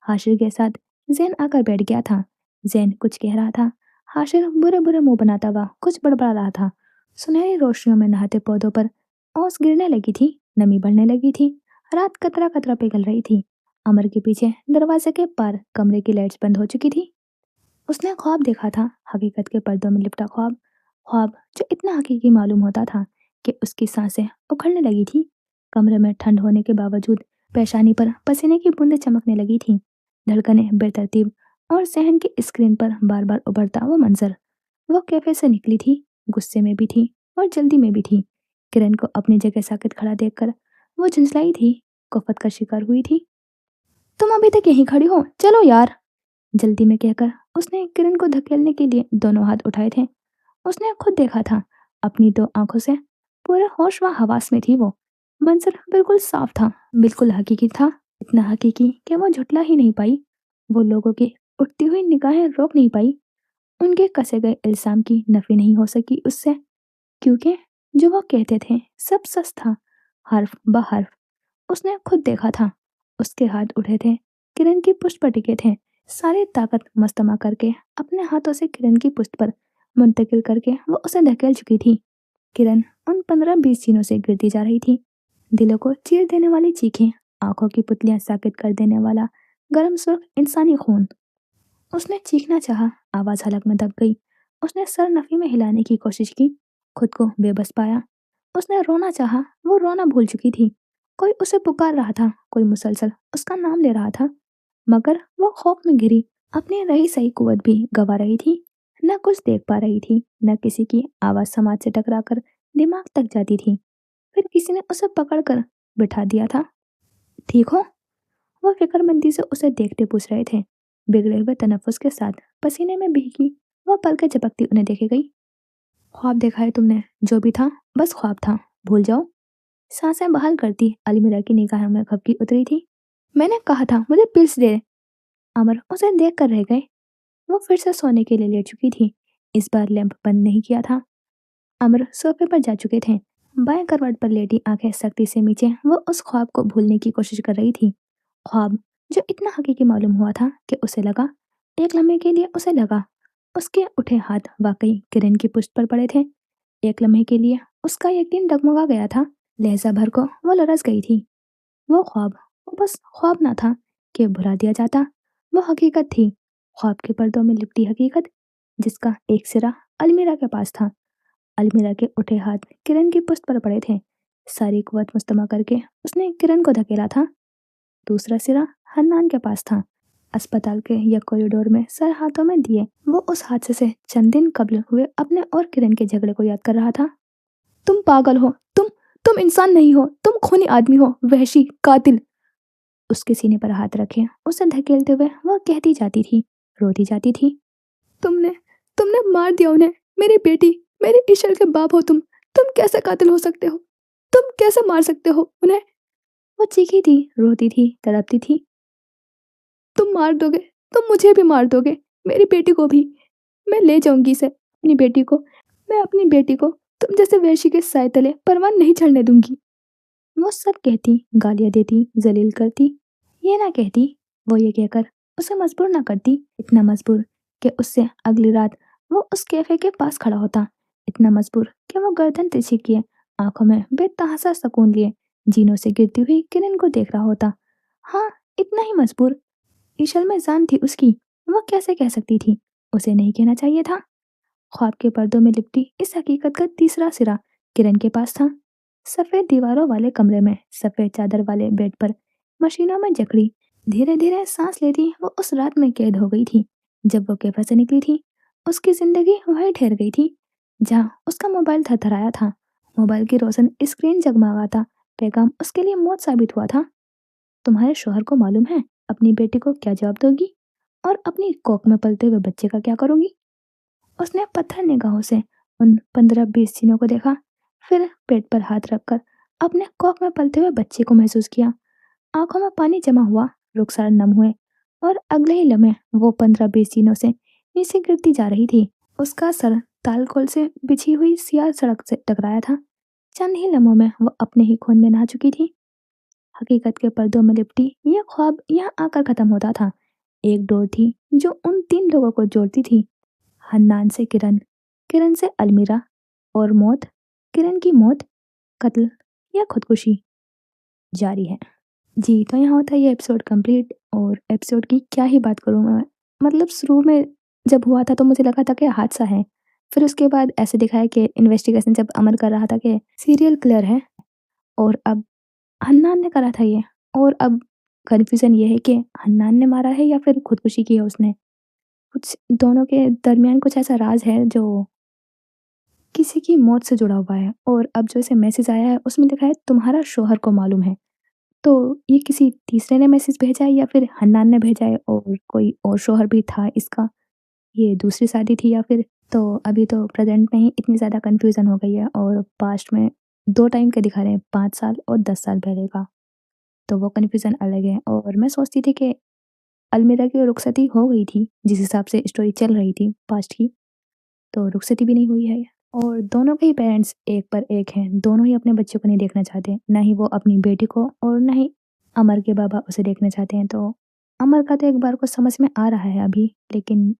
A: हाशिर के साथ जैन आकर बैठ गया था। जैन कुछ कह रहा था। हाशिर बुरे बुरे मुंह बनाता हुआ कुछ बड़बड़ा रहा था। सुनहरी रोशनियों में नहाते पौधों पर ओस गिरने लगी थी, नमी बढ़ने लगी थी। रात कतरा कतरा पिघल रही थी। अमर के पीछे दरवाजे के पार कमरे की लाइट्स बंद हो चुकी थी। उसने ख्वाब देखा था, हकीकत के पर्दों में लिपटा ख्वाब। ख्वाब जो इतना हकीकी मालूम होता था कि उसकी सांसें उखड़ने लगी थी। कमरे में ठंड होने के बावजूद पेशानी पर पसीने की बूंदें चमकने लगी थी। धड़कनें बेतरतीब और सहन की स्क्रीन पर बार बार उभरता वो मंजर। वो कैफे से निकली थी, गुस्से में भी थी और जल्दी में भी थी। किरण को अपनी जगह साकित खड़ा देखकर वो झुंझलाई थी, कुफत का शिकार हुई थी। तुम अभी तक यहीं खड़ी हो, चलो यार, जल्दी में कहकर उसने किरण को धकेलने के लिए दोनों हाथ उठाए थे। उसने खुद देखा था अपनी 2 आंखों से, पूरे होश व हवास में थी वो। मंजर बिल्कुल साफ था, बिल्कुल हकीकी था, इतना हकीकी कि वो झुठला ही नहीं पाई। वो लोगों की उठती हुई निगाहें रोक नहीं पाई। उनके कसे गए इल्जाम की नफी नहीं हो सकी उससे, क्योंकि जो वो कहते थे सब सच था, हर्फ ब हर्फ। उसने खुद देखा था, उसके हाथ उठे थे, किरण की पुष्ट पर टिके थे। सारी ताकत मस्तमा करके अपने हाथों से किरण की पुष्ट पर मुंतकिल करके वो उसे धकेल चुकी थी। किरण उन 15-20 चीनों से गिरती जा रही थी। दिलों को चीर देने वाली चीखें, आंखों की पुतलियां साकित कर देने वाला गर्म सुर्ख इंसानी खून। उसने चीखना चाहा, आवाज हलक में दब गई। उसने सर नफी में हिलाने की कोशिश की, खुद को बेबस पाया। उसने रोना चाहा, वो रोना भूल चुकी थी। कोई उसे पुकार रहा था, कोई मुसलसल उसका नाम ले रहा था, मगर वो खौफ में घिरी अपनी रही सही कुवत भी गवा रही थी। न कुछ देख पा रही थी, न किसी की आवाज समाज से टकराकर दिमाग तक जाती थी। फिर किसी ने उसे पकड़कर बिठा दिया था। ठीक हो? वो फिक्रमंदी से उसे देखते पूछ रहे थे, बिगड़े हुए तनफ्फुस के साथ। पसीने में भीगी वह पलकें झपकती उन्हें देखे गई। ख्वाब देखा है तुमने, जो भी था बस ख्वाब था, भूल जाओ। सांसें बहाल करती अलमीरा की निगाहों में खपकी उतरी थी। मैंने कहा था मुझे पिल्स दे। अमर उसे देख कर रह गए। वो फिर से सोने के लिए लेट चुकी थी। इस बार लैंप बंद नहीं किया था। अमर सोफे पर जा चुके थे। बाएं करवट पर लेटी आंखें सख्ती से नीचे वो उस ख्वाब को भूलने की कोशिश कर रही थी। ख्वाब जो इतना हकीकी मालूम हुआ था कि उसे लगा, एक लम्हे के लिए उसे लगा اس کے اٹھے ہاتھ واقعی کرن کی پشت پر پڑے تھے۔ ایک لمحے کے لیے اس کا یقین ڈگمگا گیا تھا۔ لہجہ بھر کو وہ لرز گئی تھی۔ وہ خواب وہ بس خواب نہ تھا کہ بھلا دیا جاتا، وہ حقیقت تھی، خواب کے پردوں میں لپٹی حقیقت، جس کا ایک سرا المیرا کے پاس تھا۔ المیرا کے اٹھے ہاتھ کرن کی پشت پر پڑے تھے۔ ساری قوت مجتمع کر کے اس نے کرن کو دھکیلا تھا۔ دوسرا سرا حنان کے پاس تھا۔ اسپتال کے یا کوریڈور میں سر ہاتھوں میں دیے وہ اس حادثے سے چند دن قبل ہوئے اپنے اور کرن کے جھگڑے کو یاد کر رہا تھا۔ تم پاگل ہو، تم انسان نہیں ہو، تم خونی آدمی ہو، وحشی قاتل۔ اس کے سینے پر ہاتھ رکھے اسے دھکیلتے ہوئے وہ کہتی جاتی تھی، روتی جاتی تھی، تم نے مار دیا انہیں، میری بیٹی، میری ایشر کے باپ ہو تم کیسے قاتل ہو سکتے ہو، تم کیسے مار سکتے ہو انہیں۔ وہ چیخی تھی، روتی تھی، تڑپتی تھی، تم مار دو گے، تم مجھے بھی مار دو گے، میری بیٹی کو بھی، میں لے جاؤں گی اسے، اپنی بیٹی کو، میں اپنی بیٹی کو تم جیسے وحشی کے سائے تلے پروان نہیں چڑھنے دوں گی۔ وہ سب کہتی، گالیاں دیتی، ذلیل کرتی، یہ نہ کہتی، وہ یہ کہہ کر اسے مجبور نہ کرتی، اتنا مجبور کہ اس سے اگلی رات وہ اس کیفے کے پاس کھڑا ہوتا، اتنا مجبور کہ وہ گردن ترچھی کیے، آنکھوں میں بے تحاشا سکون لیے جینوں سے گرتی ہوئی کرن کو دیکھ رہا ہوتا۔ ہاں، اتنا ہی مجبور۔ ایشل میں جان تھی اس کی، وہ کیسے کہہ سکتی تھی، اسے نہیں کہنا چاہیے تھا۔ خواب کے پردوں میں لپٹی اس حقیقت کا تیسرا سرا کرن کے پاس تھا۔ سفید دیواروں والے کمرے میں، سفید چادر والے بیڈ پر، مشینوں میں جکڑی، دھیرے دھیرے سانس لیتی وہ اس رات میں قید ہو گئی تھی جب وہ کیفے سے نکلی تھی۔ اس کی زندگی وہیں ٹھہر گئی تھی جہاں اس کا موبائل تھرتھرایا تھا۔ موبائل کی روشن اسکرین جگمگاتا پیغام اس کے لیے موت ثابت ہوا تھا۔ تمہارے شوہر کو معلوم ہے اپنی بیٹی کو کیا جواب دو گی، اور اپنی کوکھ میں پلتے ہوئے بچے کا کیا کرو گی؟ اس نے پتھر نگاہوں سے ان 15-20 چینوں کو دیکھا، پھر پیٹ پر ہاتھ رکھ کر اپنے کوکھ میں پلتے ہوئے بچے کو محسوس کیا۔ آنکھوں میں پانی جمع ہوا، رخسار نم ہوئے، اور اگلے ہی لمحے وہ 15-20 چینوں سے نیچے گرتی جا رہی تھی۔ اس کا سر تال کھول سے بچھی ہوئی سیاہ سڑک سے ٹکرایا تھا۔ چند ہی لمحوں میں وہ اپنے ہی خون میں نہا چکی تھی۔ حقیقت کے پردوں میں لپٹی یہ خواب یہاں آ کر ختم ہوتا تھا۔ ایک ڈور تھی جو ان 3 لوگوں کو جوڑتی تھی، حنان سے کرن، کرن سے المیرا، اور موت، کرن کی موت، قتل یا خودکشی جاری ہے۔ جی تو یہاں ہوتا ہے یہ ایپیسوڈ کمپلیٹ، اور ایپیسوڈ کی کیا ہی بات کروں میں، مطلب شروع میں جب ہوا تھا تو مجھے لگا تھا کہ حادثہ ہے، پھر اس کے بعد ایسے دکھایا کہ انویسٹیگیشن جب عمل کر رہا تھا کہ سیریل کلر ہے، اور اب حنان نے کرا تھا یہ، اور اب کنفیوژن یہ ہے کہ حنان نے مارا ہے یا پھر خودکشی کی ہے اس نے، کچھ دونوں کے درمیان کچھ ایسا راز ہے جو کسی کی موت سے جڑا ہوا ہے، اور اب جو اسے میسج آیا ہے اس میں لکھا ہے تمہارا شوہر کو معلوم ہے، تو یہ کسی تیسرے نے میسج بھیجا ہے یا پھر حنان نے بھیجا ہے، اور کوئی اور شوہر بھی تھا اس کا، یہ دوسری شادی تھی یا پھر، تو ابھی تو پریزنٹ میں ہی اتنی زیادہ کنفیوژن ہو گئی ہے، اور پاسٹ میں 2 ٹائم کے دکھا رہے ہیں، 5 سال اور 10 سال پہلے کا، تو وہ کنفیوژن الگ ہے۔ اور میں سوچتی تھی کہ المیرا کی رخصتی ہو گئی تھی جس حساب سے اسٹوری چل رہی تھی پاسٹ کی، تو رخصتی بھی نہیں ہوئی ہے، اور دونوں کے ہی پیرنٹس ایک پر ایک ہیں، دونوں ہی اپنے بچوں کو نہیں دیکھنا چاہتے، نہ ہی وہ اپنی بیٹی کو اور نہ ہی امر کے بابا اسے دیکھنا چاہتے ہیں۔ تو امر کا تو ایک بار کو سمجھ میں آ رہا ہے ابھی، لیکن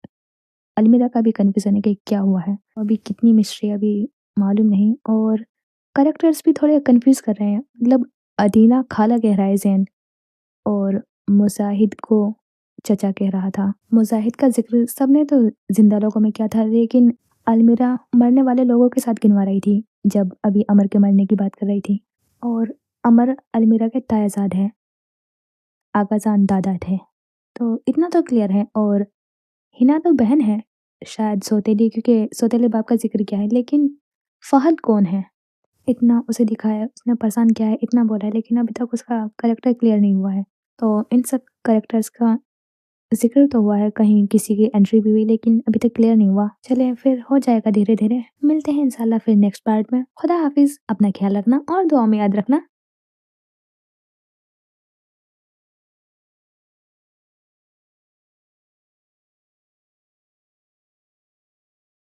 A: المیرا کا بھی کنفیوژن ہے کہ کیا ہوا ہے، ابھی کتنی مسٹری ابھی معلوم نہیں، اور کریکٹرز بھی تھوڑے کنفیوز کر رہے ہیں، مطلب ادینہ خالہ کہہ رہا ہے زین، اور مجاہد کو چچا کہہ رہا تھا۔ مجاہد کا ذکر سب نے تو زندہ لوگوں میں کیا تھا، لیکن المیرا مرنے والے لوگوں کے ساتھ گنوا رہی تھی جب ابھی امر کے مرنے کی بات کر رہی تھی، اور امر المیرا کے تائزاد ہے، آقا جان دادا تھے، تو اتنا تو کلیئر ہے۔ اور ہنا تو بہن ہے شاید سوتیلی، کیونکہ سوتیلے باپ کا ذکر کیا ہے، لیکن فہد کون ہے اتنا اسے دکھایا ہے، اس نے پریشان کیا ہے، اتنا بولا ہے، لیکن ابھی تک اس کا کریکٹر کلیئر نہیں ہوا ہے۔ تو ان سب کریکٹرز کا ذکر تو ہوا ہے، کہیں کسی کی انٹری بھی ہوئی، لیکن ابھی تک کلیئر نہیں ہوا۔ چلیں پھر ہو جائے گا دھیرے دھیرے، ملتے ہیں انشاءاللہ پھر نیکسٹ پارٹ میں۔ خدا حافظ، اپنا خیال رکھنا اور دعاؤں میں یاد رکھنا۔